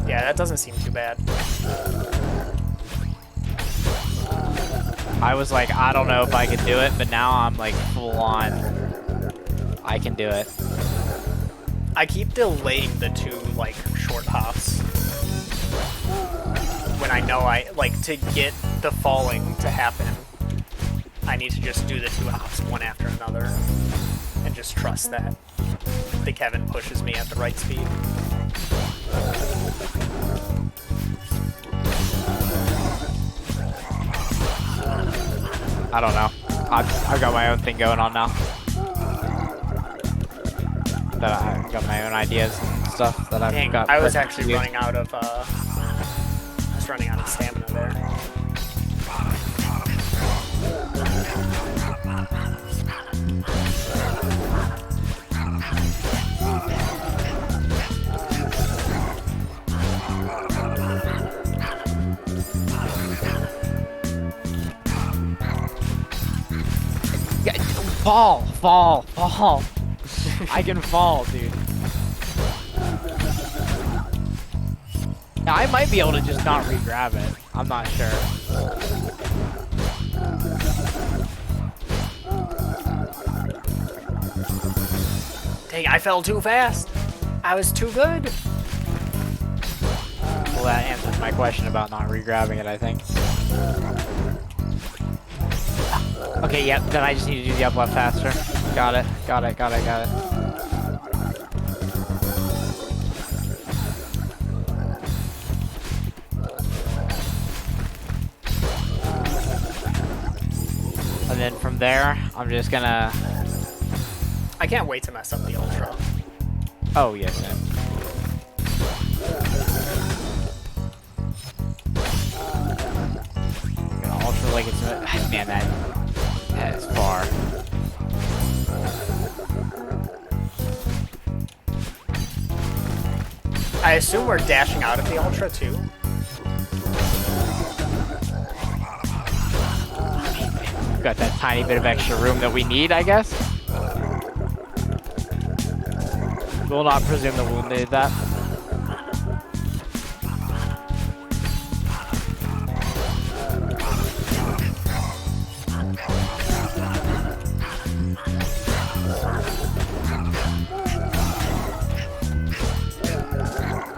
Yeah, that doesn't seem too bad. I was like, I don't know if I can do it, but now I'm like full on. I can do it. I keep delaying the 2 like short hops. When I know to get the falling to happen, I need to just do the 2 hops one after another and just trust that the Kevin pushes me at the right speed. I don't know. I've got my own thing going on now. That I've got my own ideas and stuff that I've got. I was actually running out of stamina there. Yeah, fall. I can fall, dude. Now, I might be able to just not re-grab it. I'm not sure. Dang, I fell too fast. I was too good. Well, that answers my question about not re-grabbing it, I think. Okay, yep, then I just need to do the up left faster. Got it, got it, got it, got it. And then from there, I'm just gonna... I can't wait to mess up the ultra. Oh, yes, man. Gonna ultra like it's... Man, that is far. I assume we're dashing out of the ultra too. Got that tiny bit of extra room that we need, I guess. We'll not presume that we'll need that.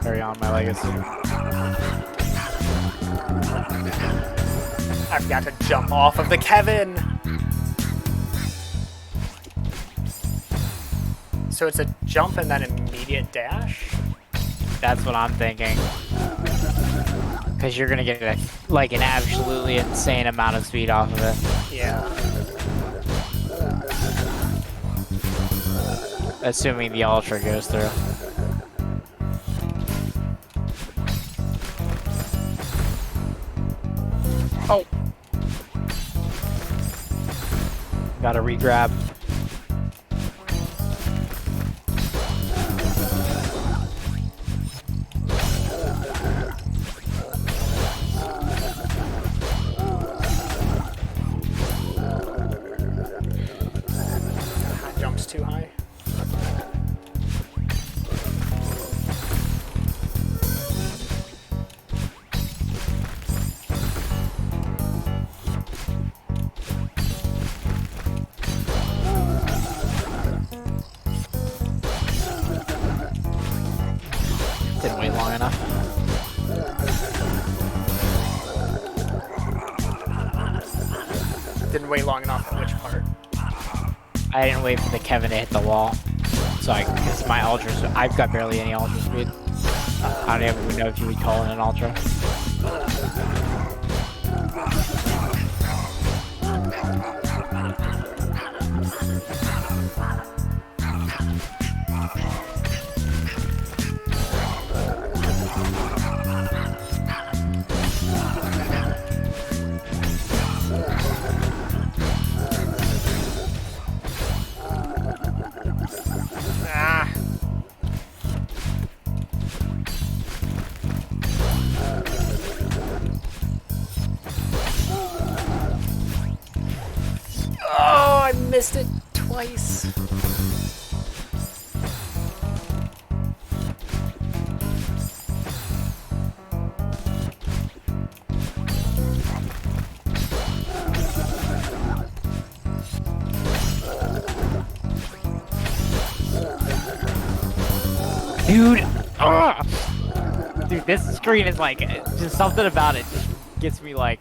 Carry on my legacy. I forgot to jump off of the Kevin. So it's a jump and then immediate dash? That's what I'm thinking. Because you're gonna get like an absolutely insane amount of speed off of it. Yeah. Assuming the ultra goes through. Oh! Gotta re-grab. Jumps too high. Didn't wait long enough. Didn't wait long enough. Which part? I didn't wait for the Kevin to hit the wall. So because my ultras, I've got barely any ultra speed. I don't even know if you would call it an ultra. Ah. Oh, I missed it twice. Dude! Ugh! Dude, this screen is like, just something about it just gets me like...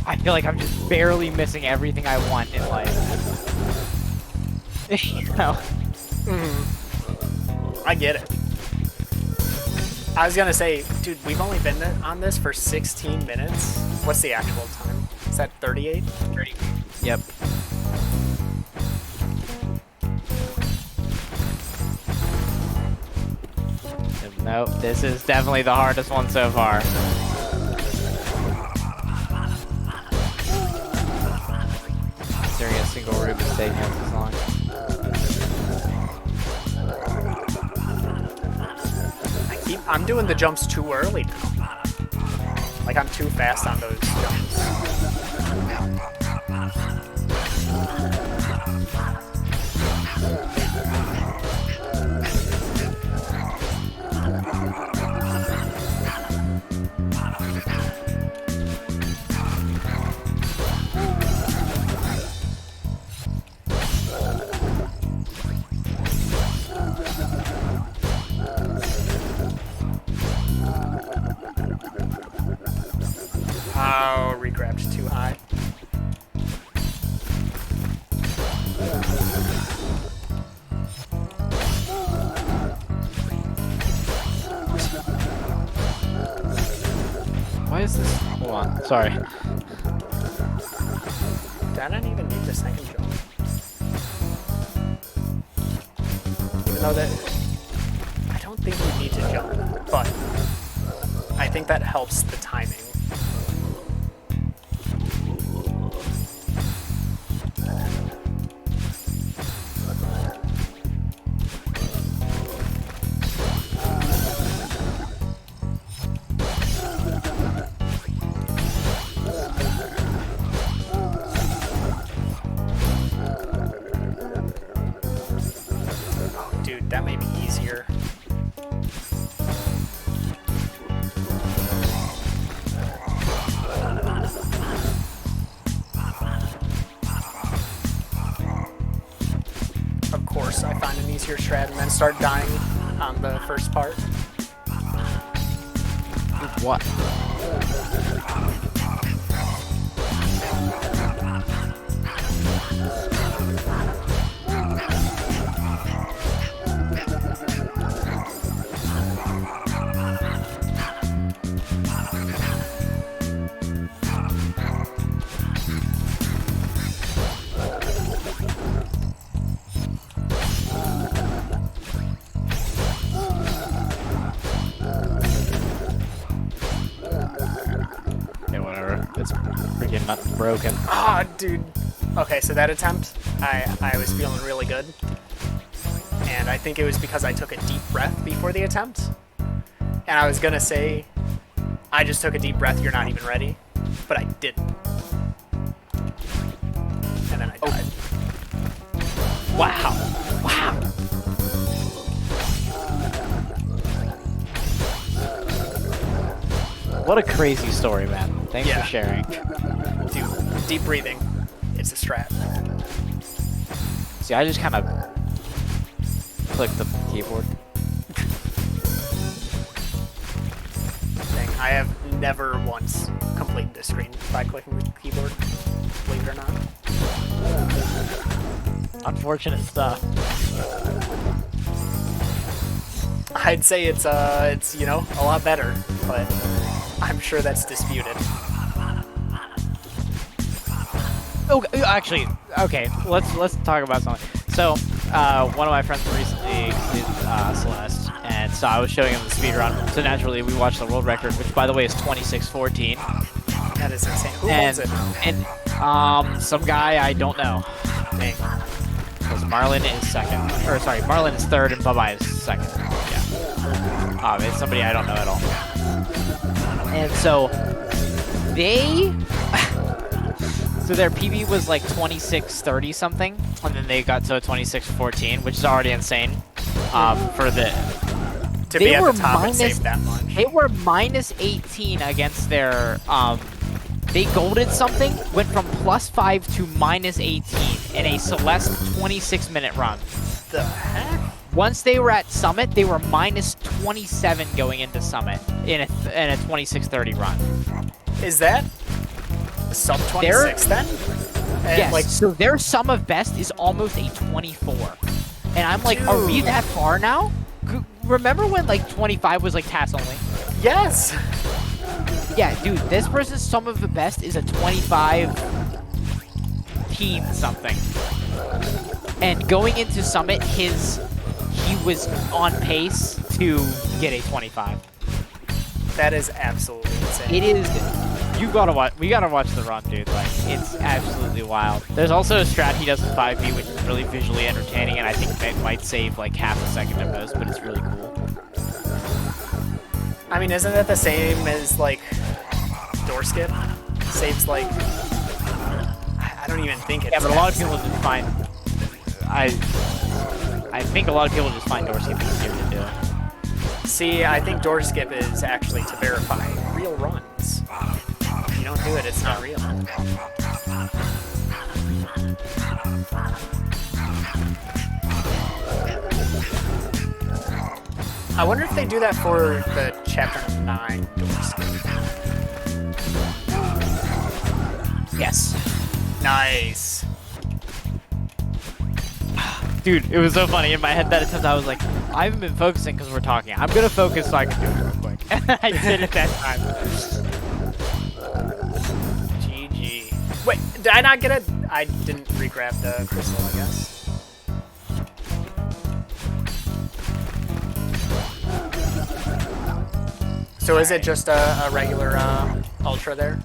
I feel like I'm just barely missing everything I want in life. You know? I get it. I was gonna say, dude, we've only been on this for 16 minutes. What's the actual time? Is that 38? 30. Yep. Nope, this is definitely the hardest one so far. Considering a single room is taking us this long. I'm doing the jumps too early now. Like I'm too fast on those jumps. Oh, regrabbed too high. Why is this? Hold on. Sorry. Did I not even need the second jump? Even though that... I don't think you need to jump, but I think that helps the timing. Dude, that may be easier. Of course, I find an easier strat and then start dying on the first part. What? Yeah, whatever. It's freaking nothing broken. Ah, dude. Okay, so that attempt, I was feeling really good. And I think it was because I took a deep breath before the attempt. And I was gonna say, I just took a deep breath, you're not even ready. But I didn't. And then I died. Wow. Wow. What a crazy story, man. Thanks Yeah. for sharing. Dude, deep breathing. It's a strat. See, I just kind of clicked the keyboard. Thing. I have never once completed this screen by clicking the keyboard, believe it or not. Unfortunate stuff. I'd say it's you know, a lot better, but I'm sure that's disputed. Oh, actually, okay. Let's talk about something. So, one of my friends recently did Celeste, and so I was showing him the speed run. So naturally, we watched the world record, which by the way is 26:14. That is insane. Who holds it? And some guy I don't know. Dang. Because Marlon is second, or sorry, Marlon is third, and Bye-Bye is second. Yeah. It's somebody I don't know at all. And so they. So their PB was like 26:30 something, and then they got to a 26:14, which is already insane. For the To be at the top and save that much. they were minus 18 against their they golded something, went from +5 to minus 18 in a Celeste 26-minute run. The heck? Once they were at Summit, they were minus 27 going into Summit in a 26:30 run. Is that sub 26 then? And Yes, like, so their sum of best is almost a 24. And I'm like, are we Dude. that far now? Remember when like 25 was like TAS only? yes. Yeah, dude, this person's sum of the best is a 25 teen something. And going into Summit, he was on pace to get a 25. That is absolutely insane. It is. You gotta watch. We gotta watch the run, dude. Like, it's absolutely wild. There's also a strat he does in 5B, which is really visually entertaining, and I think it might save like half a second at most, but it's really cool. I mean, isn't that the same as like door skip? Saves like I don't even think it's. Yeah, but a lot of people just find. I think a lot of people just find door skipping easier to do. See, I think door skip is actually to verify real runs. If you don't do it, it's not real. I wonder if they do that for the chapter 9 door skip. Yes. Nice. Dude, it was so funny. In my head that attempt, I was like, I haven't been focusing because we're talking. I'm gonna focus so I can do it real quick. I did it that time. GG. Wait, did I not get it? I didn't re-grab the crystal, I guess. So is it just a regular ultra there?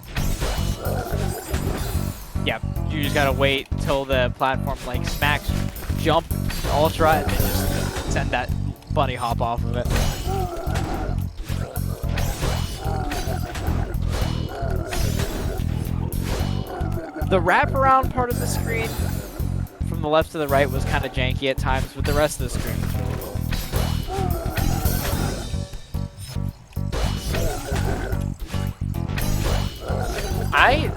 Yeah, you just gotta wait till the platform like smacks, jump, ultra, and then just send that bunny hop off of it. The wraparound part of the screen, from the left to the right, was kind of janky at times, but the rest of the screen was really cool. I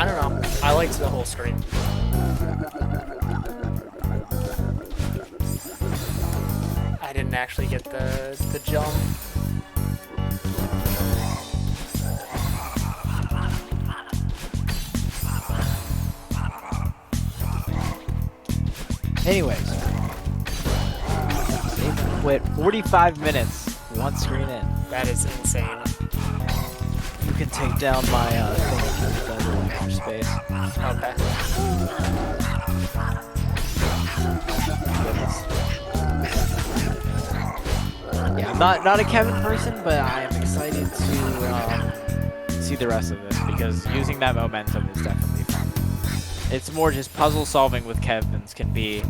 don't know. I liked the whole screen. I didn't actually get the jump. Anyways, Save quit 45 minutes, one screen in. That is insane. You can take down my thing if you need extra space. Okay. Yeah, I'm not a Kevin person, but I am excited to see the rest of this because using that momentum is definitely fun. It's more just puzzle solving with Kevin's can be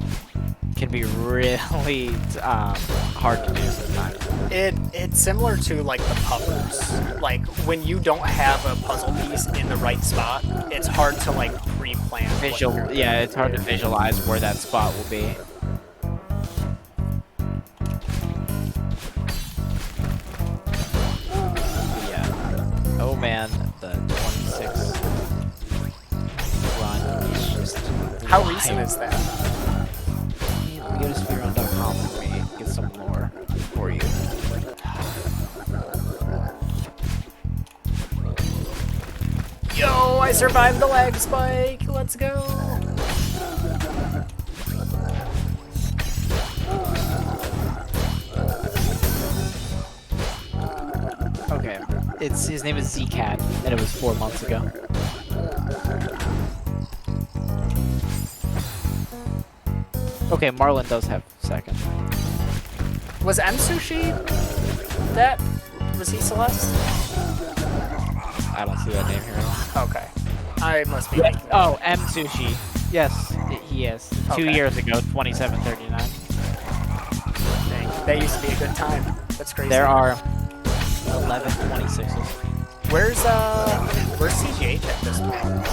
really hard to do sometimes. It's similar to like the puffers. Like when you don't have a puzzle piece in the right spot, it's hard to like pre-plan. Yeah, it's hard to visualize where that spot will be. Yeah. Oh man, the 26 run is just. How recent is that? Go to speedrun.com for me. Get some more for you. Yo, I survived the lag spike. Let's go. Okay. His name is Zcat, and it was 4 months ago. Okay, Marlon does have second. Was M Sushi that? Was he Celeste? I don't see that name here at all. Okay. I must be making that. Oh, M Sushi. Yes, he is. 2 Okay. years ago, 2739. Dang, that used to be a good time. That's crazy. There are 11 26s. Where's CGH at this point?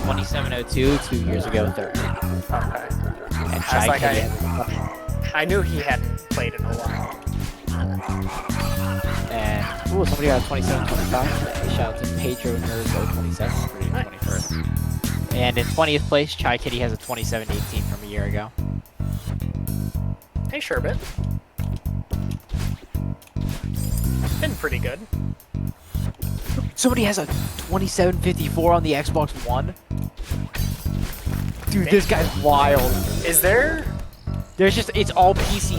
2702, 2 years ago, 30. Okay. And I was like, Shy I knew he hadn't played in a while. and Ooh, somebody got 27-25. Shout out to Pedro Nervo 27 for Nice. 21st. And in 20th place, Chai Kitty has a 2718 from a year ago. Hey, Sherbet. Been pretty good. Somebody has a 2754 on the Xbox One. Dude, Dang. this guy's wild. Is there? There's just, it's all PC,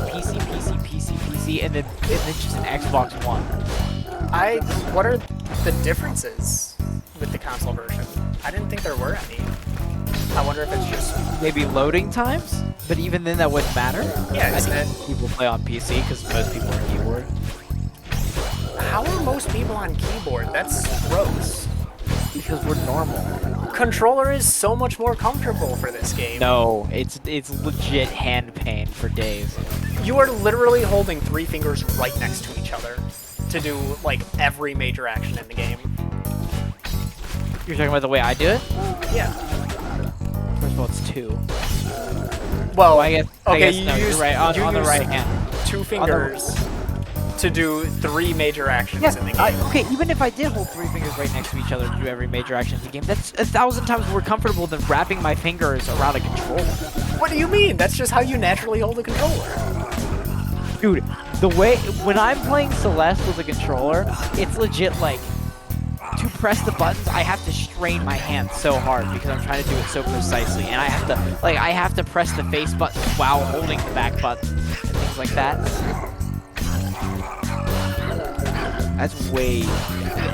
and then just an Xbox One. What are the differences with the console version? I didn't think there were any. I wonder if it's just. Maybe loading times? But even then, that wouldn't matter. Yeah, I isn't it? think people play on PC because most people are keyboard. How are most people on keyboard? That's gross. Because we're normal. Controller is so much more comfortable for this game. No, it's legit hand pain for days. You are literally holding 3 fingers right next to each other to do like every major action in the game. You're talking about the way I do it? Yeah. First of all, it's 2. Well, I okay, guess no, you you're use right. On the use right hand. 2 fingers to do 3 major actions Yeah, in the game. okay, even if I did hold 3 fingers right next to each other to do every major action in the game, that's 1,000 times more comfortable than wrapping my fingers around a controller. What do you mean? That's just how you naturally hold a controller. Dude, the way, when I'm playing Celeste with a controller, it's legit like, to press the buttons, I have to strain my hand so hard because I'm trying to do it so precisely, and I have to press the face button while holding the back buttons and things like that. That's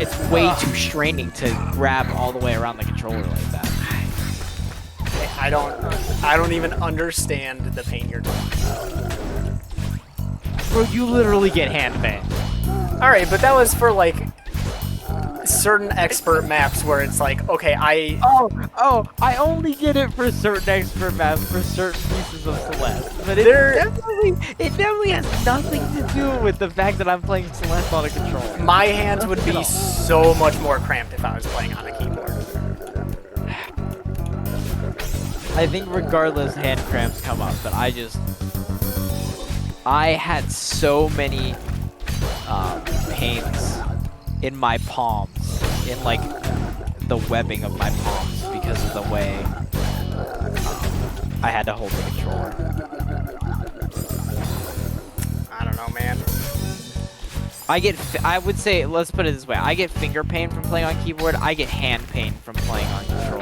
it's way too straining to grab all the way around the controller like that. I don't even understand the pain you're talking about. Bro, you literally get hand pain. All right, but that was for like certain expert maps where it's like, okay, I I only get it for certain expert maps for certain pieces of Celeste, but it definitely has nothing to do with the fact that I'm playing Celeste on a controller. my hands would be so much more cramped if I was playing on a keyboard. I think regardless, hand cramps come up, but I had so many pains in my palms, in like the webbing of my palms because of the way I had to hold the controller. I don't know, man. I would say, let's put it this way, I get finger pain from playing on keyboard, I get hand pain from playing on controller.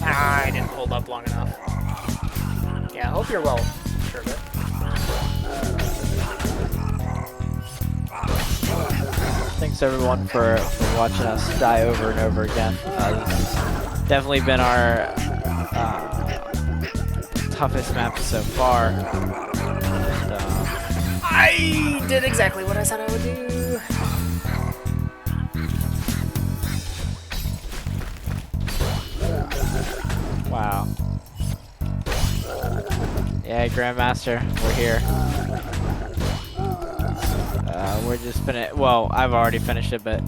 I didn't hold up long enough. Yeah, I hope you're well. Sure of it. Thanks everyone for watching us die over and over again. This has definitely been our toughest map so far. And, I did exactly what I said I would do. wow. Yeah, Grandmaster, we're here. We're just finished. Well, I've already finished it, but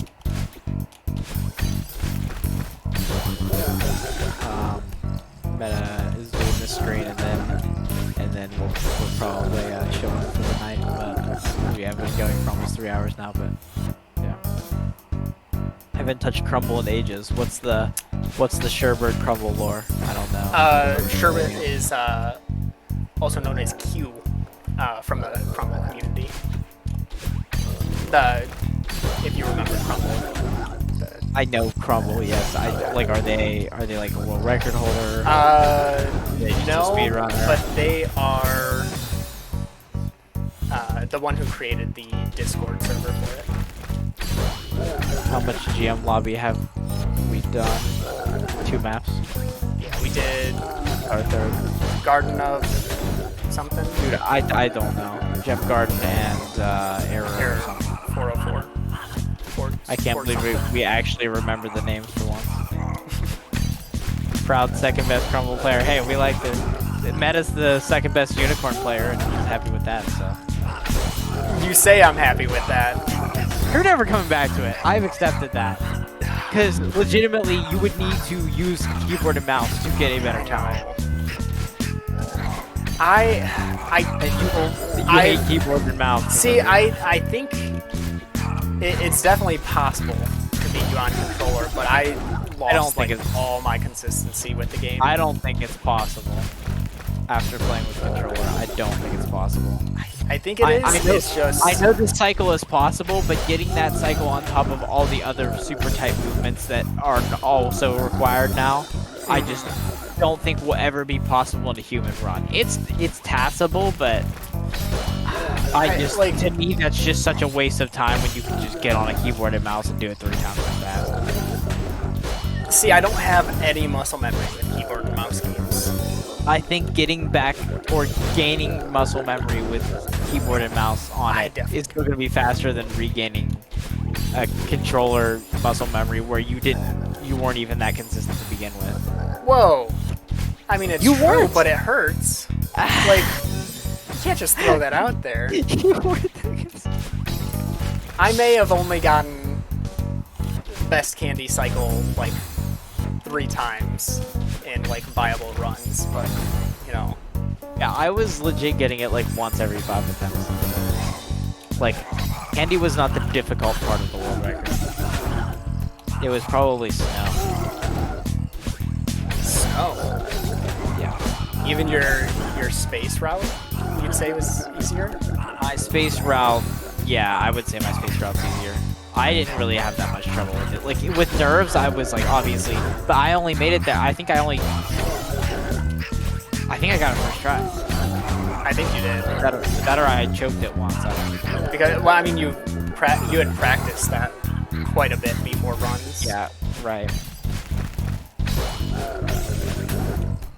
Meta is doing the screen, and then we'll probably show up for the night. But we have been going for almost 3 hours now. But yeah, I haven't touched Crumble in ages. What's the Sherbert Crumble lore? I don't know. Sherbet is also known as Q from the Crumble community. If you remember Crumble. I know Crumble, yes. Are they like a world record holder? No, speedrunner? but they are the one who created the Discord server for it. How much GM lobby have we done? 2 maps. Yeah, we did Our third. Garden of something. Dude, I don't know. Gem Garden and Error or something. 404. I can't believe we actually remember the names for once. Proud second best Crumble player. Hey, we like the Meta's the second best Unicorn player, and he's happy with that. So You say I'm happy with that. you're never coming back to it. I've accepted that. Because legitimately, you would need to use keyboard and mouse to get a better time. You hate keyboard and mouse. See, I think it's definitely possible to beat you on controller, but I lost all my consistency with the game. I don't think it's possible. After playing with controller, I don't think it's possible. I think it is. I know this cycle is possible, but getting that cycle on top of all the other super tight movements that are also required now, I just don't think will ever be possible in a human run. It's tassable, but to me that's just such a waste of time when you can just get on a keyboard and mouse and do it 3 times as fast. See, I don't have any muscle memory with keyboard and mouse games. I think getting back or gaining muscle memory with keyboard and mouse on it is still going to be faster than regaining a controller muscle memory where you weren't even that consistent to begin with. Whoa. I mean, it's You true, weren't. but it hurts. Like, you can't just throw that out there. You weren't. I may have only gotten best candy cycle like 3 times in like viable runs, but you know. Yeah, I was legit getting it like once every 5 attempts. Like, candy was not the difficult part of the world record. It was probably snow. Snow. Yeah. Even your space route, you'd say was easier? My space route, yeah, I would say my space route's easier. I didn't really have that much trouble with it. Like, with nerves, I was like, obviously, but I only made it there. I think I got it first try. I think you did. That or I choked it once. Because, well, I mean, you had practiced that quite a bit before runs. Yeah, right.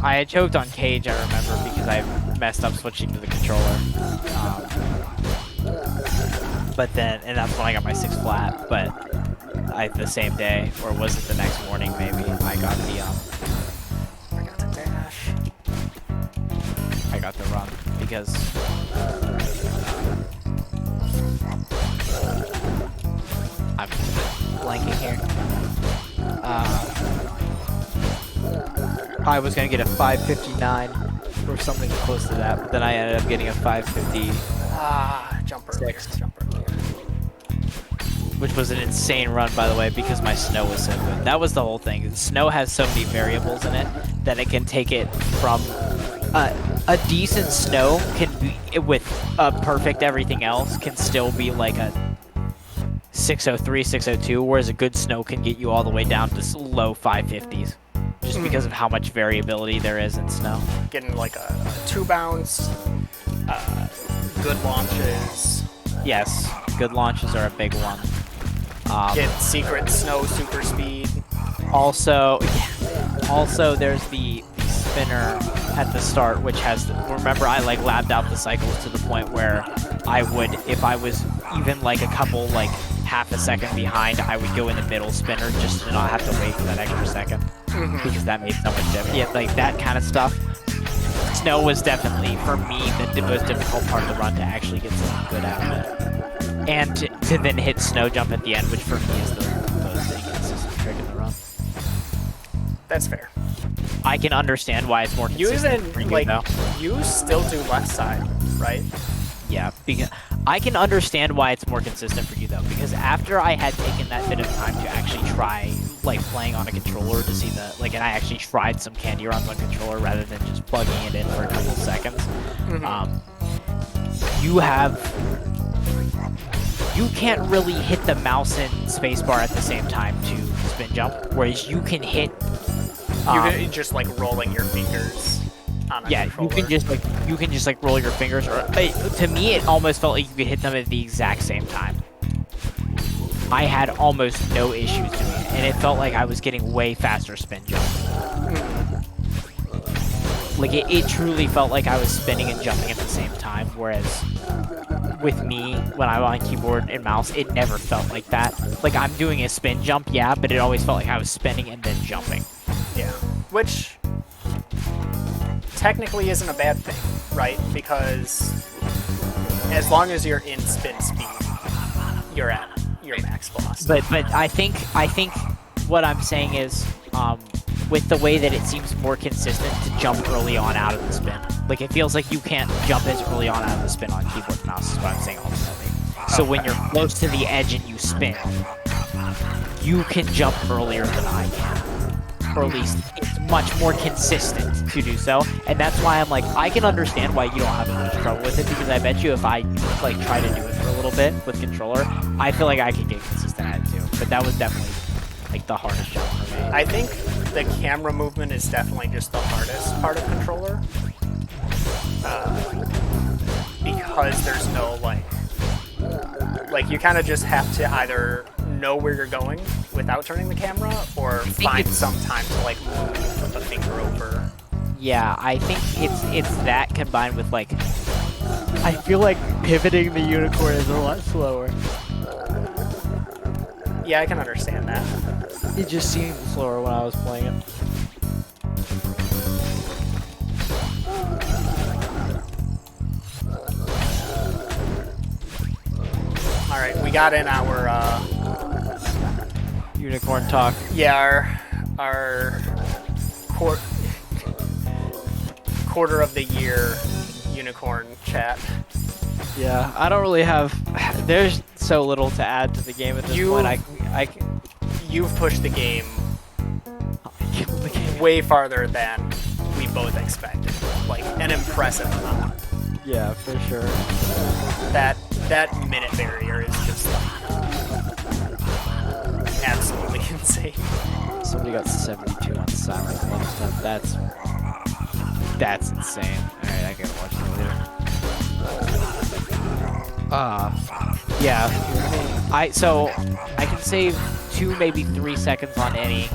I had choked on Cage, I remember, because I messed up switching to the controller. But then, and that's when I got my 6 flat, but the same day, or was it the next morning maybe, I got the dash. I got the run, because I'm blanking here. I was gonna get a 559 or something close to that, but then I ended up getting a 550. Jumper. Six. Jumper. Which was an insane run, by the way, because my snow was so good. That was the whole thing. Snow has so many variables in it that it can take it from a decent snow can be with a perfect everything else can still be like a 603, 602, whereas a good snow can get you all the way down to low 550s. Just because of how much variability there is in snow. Getting like a 2 bounce, good launches. Yes, good launches are a big one. Get secret snow super speed. Also, there's the spinner at the start, which has. Remember, I like labbed out the cycles to the point where I would, if I was even like a couple like half a second behind, I would go in the middle spinner just to not have to wait for that extra second. Because that made so much difference. Yeah, like that kind of stuff. Snow was definitely, for me, the most difficult part of the run to actually get something good out of it. And to then hit snow jump at the end, which for me is the most inconsistent trick in the run. That's fair. I can understand why it's more consistent for you, like, though. you still do left side, right? Yeah, because I can understand why it's more consistent for you, though, because after I had taken that bit of time to actually try, like, playing on a controller to see the, like, and I actually tried some candy runs on controller rather than just plugging it in for a couple seconds, you can't really hit the mouse and spacebar at the same time to spin jump, whereas you can hit... you can just, like, rolling your fingers on a controller. you can just like roll your fingers, or to me it almost felt like you could hit them at the exact same time. I had almost no issues doing it, and it felt like I was getting way faster spin jumps. Like it truly felt like I was spinning and jumping at the same time, whereas with me, when I'm on keyboard and mouse, it never felt like that. Like I'm doing a spin jump, yeah, but it always felt like I was spinning and then jumping. Yeah, which technically isn't a bad thing, right? Because as long as you're in spin speed, you're at your max velocity. But I think what I'm saying is, with the way that it seems more consistent to jump early on out of the spin. Like it feels like you can't jump as early on out of the spin on keyboard and mouse is what I'm saying ultimately. So when you're close to the edge and you spin, you can jump earlier than I can. Or at least it's much more consistent to do so, and that's why I'm like, I can understand why you don't have as much trouble with it, because I bet you if I like try to do it for a little bit with controller, I feel like I could get consistent at it too. But that was definitely like the hardest jump for me. I think the camera movement is definitely just the hardest part of controller, because there's no like you kind of just have to either know where you're going without turning the camera, or find some time to like move a finger over. Yeah, I think it's that combined with like, I feel like pivoting the unicorn is a lot slower. Yeah, I can understand that. It just seemed slower when I was playing it. we got in our Unicorn talk. yeah, our quarter of the year unicorn chat. Yeah, I don't really have. There's so little to add to the game at this point. You've pushed the game killed the game. way farther than we both expected. Like an impressive amount. Yeah, for sure. That minute barrier is just absolutely insane. Somebody got 72 on silent and stuff. That's insane. Alright, I gotta watch that later. Yeah. So I can save 2, maybe 3 seconds on any,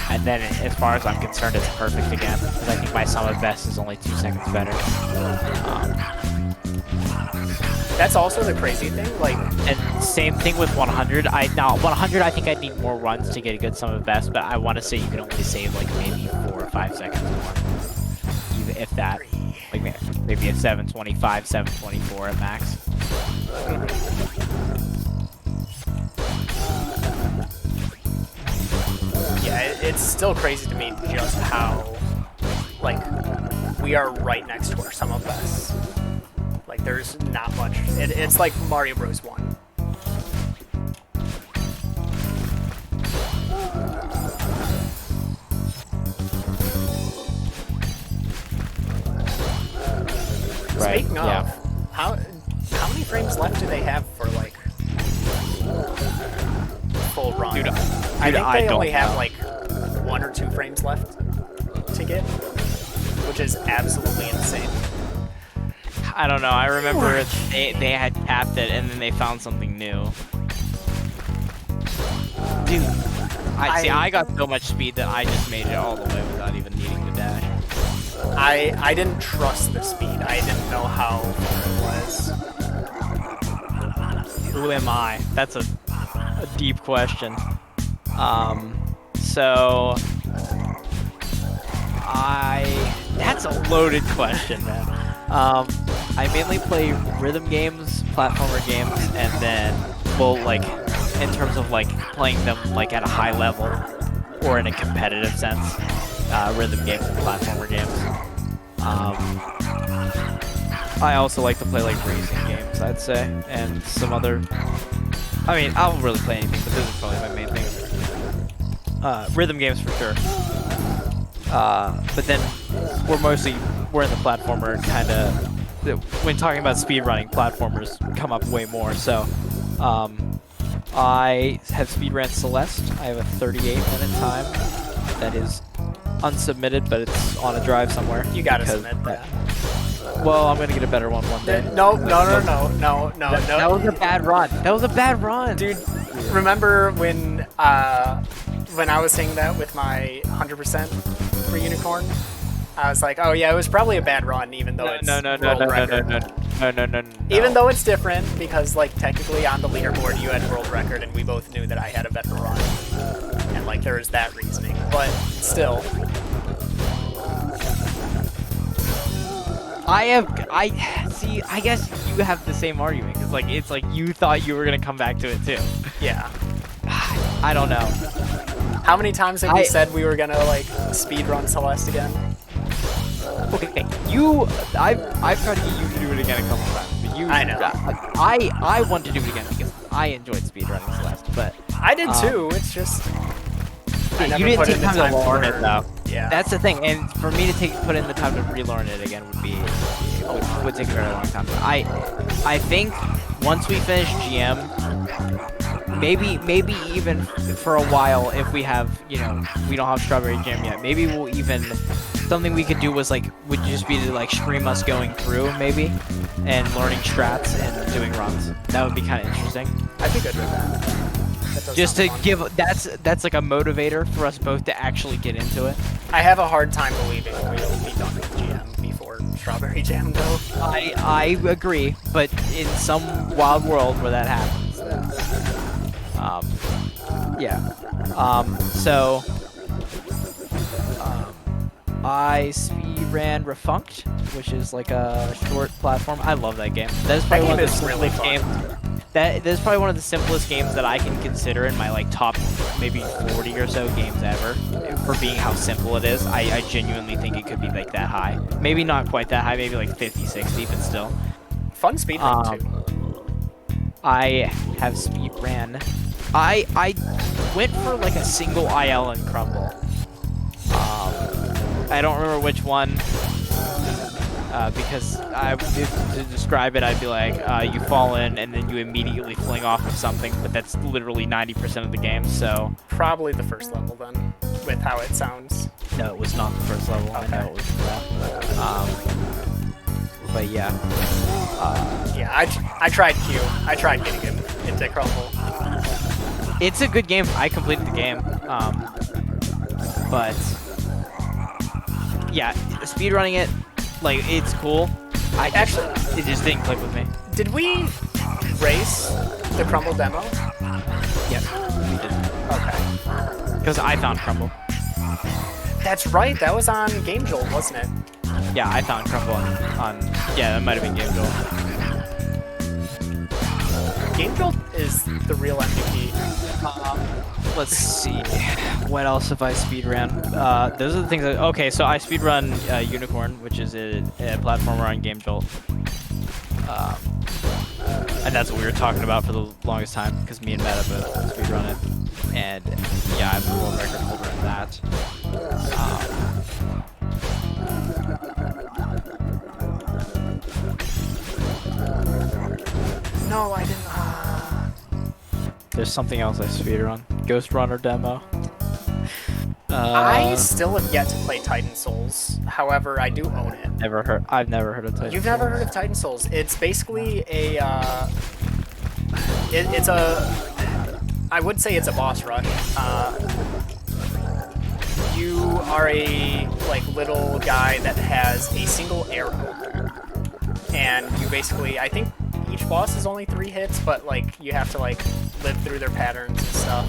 and then as far as I'm concerned, it's perfect again. Because I think my sum of best is only 2 seconds better. That's also the crazy thing. Like, and same thing with 100. 100. I think I need more runs to get a good sum of best, but I want to say you can only save like maybe 4 or 5 seconds more, even if that. Like maybe a 725, 724 at max. yeah, it's still crazy to me just how, like, we are right next to our sum of best. Like, there's not much. It's like Mario Bros. 1. Right. Speaking of, how many frames left do they have for, like, full run? Dude, I think they only have, like, 1 or 2 frames left to get, which is absolutely insane. I don't know. I remember they had capped it and then they found something new. Dude, I got so much speed that I just made it all the way without even needing to dash. I didn't trust the speed. I didn't know how it was. Who am I? That's a deep question. So that's a loaded question, man. I mainly play rhythm games, platformer games, and then, well, like, in terms of, like, playing them, like, at a high level, or in a competitive sense, rhythm games and platformer games. I also like to play, like, racing games, I'd say, and some other... I mean, I'll really play anything, but this is probably my main thing. Rhythm games for sure. But then, we're in the platformer kind of... When talking about speedrunning, platformers come up way more, so... I have speedran Celeste. I have a 38-minute time. That is unsubmitted, but it's on a drive somewhere. You gotta submit that. Well, I'm gonna get a better one day. No. That was a bad run. That was a bad run. Dude, remember when I was saying that with my 100% for Unicorn? I was like, oh yeah, it was probably a bad run, even though it's world record. No. Even though it's different, because like technically on the leaderboard you had world record, and we both knew that I had a better run, and like there was that reasoning. But still, I guess you have the same argument, because like it's like you thought you were gonna come back to it too. yeah. I don't know. How many times have we said we were gonna like speedrun Celeste again? Okay, I've tried to get you to do it again a couple times, but you. I know. I want to do it again because I enjoyed speedrunning Celeste, but I did too. It's just I never you didn't put take in the time to learn for- it though. Yeah. That's the thing, and for me to put in the time to relearn it again would take a very long time. I think once we finish GM, maybe even for a while, if we have, we don't have Strawberry Jam yet, maybe we'll even, something we could do would just be to like stream us going through maybe and learning strats and doing runs. That would be kind of interesting. I'd be good with that. That does Just to sound fun. give, that's like a motivator for us both to actually get into it. I have a hard time believing we'll be done with GM before Strawberry Jam though. I agree, but in some wild world where that happens, then, I speedran Refunked, which is like a short platform. I love that game. That's probably one of the is really simplest fun. games. That's probably one of the simplest games that I can consider in my like top maybe 40 or so games ever for being how simple it is. I genuinely think it could be like that high. Maybe not quite that high, maybe like 50, 60, but still. Fun speedrun too. I have speedran. I went for like a single IL and crumble. I don't remember which one. Because to describe it, I'd be like, you fall in and then you immediately fling off of something, but that's literally 90% of the game, so... Probably the first level then, with how it sounds. No, it was not the first level. Okay. I know it was that. But yeah. Yeah, I tried Q. I tried getting him into crumble. It's a good game. I completed the game. But... yeah, speedrunning it, like, it's cool. It just didn't click with me. Did we race the crumble demo? Yes, we did. Okay. Because I found crumble. That's right, that was on Game Jolt, wasn't it? Yeah, I found crumble on yeah, that might have been Game Jolt. Game Jolt is the real MVP. Let's see. What else have I speedrun? Those are the things that... okay, so I speedrun Unicorn, which is a platformer on Game Jolt. And that's what we were talking about for the longest time, because me and Matt have both speedrun it. And yeah, I'm the world record holder in that. No, I didn't. There's something else I speedrun. Ghost Runner demo. I still have yet to play Titan Souls. However, I do own it. I've never heard of Titan You've Souls. never heard of Titan Souls? It's basically a. It's a. I would say it's a boss rush. You are a little guy that has a single arrow, and you basically, I think each boss is only 3 hits, but you have to live through their patterns and stuff.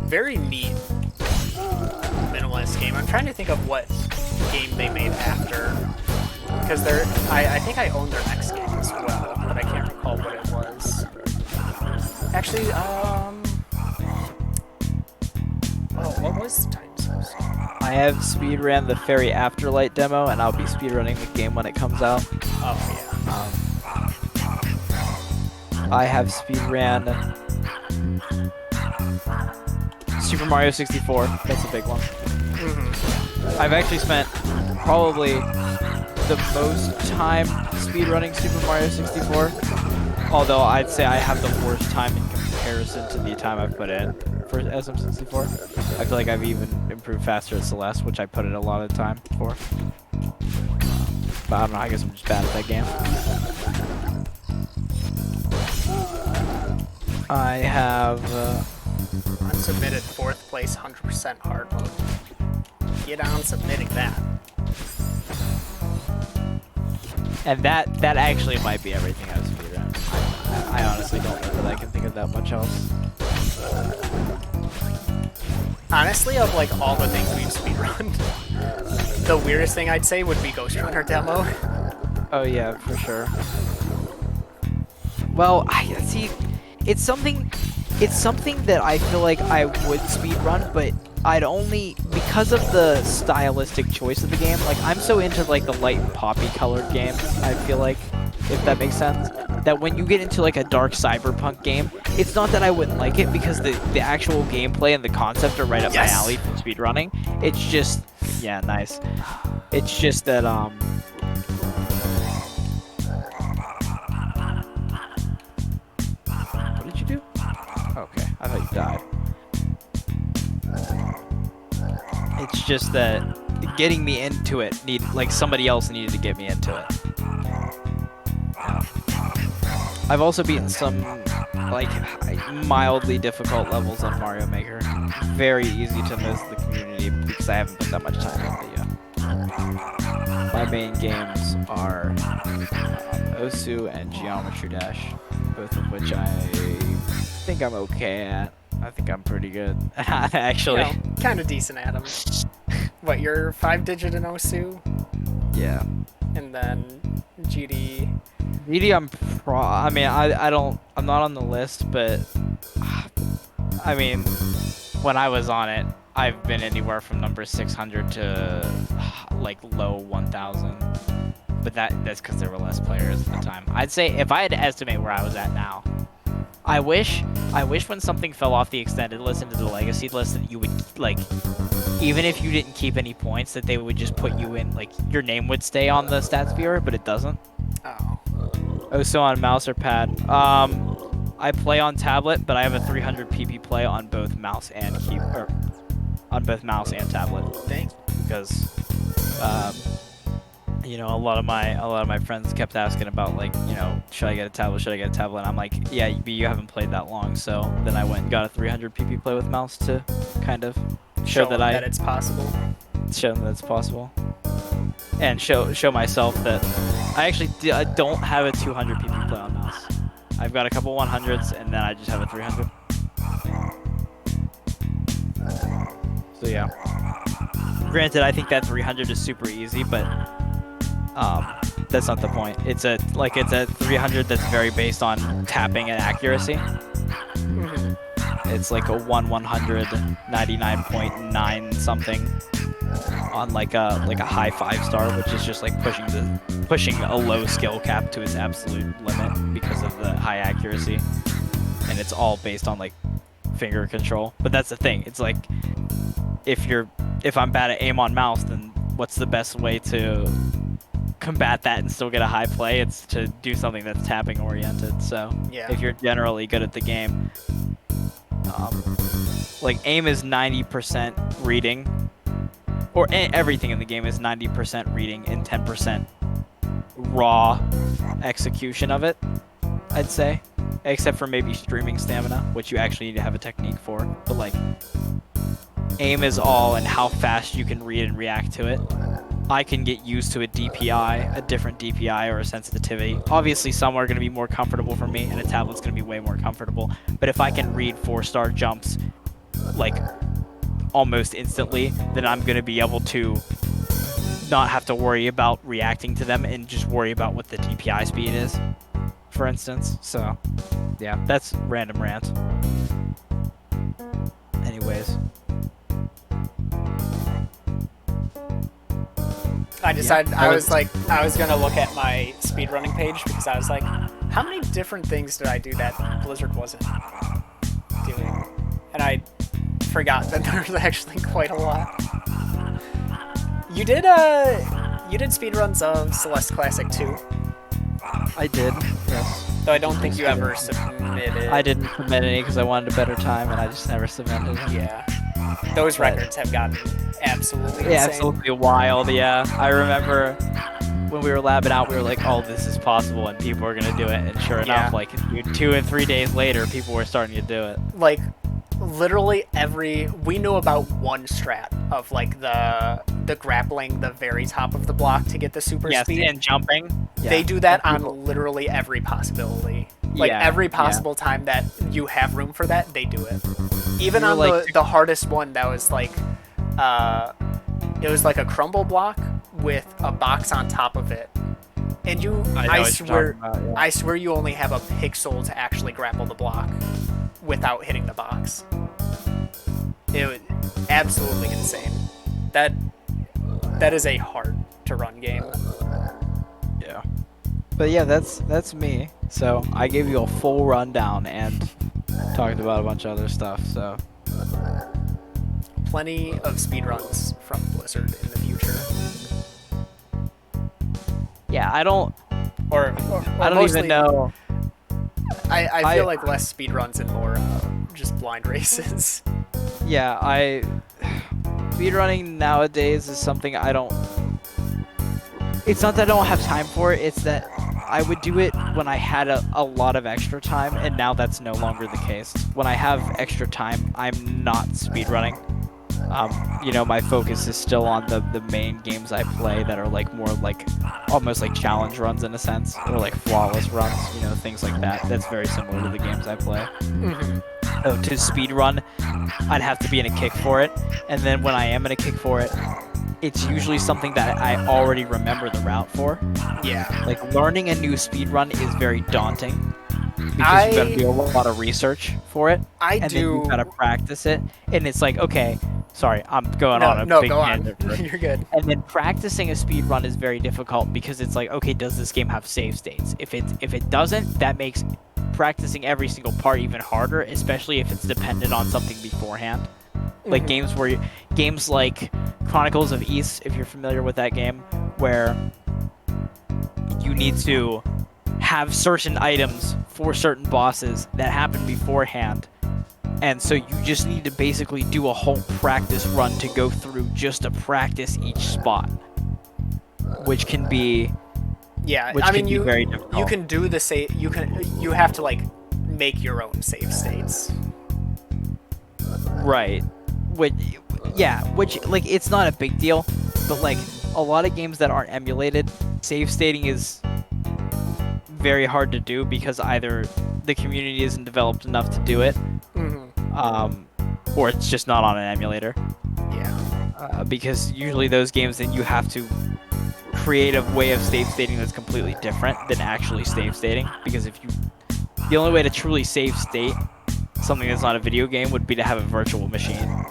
Very neat minimalist game. I'm trying to think of what game they made after, because I think I own their next game as well, but I can't recall what it was. Actually, what was Titan Souls? I have speedran the Fairy Afterlight demo, and I'll be speedrunning the game when it comes out. Oh yeah. I have speedran Super Mario 64. That's a big one. Mm-hmm. I've actually spent probably the most time speedrunning Super Mario 64. Although I'd say I have the worst time in comparison to the time I've put in for SM64. I feel like I've even improved faster at Celeste, which I put in a lot of time for. But I don't know, I guess I'm just bad at that game. I have... unsubmitted 4th place 100% hard mode. Get on submitting that. and that actually might be everything I've speedrun. I honestly don't know that I can think of that much else. Honestly, of all the things we've speedrunned, the weirdest thing I'd say would be Ghost Runner demo. Oh yeah, for sure. Well, I see. It's something that I feel like I would speedrun, but I'd only because of the stylistic choice of the game. I'm so into the light and poppy colored games. I feel like, if that makes sense, that when you get into a dark cyberpunk game, it's not that I wouldn't like it because the actual gameplay and the concept are right up my alley for speedrunning. It's just, yeah, nice. It's just that what did you do? Okay, I thought you died. It's just that getting me into it somebody else needed to get me into it. I've also beaten some mildly difficult levels on Mario Maker. Very easy to miss the community because I haven't put that much time into it. My main games are Osu and Geometry Dash, both of which I think I'm okay at. I think I'm pretty good, actually. Kind of decent at them. What, you're 5-digit in Osu? Yeah. And then GD. VD, I mean, I'm not on the list, but I mean, when I was on it, I've been anywhere from number 600 to like low 1,000. But that's because there were less players at the time. I'd say if I had to estimate where I was at now, I wish when something fell off the extended list into the legacy list that you would, like, even if you didn't keep any points, that they would just put you in, like, your name would stay on the stats viewer, but it doesn't. Oh. Oh, so on mouse or pad? I play on tablet, but I have a 300 PP play on both mouse and on both mouse and tablet. Dang. Because, you know, a lot of my friends kept asking about, like, you know, should I get a tablet? Should I get a tablet? And I'm like, yeah, you haven't played that long. So then I went and got a 300 PP play with mouse to kind of show that it's possible. Show them that it's possible, and show myself that I actually I don't have a 200 PP play on mouse. I've got a couple 100s, and then I just have a 300. So yeah. Granted, I think that 300 is super easy, but that's not the point. It's a 300 that's very based on tapping and accuracy. Mm-hmm. It's like a 99.9 something on like a high 5-star, which is just like pushing a low skill cap to its absolute limit because of the high accuracy, and it's all based on like finger control. But that's the thing. It's like if I'm bad at aim on mouse, then what's the best way to combat that and still get a high play? It's to do something that's tapping oriented. So Yeah. if you're generally good at the game, like aim is 90% reading, or everything in the game is 90% reading and 10% raw execution of it, I'd say, except for maybe streaming stamina, which you actually need to have a technique for. But like aim is all and how fast you can read and react to it. I can get used to a DPI, a different DPI or a sensitivity. Obviously, some are going to be more comfortable for me, and a tablet's going to be way more comfortable. But if I can read 4-star jumps, like, almost instantly, then I'm going to be able to not have to worry about reacting to them and just worry about what the DPI speed is, for instance. So, yeah, that's random rant. Anyways. I decided I was gonna look at my speedrunning page because I was like, how many different things did I do that Blizzard wasn't doing? And I forgot that there was actually quite a lot. You did speedruns of Celeste Classic 2. I did, yes. Though I don't think you ever submitted. I didn't submit any because I wanted a better time, and I just never submitted. Yeah. Those records have gotten absolutely insane. Yeah, absolutely wild, yeah. I remember when we were labbing out, we were like, oh, this is possible, and people are going to do it. And sure enough, like 2 and 3 days later, people were starting to do it. Like, literally we knew about one strat of, like, the grappling the very top of the block to get the super speed. And jumping. Yeah. They do that on literally every possibility. Like, every possible time that you have room for that, they do it. Even on like, the hardest one, that was like, it was like a crumble block with a box on top of it. And I swear you only have a pixel to actually grapple the block without hitting the box. It was absolutely insane. That is a hard to run game. Yeah. But yeah, that's me. So I gave you a full rundown and talked about a bunch of other stuff. So plenty of speedruns from Blizzard in the future. Yeah, I don't mostly, even know. I feel like less speedruns and more just blind races. Yeah, speedrunning nowadays is something I don't. It's not that I don't have time for it. It's that I would do it when I had a lot of extra time, and now that's no longer the case. When I have extra time, I'm not speedrunning. You know, my focus is still on the main games I play that are like more like almost like challenge runs in a sense, or like flawless runs, you know, things like that. That's very similar to the games I play. Mm-hmm. So to speedrun, I'd have to be in a kick for it, and then when I am in a kick for it, it's usually something that I already remember the route for. Yeah. Like, learning a new speedrun is very daunting because you gotta do a lot of research for it. I and do. then you gotta practice it. And it's like, okay, sorry, I'm going No, on a no, big go on. tangent. for it. You're good. And then practicing a speed run is very difficult because it's like, okay, does this game have save states? If it doesn't, that makes practicing every single part even harder, especially if it's dependent on something beforehand. Like games like Chronicles of East, if you're familiar with that game, where you need to have certain items for certain bosses that happen beforehand. And so you just need to basically do a whole practice run to go through just to practice each spot, which can be I mean, very difficult. you can do the save. You have to like make your own save states. Right. Which like it's not a big deal, but like a lot of games that aren't emulated, save stating is very hard to do because either the community isn't developed enough to do it, or it's just not on an emulator. Yeah. Because usually those games, then you have to create a way of save stating that's completely different than actually save stating. Because the only way to truly save state something that's not a video game would be to have a virtual machine.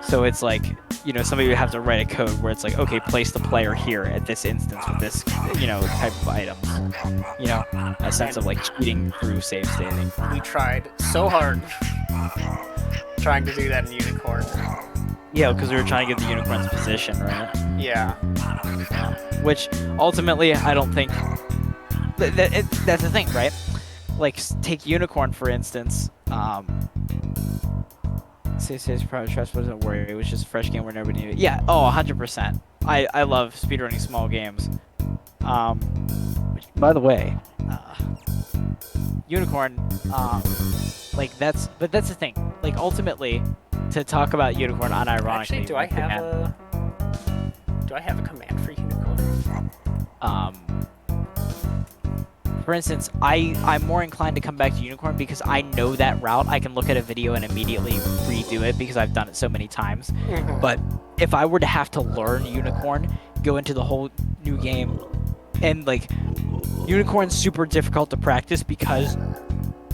So it's like, somebody would have to write a code where it's like, okay, place the player here at this instance with this, type of items. A sense of like cheating through save stating. We tried so hard trying to do that in Unicorn. Yeah, because we were trying to get the unicorn's position, right? Yeah. Which ultimately, I don't think that's the thing, right? Like, take Unicorn for instance. Say probably trust wasn't worried. It was just a fresh game where nobody knew it. Yeah. Oh, 100%. I love speedrunning small games. Which, by the way, Unicorn. That's the thing. Like, ultimately, to talk about Unicorn unironically. Actually, do I have a command for Unicorn? For instance, I'm more inclined to come back to Unicorn because I know that route. I can look at a video and immediately redo it because I've done it so many times. Mm-hmm. But if I were to have to learn Unicorn, go into the whole new game, and like, Unicorn's super difficult to practice because,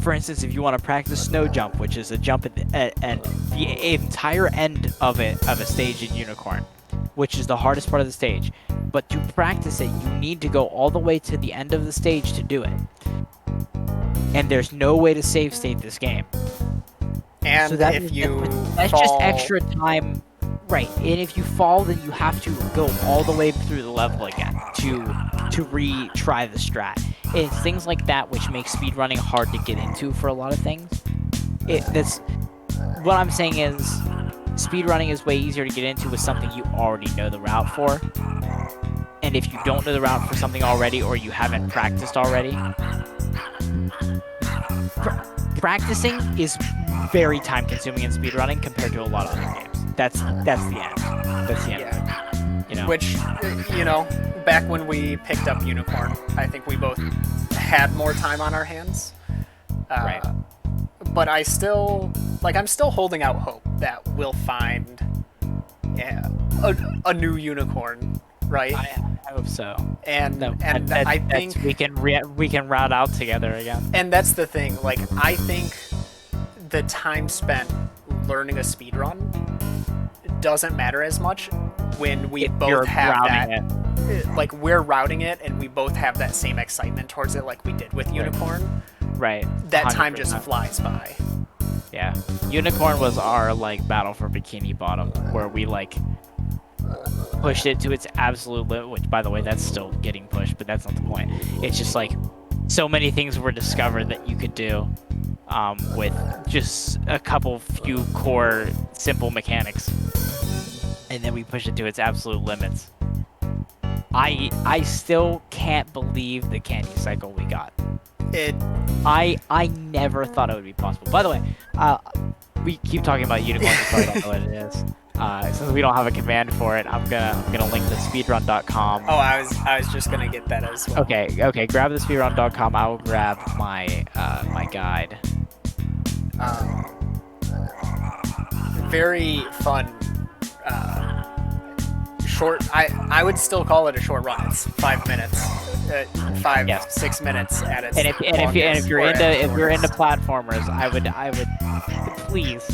for instance, if you want to practice snow jump, which is a jump at the entire end of a stage in Unicorn, which is the hardest part of the stage. But to practice it, you need to go all the way to the end of the stage to do it. And there's no way to save state this game. And so that if you that's fall... just extra time. Right. And if you fall, then you have to go all the way through the level again to retry the strat. It's things like that which makes speedrunning hard to get into for a lot of things. What I'm saying is, speedrunning is way easier to get into with something you already know the route for. And if you don't know the route for something already, or you haven't practiced already, practicing is very time consuming in speedrunning compared to a lot of other games. That's the end. That's the end. Yeah. Which, back when we picked up Unicorn, I think we both had more time on our hands. Right. But I'm still holding out hope that we'll find a new Unicorn, right? I hope so. And I think we can route out together again. And that's the thing. Like, I think the time spent learning a speedrun doesn't matter as much when we both have that. Like, we're routing it, and we both have that same excitement towards it, like we did with Unicorn. Right. That 100%. time just flies by. Yeah. Unicorn was our battle for Bikini Bottom, where we pushed it to its absolute limit, which, by the way, that's still getting pushed, but that's not the point. It's just so many things were discovered that you could do with just a few core simple mechanics, and then we pushed it to its absolute limits. I still can't believe the candy cycle we got. I never thought it would be possible. By the way, we keep talking about Unicorn, so I don't know what it is. Since we don't have a command for it, I'm gonna link to speedrun.com. Oh, I was just gonna get that as well. Okay. Grab the speedrun.com. I will grab my my guide. Very fun short. I would still call it a short run. It's 5 minutes, 5 Yes. 6 minutes at its And if longest, you're or into at its if you're into shortest. platformers, I would please.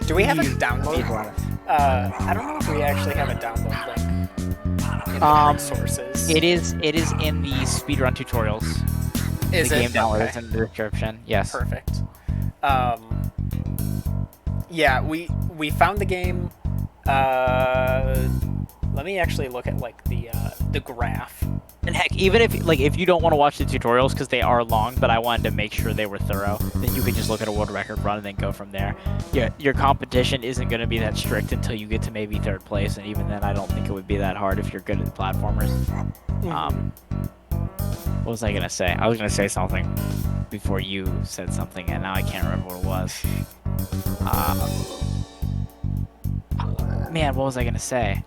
Do we have a please download? speedrun it. I don't know if we actually have a download link in the resources. It is in the speedrun tutorials. Is The it? game download Okay. is in the description. Yes. Perfect. Yeah, we found the game. Let me actually look at like the graph. And heck, even if you don't want to watch the tutorials because they are long, but I wanted to make sure they were thorough, then you could just look at a world record run and then go from there. Your competition isn't going to be that strict until you get to maybe 3rd place, and even then, I don't think it would be that hard if you're good at the platformers. What was I gonna say? I was gonna say something before you said something, and now I can't remember what it was. Man, what was I gonna say?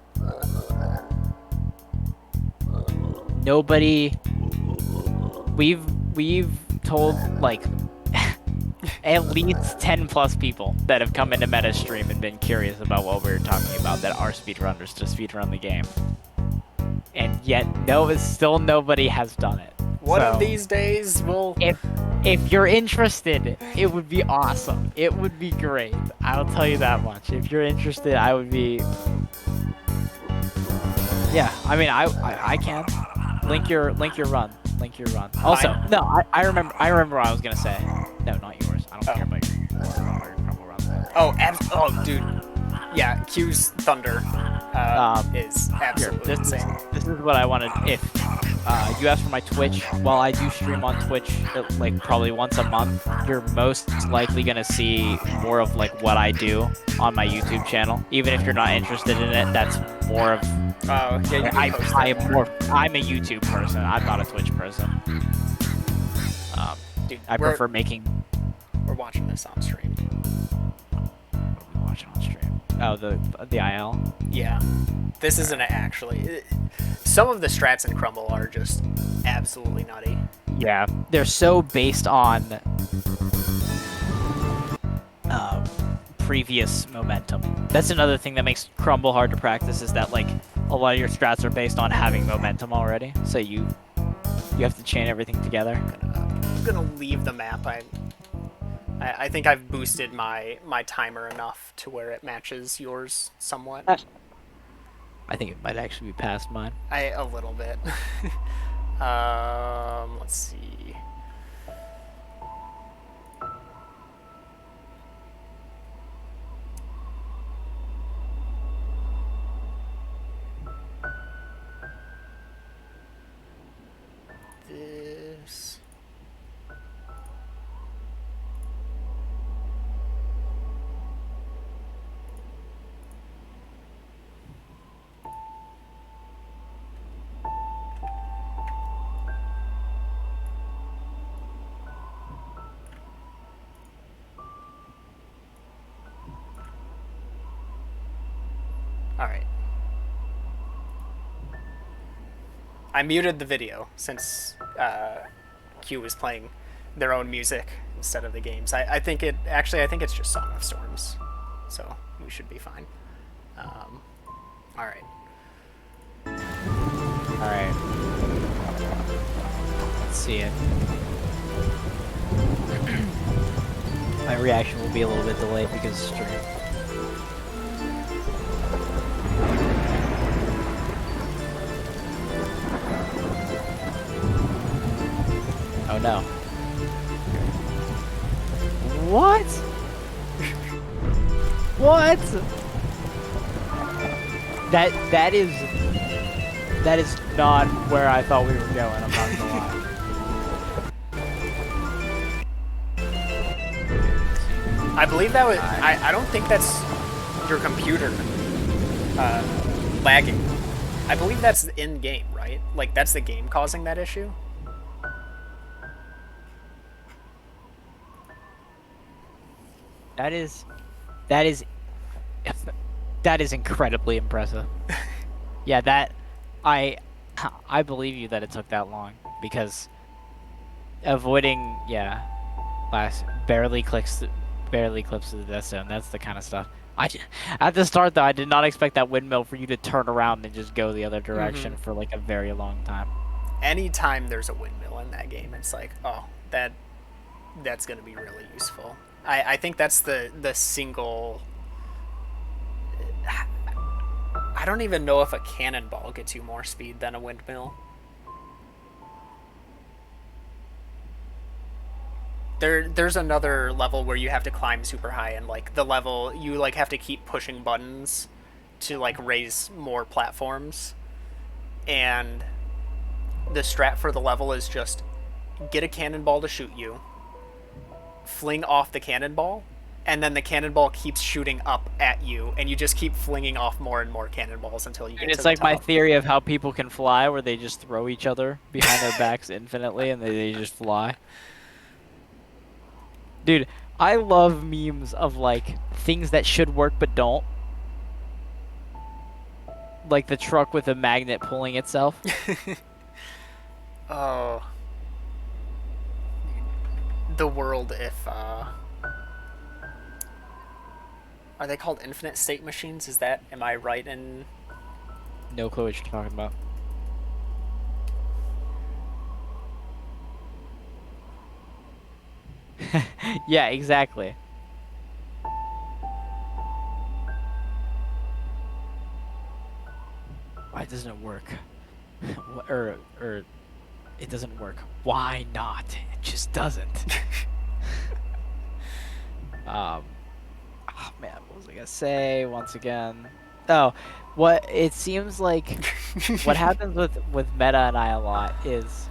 Nobody. We've told like at least 10 plus people that have come into Meta stream and been curious about what we were talking about that are speedrunners to speedrun the game, and yet still nobody has done it. One So, of these days we'll. if you're interested, it would be awesome. It would be great. I'll tell you that much. If you're interested, I would be. Yeah, I mean, I can link your run. Link your run. Also, no, I remember what I was gonna say. No, not yours. I don't care about your crumble run. Oh, dude. Yeah, Q's Thunder is absolutely Here, insane. This is what I wanted. If you ask for my Twitch, while I do stream on Twitch like probably once a month, you're most likely gonna see more of like what I do on my YouTube channel. Even if you're not interested in it, that's more of. Oh, yeah, you can post that. I'm a YouTube person. I'm not a Twitch person. Dude, I prefer making. We're watching this on stream. What are we watching on stream? Oh, the IL. Yeah, this isn't actually. Some of the strats in Crumble are just absolutely nutty. Yeah, they're so based on previous momentum. That's another thing that makes Crumble hard to practice, is that like a lot of your strats are based on having momentum already. So you have to chain everything together. I'm gonna leave the map. I think I've boosted my timer enough to where it matches yours somewhat. I think it might actually be past mine. A little bit. Let's see. This. All right. I muted the video since Q was playing their own music instead of the games. I think it's just Song of Storms, so we should be fine. All right. All right. Let's see it. My reaction will be a little bit delayed because of stream. Oh no. What? What? That is not where I thought we were going, I'm not gonna lie. I believe that was. I don't think that's your computer lagging. I believe that's in game, right? Like that's the game causing that issue. That is incredibly impressive. Yeah, I believe you that it took that long, because avoiding barely clips to the death zone. That's the kind of stuff. At the start though, I did not expect that windmill for you to turn around and just go the other direction for like a very long time. Anytime there's a windmill in that game, it's like, oh, that's going to be really useful. I think that's the single. I don't even know if a cannonball gets you more speed than a windmill. There's another level where you have to climb super high, and like the level you like have to keep pushing buttons to like raise more platforms, and the strat for the level is just get a cannonball to shoot you, fling off the cannonball, and then the cannonball keeps shooting up at you, and you just keep flinging off more and more cannonballs until you get to It's the like my top. theory of how people can fly, where they just throw each other behind their backs infinitely, and they just fly. Dude, I love memes of like things that should work but don't. Like the truck with a magnet pulling itself. Oh, the world if are they called infinite state machines? Is that, am I right in? No clue what you're talking about. Yeah, exactly. Why doesn't it work? or it doesn't work. Why not? It just doesn't. Oh man, what was I gonna say once again? Oh, what it seems like what happens with Meta and I a lot is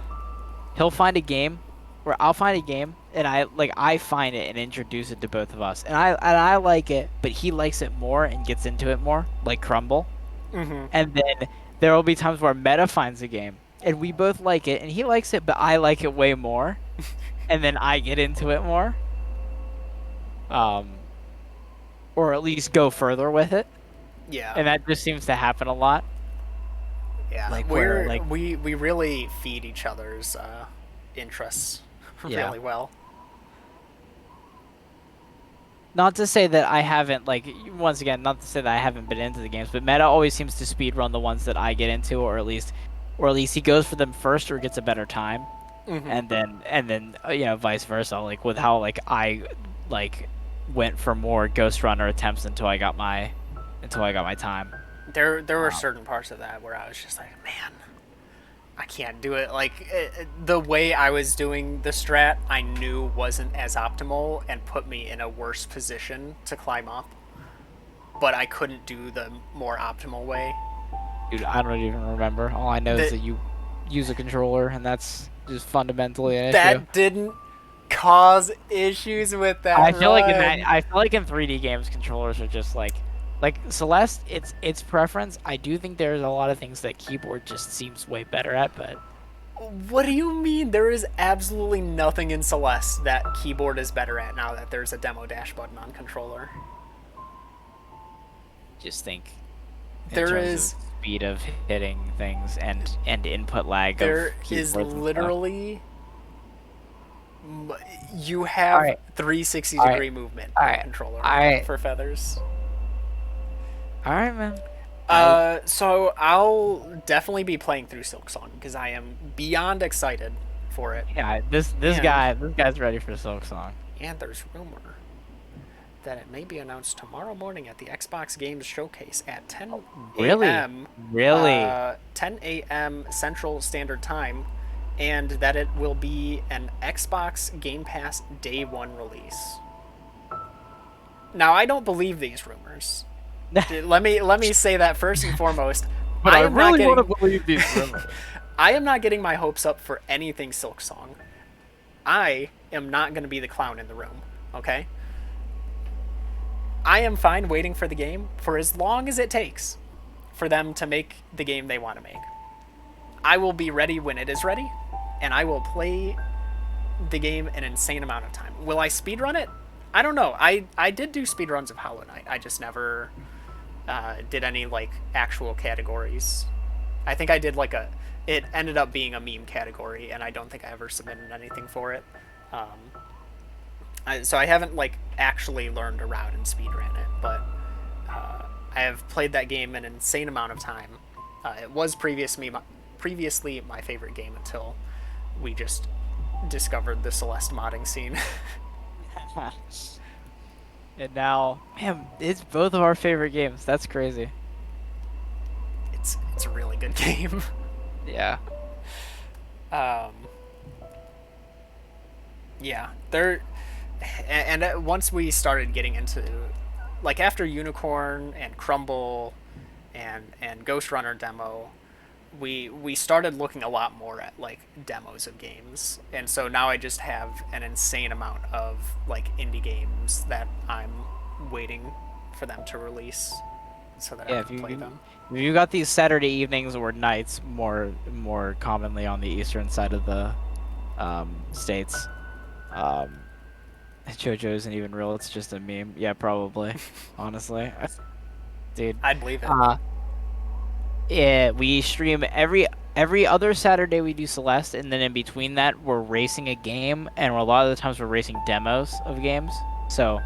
he'll find a game, or I'll find a game, and I find it and introduce it to both of us, and I like it, but he likes it more and gets into it more, like Crumble. Mm-hmm. And then there will be times where Meta finds a game, and we both like it, and he likes it, but I like it way more, and then I get into it more. Or at least go further with it. Yeah. And that just seems to happen a lot. Yeah, Like we're where, like- we really feed each other's interests Yeah. really well. Not to say that I haven't, like, once again, not to say that I haven't been into the games, but Meta always seems to speedrun the ones that I get into, or at least he goes for them first or gets a better time, and then vice versa. Like with how like I like went for more Ghost Runner attempts until I got my time. There were certain parts of that where I was just like, man, I can't do it. Like the way I was doing the strat, I knew wasn't as optimal and put me in a worse position to climb up. But I couldn't do the more optimal way. Dude, I don't even remember. All I know is that you use a controller, and that's just fundamentally an issue. That didn't cause issues with that. I feel like in 3D games, controllers are just like Celeste. It's preference. I do think there's a lot of things that keyboard just seems way better at, but what do you mean? There is absolutely nothing in Celeste that keyboard is better at now that there's a demo dash button on controller. just think in There terms is of speed of hitting things and input lag. There of is keyboards and stuff. literally you have Alright. 360-degree movement on the controller for feathers. All right, man. So I'll definitely be playing through Silksong because I am beyond excited for it. Yeah, this guy's ready for Silksong. And there's rumor that it may be announced tomorrow morning at the Xbox Games Showcase at 10 a.m. Really? 10 a.m. Central Standard Time, and that it will be an Xbox Game Pass Day 1 release. Now, I don't believe these rumors. Let me say that first and foremost. But I am not really getting, want to believe these rumors. I am not getting my hopes up for anything Silksong. I am not going to be the clown in the room, okay? I am fine waiting for the game for as long as it takes for them to make the game they want to make. I will be ready when it is ready, and I will play the game an insane amount of time. Will I speedrun it? I don't know. I did do speedruns of Hollow Knight. I just never did any, like, actual categories. I think I did, like, it ended up being a meme category, and I don't think I ever submitted anything for it. So I haven't, like, actually learned around and speedran it, but I have played that game an insane amount of time. It was previously my favorite game until we just discovered the Celeste modding scene. And now, man, it's both of our favorite games. That's crazy. It's a really good game. Yeah. Yeah, and once we started getting into, like, after Unicorn and Crumble and Ghost Runner demo, we started looking a lot more at like demos of games, and so now I just have an insane amount of like indie games that I'm waiting for them to release so that I Yeah, can play them. if you got these Saturday evenings or nights, more commonly on the eastern side of the states, JoJo isn't even real. It's just a meme. Yeah, probably. Honestly, dude. I'd believe it. Yeah, we stream every other Saturday. We do Celeste, and then in between that, we're racing a game, and a lot of the times we're racing demos of games. So,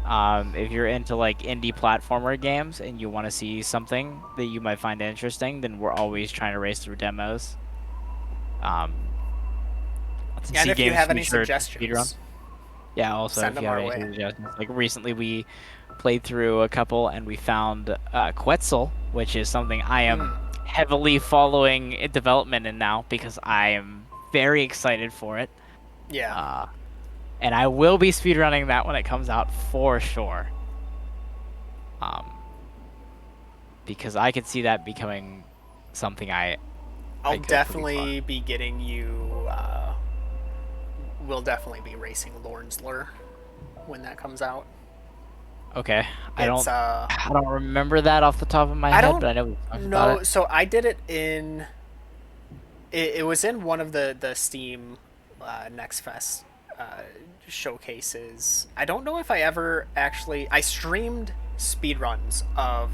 if you're into like indie platformer games and you want to see something that you might find interesting, then we're always trying to race through demos. To And see if you games have any featured, speedrun. suggestions, Yeah, also send if you them have our any way. suggestions. Like recently we played through a couple and we found Quetzal, which is something I am heavily following in development in now because I am very excited for it. Yeah. And I will be speedrunning that when it comes out for sure. Because I could see that becoming something I I'll could pretty definitely be getting you. We'll definitely be racing Lornsler when that comes out. Okay. I It's don't remember that off the top of my head, but I know we talked about it. So I did it in. It was in one of the Steam Next Fest showcases. I don't know if I ever actually. I streamed speedruns of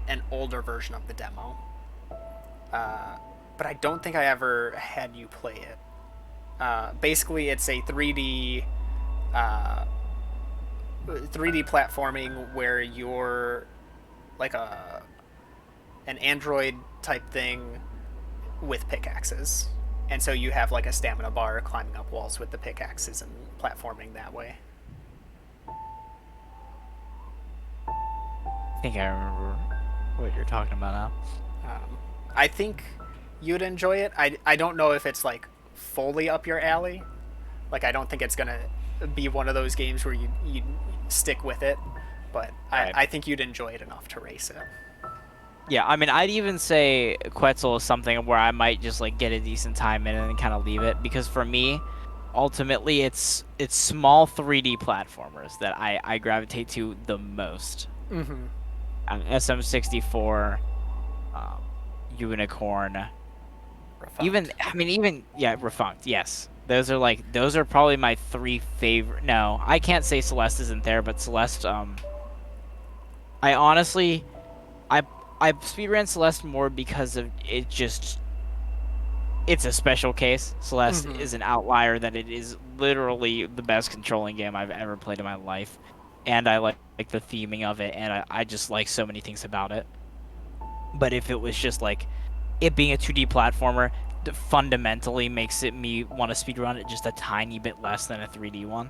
an older version of the demo, but I don't think I ever had you play it. Basically, it's a 3D platforming where you're like an android type thing with pickaxes, and so you have like a stamina bar climbing up walls with the pickaxes and platforming that way. I think I remember what you're talking about now. I think you'd enjoy it. I don't know if it's like fully up your alley. Like, I don't think it's gonna be one of those games where you stick with it, but Right. I think you'd enjoy it enough to race it. Yeah, I mean, I'd even say Quetzal is something where I might just like get a decent time in and then kind of leave it because for me, ultimately, it's small 3D platformers that I gravitate to the most. Mm-hmm. SM64, Unicorn, even Refunct. Yes, those are probably my three favorite. No, I can't say Celeste isn't there, but Celeste. I honestly, I speedran Celeste more because of it. Just it's a special case. Celeste is an outlier that it is literally the best controlling game I've ever played in my life, and I like the theming of it, and I just like so many things about it. But if it was just like it being a 2D platformer, fundamentally makes it me want to speedrun it just a tiny bit less than a 3D one.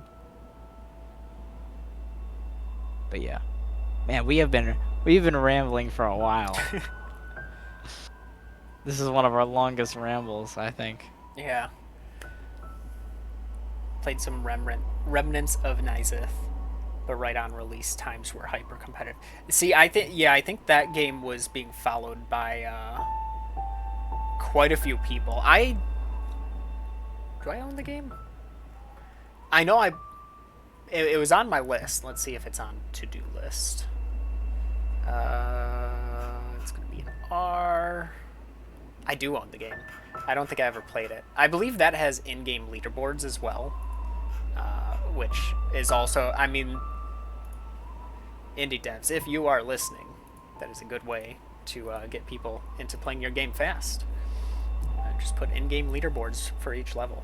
But yeah, man, we've been rambling for a while. This is one of our longest rambles, I think. Yeah. Played some remnants of Nizeth, but right on release times were hyper competitive. See, I think that game was being followed by quite a few people. Do I own the game? I know it was on my list. Let's see if it's on to-do list. It's gonna be an R. I do own the game. I don't think I ever played it. I believe that has in-game leaderboards as well, which is also, I mean, indie devs, if you are listening, that is a good way to get people into playing your game fast. Just put in-game leaderboards for each level.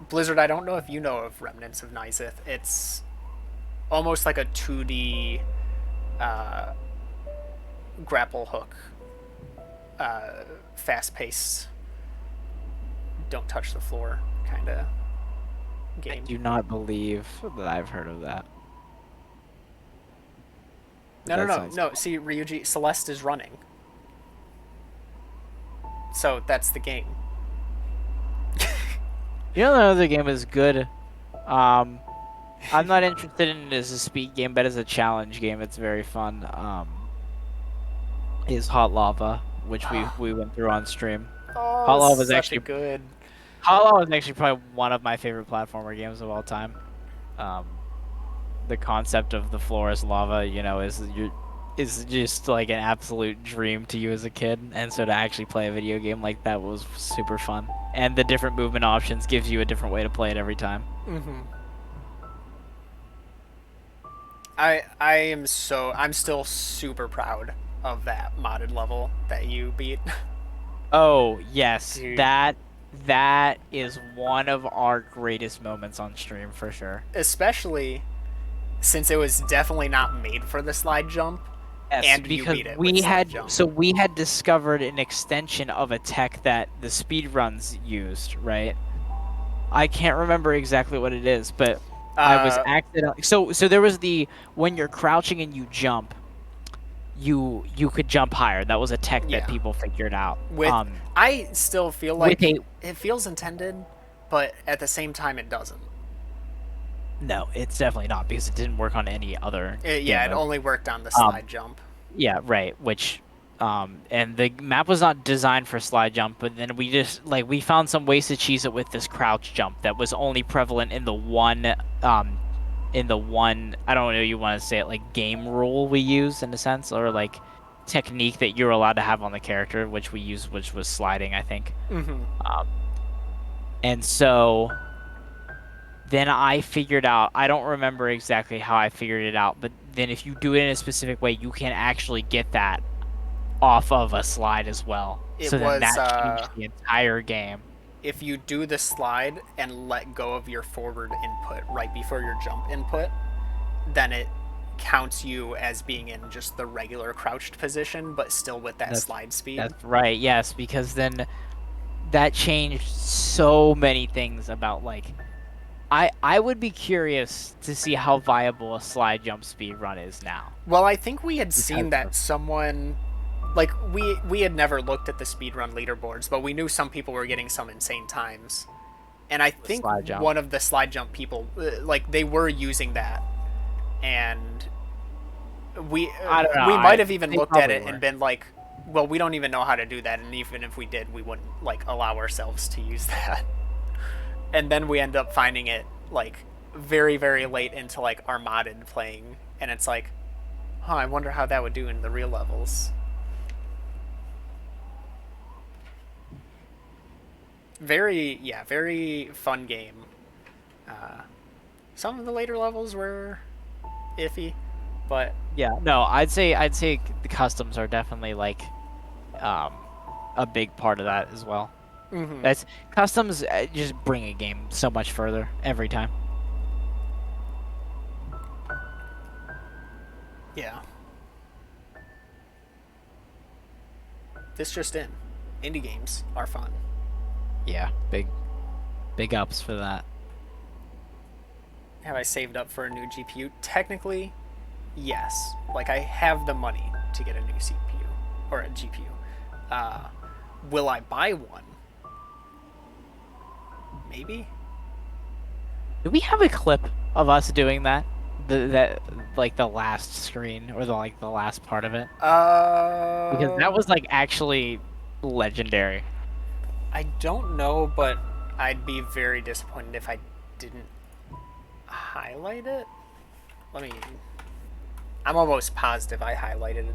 Blizzard, I don't know if you know of Remnants of Nizeth. almost like a 2D grapple hook, fast-paced, don't touch the floor kind of I game. do not believe that I've heard of that. No, no, That no, sounds no. See, Ryuji, Celeste is running. So that's the game. You know, another game is good. I'm not interested in it as a speed game, but as a challenge game, it's very fun. Is Hot Lava, which we went through on stream. Oh, Hot Lava is such a actually good. Hot Lava is actually probably one of my favorite platformer games of all time. The concept of the floor as lava, you know, is just like an absolute dream to you as a kid, and so to actually play a video game like that was super fun. And the different movement options gives you a different way to play it every time. Mm-hmm. I'm still super proud of that modded level that you beat. Oh yes, Dude. that is one of our greatest moments on stream for sure. Especially since it was definitely not made for the slide jump. Yes, And you because beat it we with slide had jump. we had discovered an extension of a tech that the speedruns used, right? I can't remember exactly what it is, but I was accidentally so there was when you're crouching and you jump, you could jump higher. That was a tech Yeah. that people figured out. With I still feel like with it feels intended, but at the same time it doesn't. No, it's definitely not because it didn't work on any other. Yeah, it only worked on the slide jump. Yeah, right. Which, and the map was not designed for slide jump, but then we just we found some ways to cheese it with this crouch jump that was only prevalent in the one, I don't know, you want to say it like game rule we use in a sense, or like technique that you're allowed to have on the character, which we used, which was sliding, I think. Mm-hmm. And so then I figured out, I don't remember exactly how I figured it out, but then if you do it in a specific way, you can actually get that off of a slide as well. So then that changed the entire game. If you do the slide and let go of your forward input right before your jump input, then it counts you as being in just the regular crouched position, but still with that slide speed. That's right, yes, because then that changed so many things about I would be curious to see how viable a slide jump speed run is now. Well, I think we had seen that someone, like, we had never looked at the speedrun leaderboards, but we knew some people were getting some insane times. And I think one of the slide jump people, they were using that. And we might have even looked at it and been like, well, we don't even know how to do that, and even if we did, we wouldn't, allow ourselves to use that. And then we end up finding it, very, very late into, our modded playing, and it's like, huh, I wonder how that would do in the real levels. Very fun game. Some of the later levels were iffy, but... Yeah, no, I'd say the customs are definitely, a big part of that as well. Mm-hmm. That's customs just bring a game so much further every time. Yeah. This just in. Indie games are fun. Yeah, big ups for that. Have I saved up for a new GPU? Technically, yes. I have the money to get a new CPU or a GPU. Will I buy one? Maybe. Do we have a clip of us doing that? The last screen or the last part of it? Because that was actually legendary. I don't know, but I'd be very disappointed if I didn't highlight it. I'm almost positive I highlighted it.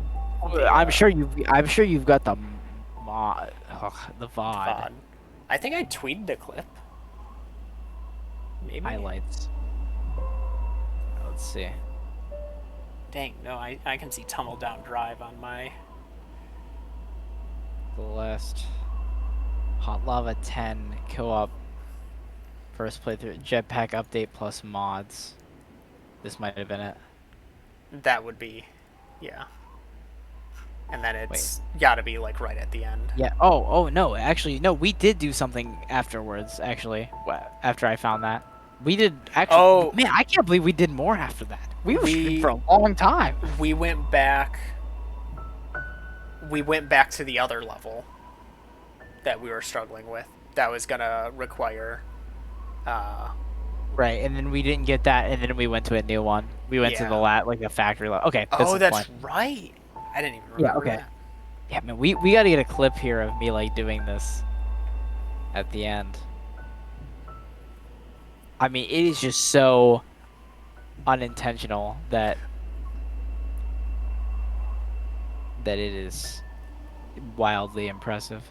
I'm sure you've got the mod, the VOD. I think I tweeted the clip. Maybe. Highlights. Let's see. Dang, no, I can see Tumble Down Drive on my... Celeste. Hot Lava 10 co-op. First playthrough. Jetpack update plus mods. This might have been it. That would be, yeah. And then Wait. it's got to be like right at the end. Yeah. Oh no. Actually, no. We did do something afterwards. Actually, after I found that, we did actually. Oh. Man, I can't believe we did more after that. We were streaming We- for a long time. We went back. We went back to the other level that we were struggling with. That was gonna require. Right, and then we didn't get that, and then we went to a new one. We went to Yeah. the like the factory level. Okay. Oh, the that's point. right. I didn't even Yeah, remember okay. that. Yeah, man. We got to get a clip here of me like doing this at the end. I mean, it is just so unintentional that it is wildly impressive.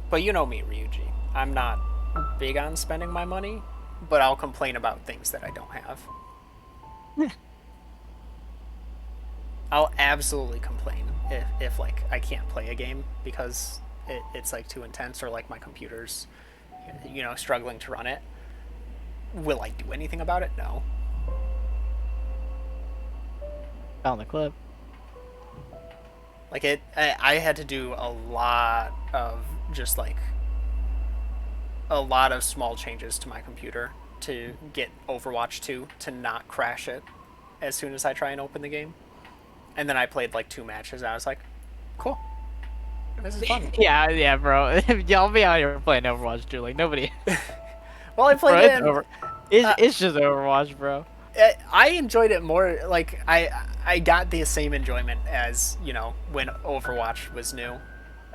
But you know me, Ryuji. I'm not big on spending my money, but I'll complain about things that I don't have. I'll absolutely complain if like I can't play a game because it's like too intense or like my computer's, you know, struggling to run it. Will I do anything about it? No. Found the clip. Like I had to do a lot of just like a lot of small changes to my computer to get Overwatch 2 to not crash it as soon as I try and open the game. And then I played like 2 matches and I was like, cool. This is fun. Yeah, bro. Y'all be out here playing Overwatch too. Like nobody. Well, I Bro, played it's it. over. It's just Overwatch, bro. I enjoyed it more. Like I got the same enjoyment as, you know, when Overwatch was new.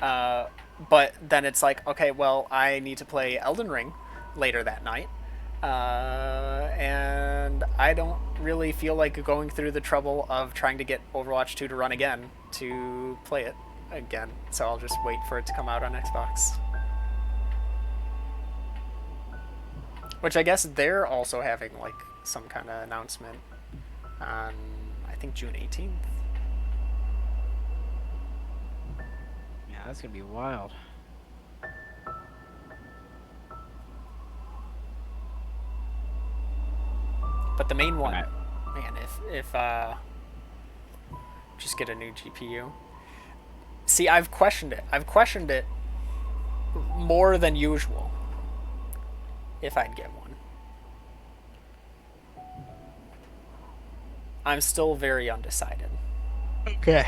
But then it's like, okay, well, I need to play Elden Ring later that night. And I don't really feel like going through the trouble of trying to get Overwatch 2 to run again to play it again. So I'll just wait for it to come out on Xbox. Which I guess they're also having like some kind of announcement on, I think, June 18th. Yeah, that's gonna be wild. But the main one, Alright. man, if just get a new GPU. See, I've questioned it. I've questioned it more than usual. If I'd get one. I'm still very undecided. Okay.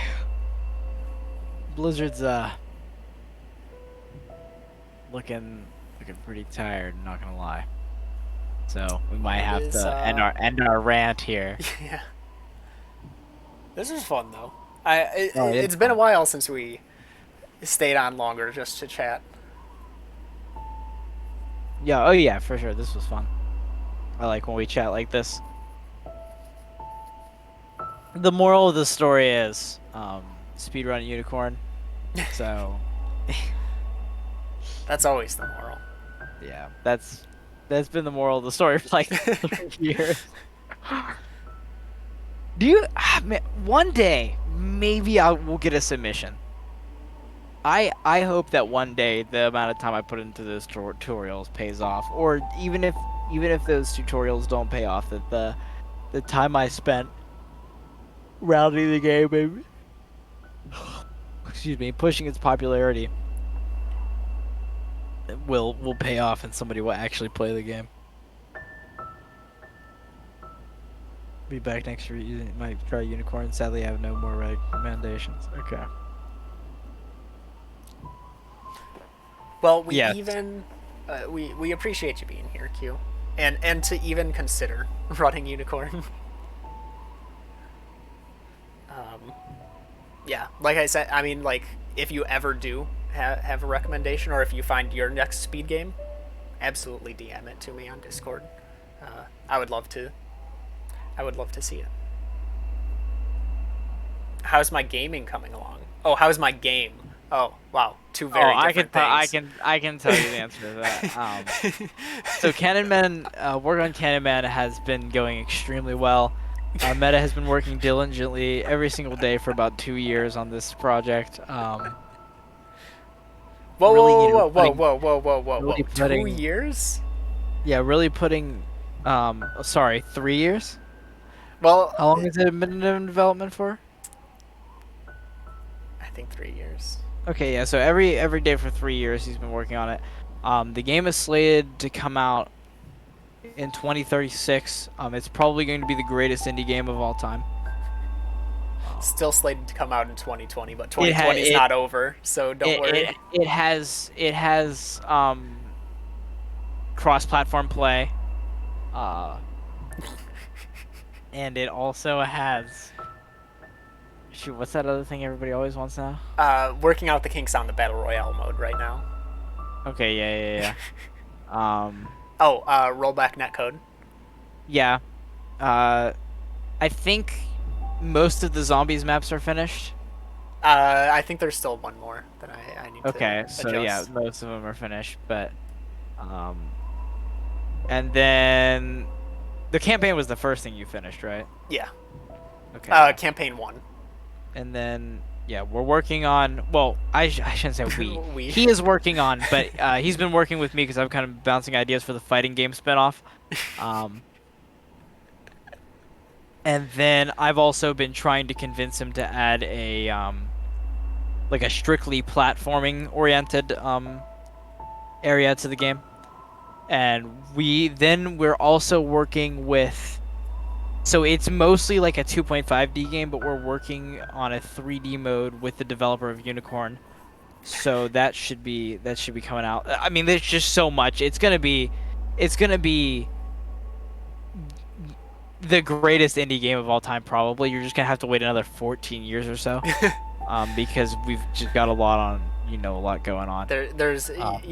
Blizzard's looking pretty tired, not gonna lie. So we might have is, to end our rant here. Yeah. This is fun though. Oh, It's been a while since we stayed on longer just to chat. Yeah, oh yeah, for sure. This was fun. I like when we chat like this. The moral of the story is speedrun unicorn. So That's always the moral. yeah, that's been the moral of the story for like 3 years. Do you man, one day maybe I will get a submission. I hope that one day the amount of time I put into those tutorials pays off, or even if those tutorials don't pay off, that the time I spent rounding the game, maybe, excuse me, pushing its popularity will pay off, and somebody will actually play the game. Be back next week. Might try unicorn. Sadly, I have no more recommendations. Okay. Well, we Yes. even we appreciate you being here, Q, and to even consider running unicorn. Yeah, like I said, I mean, like if you ever do have a recommendation, or if you find your next speed game, absolutely DM it to me on Discord. I would love to. I would love to see it. How's my gaming coming along? Oh, how's my game? Oh, wow, two very different things. I can tell you the answer to that. So Cannon Man, work on Cannon Man has been going extremely well. Meta has been working diligently every single day for about 2 years on this project. Whoa, really, whoa, you know, whoa, whoa, whoa, whoa, whoa, whoa, really whoa! 2 putting- years? Yeah, really putting. Sorry, 3 years. Well, How long has it been in development for? I think 3 years. Okay, yeah. So every day for 3 years he's been working on it. The game is slated to come out in 2036. It's probably going to be the greatest indie game of all time. Still slated to come out in 2020, but It ha 2020 is not over, so don't worry. it has cross-platform play. Uh, and it also has. Shoot, what's that other thing everybody always wants now? Working out the kinks on the battle royale mode right now. Okay, yeah. Oh, rollback netcode. Yeah. Uh, I think most of the zombies maps are finished. I think there's still one more that I need Okay, to so yeah, adjust. most of them are finished, but um, and then the campaign was the first thing you finished, right? Yeah. Okay. Yeah. Campaign 1. And then yeah, we're working on. Well, I shouldn't say we. We. He is working on, but he's been working with me because I'm kind of bouncing ideas for the fighting game spinoff. Um, and then I've also been trying to convince him to add a like a strictly platforming oriented area to the game. And we're also working with, so it's mostly like a 2.5D game, but we're working on a 3D mode with the developer of Unicorn. So that should be coming out. I mean, there's just so much. It's gonna be the greatest indie game of all time, probably. You're just gonna have to wait another 14 years or so, because we've just got a lot on, a lot going on. There's Um,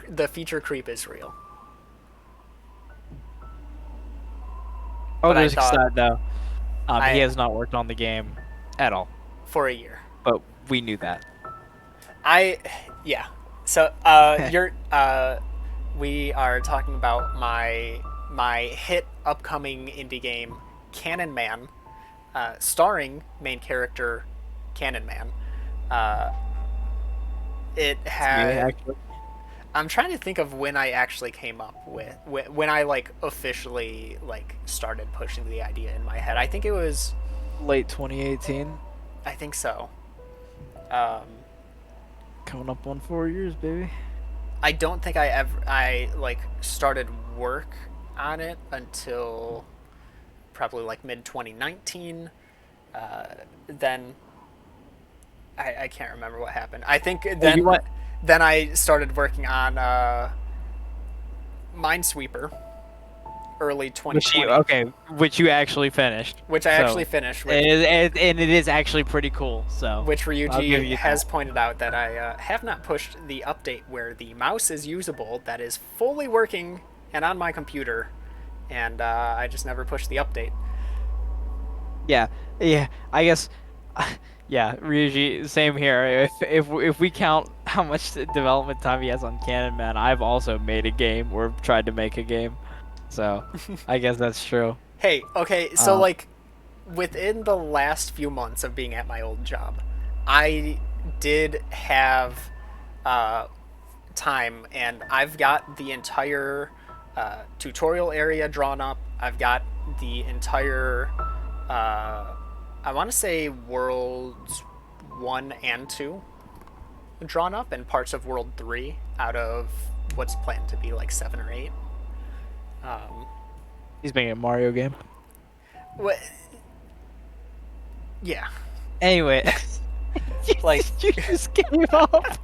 the feature creep is real. oh, But I there's thought Excited though. He I has not worked on the game at all, for a year. but we knew that. I yeah. So we are talking about my hit upcoming indie game Cannon Man, starring main character Cannon Man. Uh, it Yeah, had. actually, I'm trying to think of when I actually came up with when I like officially like started pushing the idea in my head. I think it was. late 2018, I think so. Um, coming up on 4 years, baby. I don't think I like started work on it until probably like mid 2019. Then I can't remember what happened. I think Hey, you want? then I started working on Minesweeper early Which 2020, you okay? Which you actually finished. which I So actually finished. and it is actually pretty cool. So Which I'll give Ryuji you has that. pointed out that I have not pushed the update where the mouse is usable, that is fully working and on my computer, and I just never pushed the update. Yeah, yeah. I guess. Yeah, Ryuji, same here. If we count how much development time he has on Canon, man, I've also made a game or tried to make a game. So I guess that's true. Hey, okay, so Um, like within the last few months of being at my old job, I did have uh, time, and I've got the entire tutorial area drawn up. I've got the entire, I want to say Worlds 1 and 2 drawn up, and parts of World 3 out of what's planned to be like 7 or 8. Um, he's making a Mario game. what? Yeah. Anyway, Like, you just gave up.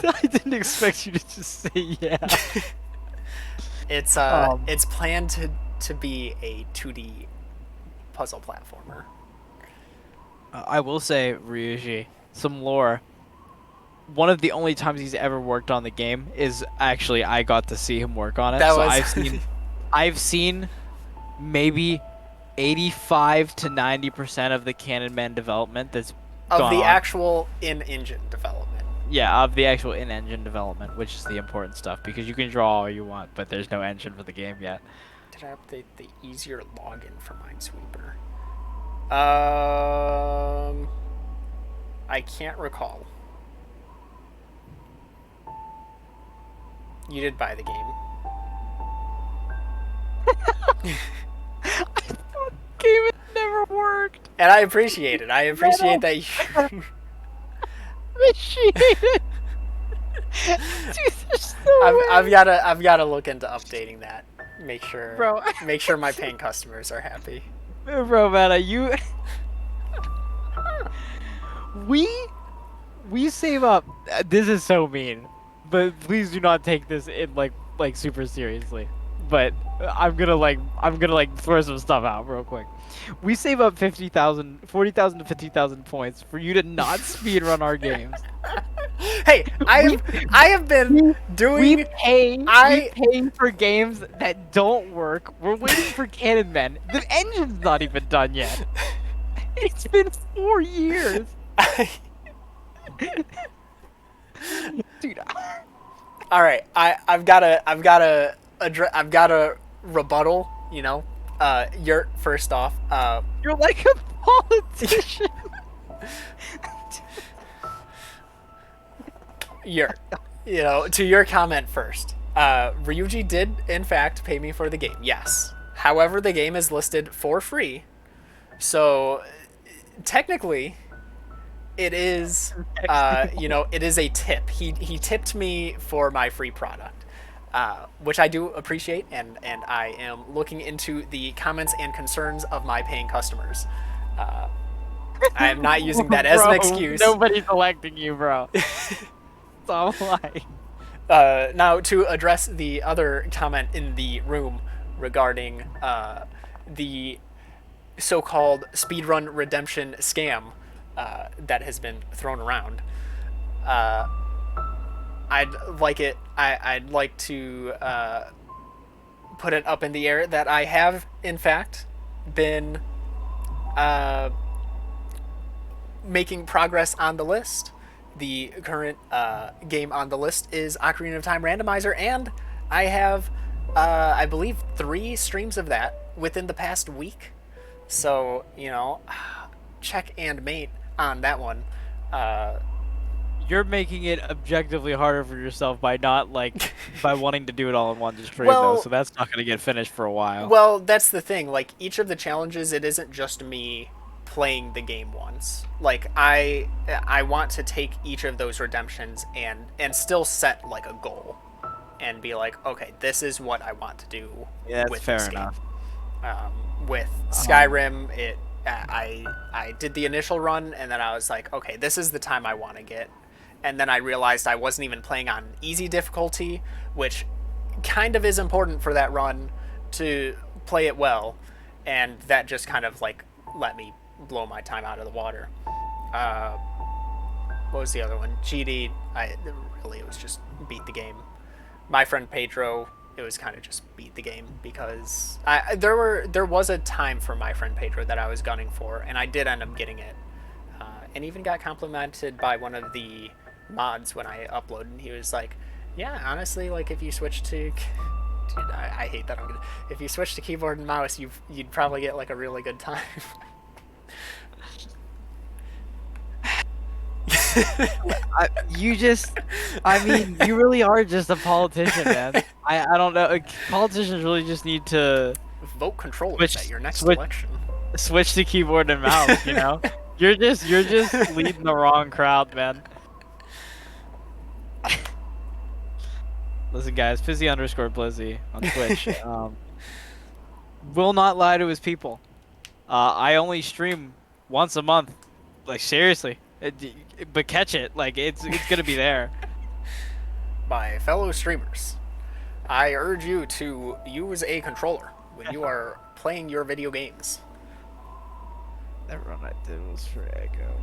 I didn't expect you to just say yeah. Um, it's planned to be a 2D puzzle platformer. I will say, Ryuji, some lore. One of the only times he's ever worked on the game is actually I got to see him work on it. That So was I've seen maybe 85 to 90% of the Cannon Man development that's of gone the on. actual in-engine development. Yeah, of the actual in-engine development, which is the important stuff because you can draw all you want, but there's no engine for the game yet. Did I update the easier login for Minesweeper? I can't recall. You did buy the game. Game it never worked. And I appreciate it. I appreciate that you... Appreciate it. Dude, there's so I've gotta look into updating that. Make sure Bro. make sure my paying customers are happy. Bro, Meta, you... we save up... This is so mean. But please do not take this in, like super seriously. But I'm gonna throw some stuff out real quick. We save up 40,000 to 50,000 points for you to not speedrun our games. Hey, I have been doing... We pay for games that don't work. We're waiting for Cannon Men. The engine's not even done yet. It's been 4 years. Dude. All right, I've got a rebuttal. You know, you're first off. You're like a politician. You know, to your comment first. Ryuji did in fact pay me for the game. Yes. However, the game is listed for free, so technically, it is. You know, it is a tip. He tipped me for my free product, which I do appreciate, and I am looking into the comments and concerns of my paying customers. I am not using that as an excuse. Nobody's electing you, bro. It's all lying. Now, to address the other comment in the room regarding the so-called speedrun redemption scam that has been thrown around, I'd like to put it up in the air that I have, in fact, been making progress on the list. The current game on the list is Ocarina of Time Randomizer, and I have, I believe, 3 streams of that within the past week. So, you know, check and mate on that one. You're making it objectively harder for yourself by not, by wanting to do it all in one stream, Well, though, so that's not going to get finished for a while. Well, that's the thing. Like, each of the challenges, it isn't just me playing the game once. Like, I want to take each of those redemptions and still set like a goal and be like, okay, this is what I want to do with fair this enough. game. With Skyrim, I did the initial run, and then I was like, okay, this is the time I want to get. And then I realized I wasn't even playing on easy difficulty, which kind of is important for that run to play it well, and that just kind of like let me blow my time out of the water. What was the other one? GD. It was just beat the game. My friend Pedro, it was kind of just beat the game, because there was a time for my friend Pedro that I was gunning for, and I did end up getting it, and even got complimented by one of the mods when I uploaded, and he was like, yeah, honestly, like, if you switch to... Dude, I hate that. If you switch to keyboard and mouse, you'd probably get like a really good time. You really are just a politician, man. I don't know. Politicians really just need to vote controllers at your next election. Switch to keyboard and mouse. You know, you're just leading the wrong crowd, man. Listen, guys, Fizzy_Blizzy on Twitch. Will not lie to his people. I only stream once a month. Like, seriously. But catch it. Like, it's gonna be there. My fellow streamers, I urge you to use a controller when you are playing your video games. That run I did was for Echo.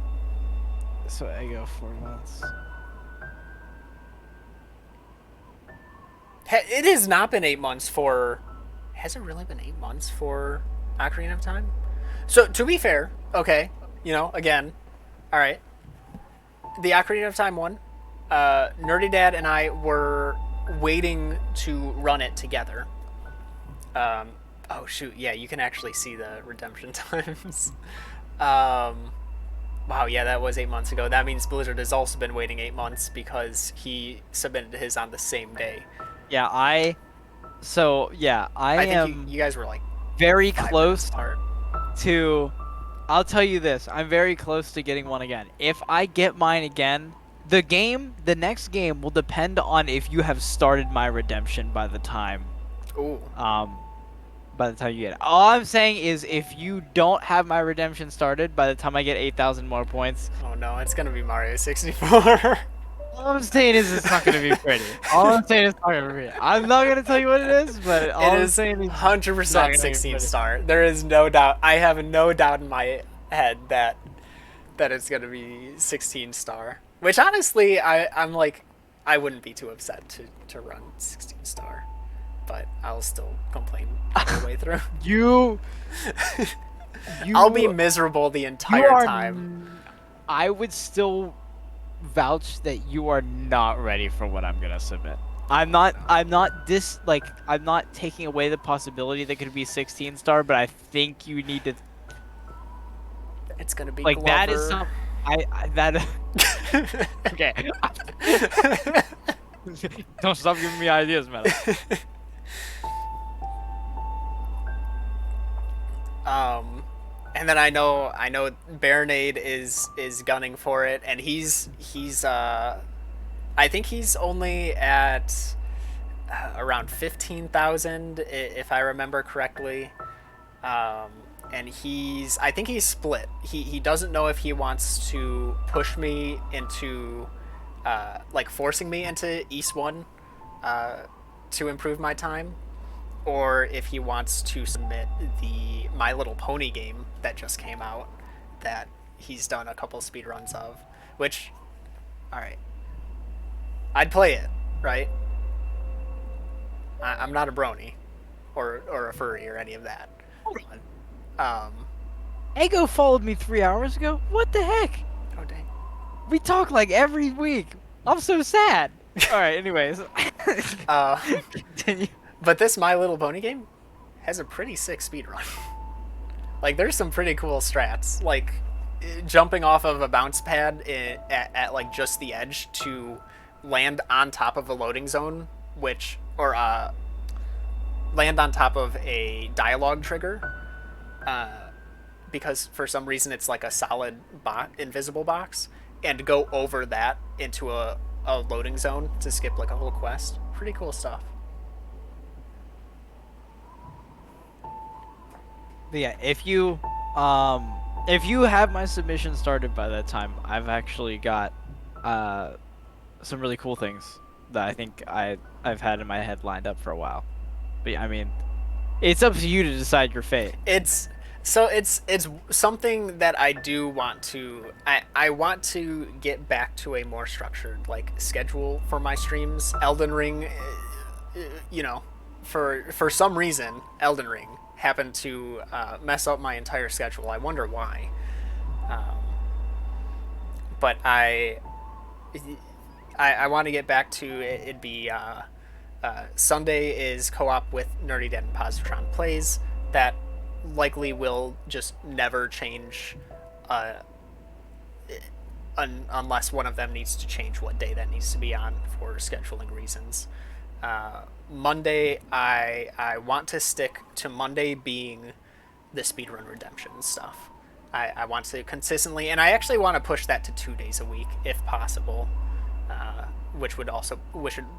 So Echo 4 months. It has not been 8 months for... Has it really been 8 months for Ocarina of Time? So, to be fair, okay, you know, again, alright. The Ocarina of Time one, Nerdy Dad and I were waiting to run it together. Oh, shoot, yeah, you can actually see the redemption times. Wow, yeah, that was 8 months ago. That means Blizzard has also been waiting 8 months because he submitted his on the same day. Yeah, I I think am you guys were like very 5 minutes close apart. to. I'll tell you this: I'm very close to getting one again. If I get mine again, the next game will depend on if you have started my redemption by the time, Ooh. um, you get it. All I'm saying is if you don't have my redemption started by the time I get 8,000 more points, Oh no, it's gonna be Mario 64. all I'm saying is it's not gonna be pretty. All I'm saying is it's not gonna be pretty. I'm not gonna tell you what it is, but It all I'm is saying is it's not 100% gonna be 16 pretty. star. There is no doubt. I have no doubt in my head that it's gonna be 16 star. Which honestly, I'm like, I wouldn't be too upset to run 16 star, but I'll still complain all the way through. You, I'll be miserable the entire are time. I would still vouch that you are not ready for what I'm gonna submit. I'm not taking away the possibility that could be 16 star, but I think you need to It's gonna be like Glover. that is some I that okay. Don't stop giving me ideas, man. And then I know Baronade is gunning for it, and he's I think he's only at around 15,000 if I remember correctly. And I think he's split. He doesn't know if he wants to push me into like forcing me into East 1 to improve my time, or if he wants to submit the My Little Pony game that just came out that he's done a couple speedruns of, which, alright, I'd play it, right? I'm not a brony or a furry or any of that. Ego followed me 3 hours ago. What the heck? Oh dang. We talk like every week. I'm so sad. All right. Anyways. Continue. But this My Little Pony game has a pretty sick speedrun. Like, there's some pretty cool strats, like jumping off of a bounce pad at like just the edge to land on top of a loading zone, or land on top of a dialogue trigger, because for some reason it's like a solid invisible box, and go over that into a loading zone to skip like a whole quest. Pretty cool stuff. But yeah, if you have my submission started by that time, I've actually got some really cool things that I think I've had in my head lined up for a while. But I mean, it's up to you to decide your fate. It's something that I do want to. I want to get back to a more structured like schedule for my streams. Elden Ring, you know, for some reason, Elden Ring happened to mess up my entire schedule. I wonder why. But I want to get back to it. It'd be Sunday is co-op with Nerdy Dad and Positron Plays. That likely will just never change unless one of them needs to change what day that needs to be on for scheduling reasons. Monday, I want to stick to Monday being the speedrun redemption stuff. I want to consistently, and I actually want to push that to 2 days a week if possible, which would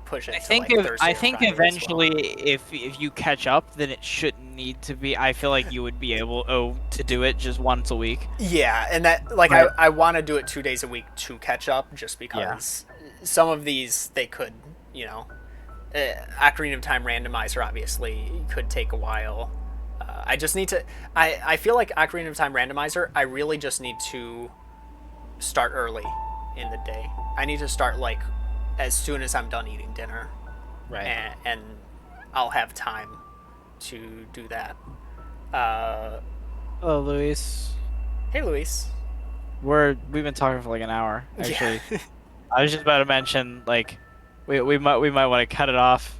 push it to like Thursday I or think Friday eventually, as well. if you catch up, then it shouldn't need to be. I feel like you would be able to do it just once a week. Yeah, and that like Right. I want to do it 2 days a week to catch up, just because some of these they could, you know, Ocarina of Time randomizer obviously could take a while. I just need to. I feel like Ocarina of Time randomizer. I really just need to start early in the day. I need to start like as soon as I'm done eating dinner, Right. and I'll have time to do that. Oh, Luis. Hey, Luis. We've been talking for like an hour. Actually, Yeah. I was just about to mention like we might want to cut it off.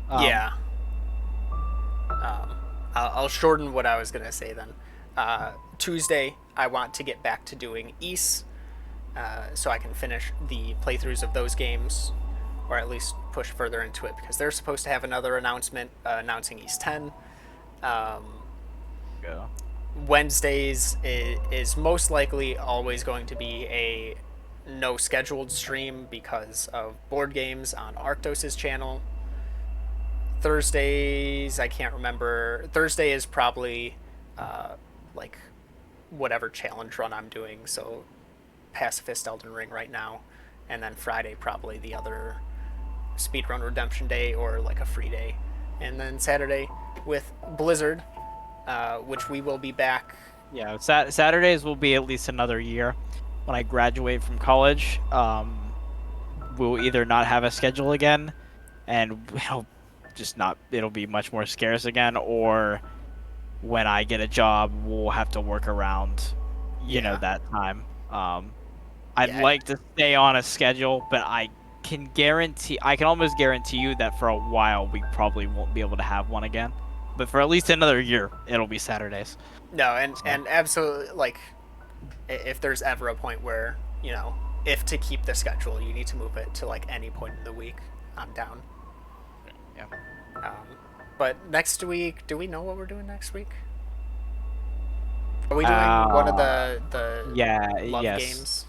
Yeah. I'll shorten what I was gonna say then. Tuesday, I want to get back to doing Ys, so I can finish the playthroughs of those games. or at least push further into it, because they're supposed to have another announcement announcing East 10. Go. Wednesdays is most likely always going to be a no scheduled stream because of board games on Arctos's channel. Thursdays, I can't remember. Thursday is probably like whatever challenge run I'm doing, so Pacifist Elden Ring right now, and then Friday probably the other speedrun redemption day or like a free day, and then Saturday with Blizzard, which we will be back. Yeah, Saturdays will be at least another year. When I graduate from college, we'll either not have a schedule again, and it'll be much more scarce again, or when I get a job, we'll have to work around, that time. I'd like to stay on a schedule, but I can almost guarantee you that for a while we probably won't be able to have one again. But for at least another year, it'll be Saturdays. No, and absolutely, like, if there's ever a point where, if to keep the schedule, you need to move it to, like, any point in the week, I'm down. Yeah. But next week, do we know what we're doing next week? Are we doing one of the love games?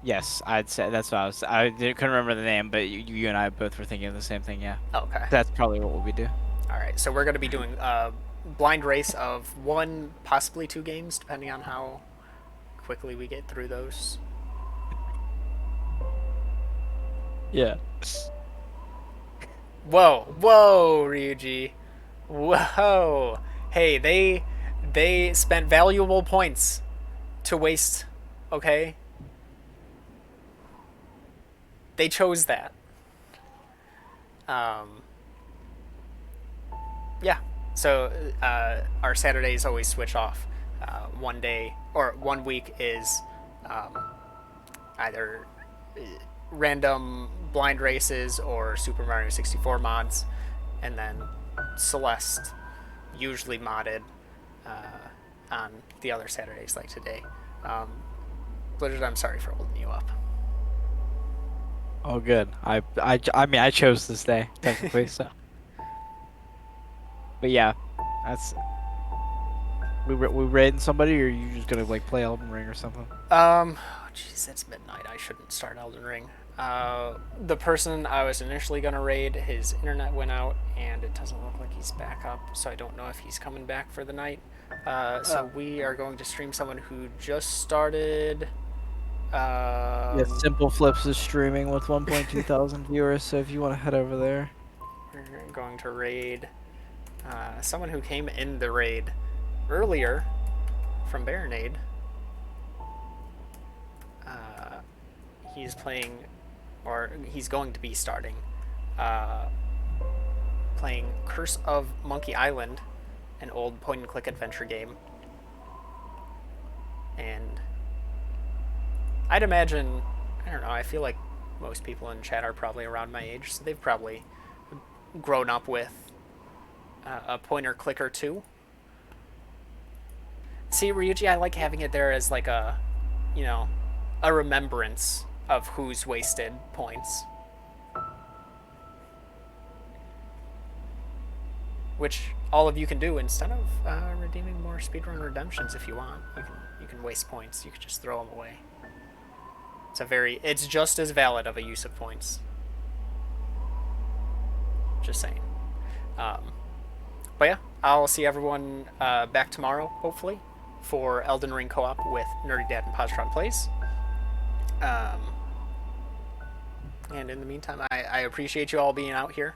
Yes, I'd say that's what I couldn't remember the name, but you and I both were thinking of the same thing, yeah. Okay. That's probably what we'll do. All right, so we're going to be doing a blind race of 1, possibly 2 games, depending on how quickly we get through those. Yeah. Whoa, Ryuji. Whoa. Hey, they spent valuable points to waste, okay? They chose that. Yeah. So our Saturdays always switch off. One day or 1 week is either random blind races or Super Mario 64 mods, and then Celeste, usually modded, on the other Saturdays like today. Blizzard, I'm sorry for holding you up. Oh, good. I mean, I chose this day technically, so. But yeah, that's. We raiding somebody, or are you just gonna like play Elden Ring or something? Jeez, it's midnight. I shouldn't start Elden Ring. The person I was initially gonna raid, his internet went out, and it doesn't look like he's back up. So I don't know if he's coming back for the night. So we are going to stream someone who just started. Yeah, Simple Flips is streaming with 1.2 thousand viewers, so if you want to head over there. We're going to raid someone who came in the raid earlier from Baronade. He's playing, or he's going to be starting, playing Curse of Monkey Island, an old point-and-click adventure game. And I'd imagine, I don't know, I feel like most people in chat are probably around my age, so they've probably grown up with a pointer-clicker too. See, Ryuji, I like having it there as like a, a remembrance of who's wasted points. Which all of you can do instead of redeeming more speedrun redemptions if you want. You can waste points. You can just throw them away. It's just as valid of a use of points. Just saying. But yeah, I'll see everyone back tomorrow, hopefully, for Elden Ring Co-op with Nerdy Dad and Positron Plays. And in the meantime, I appreciate you all being out here.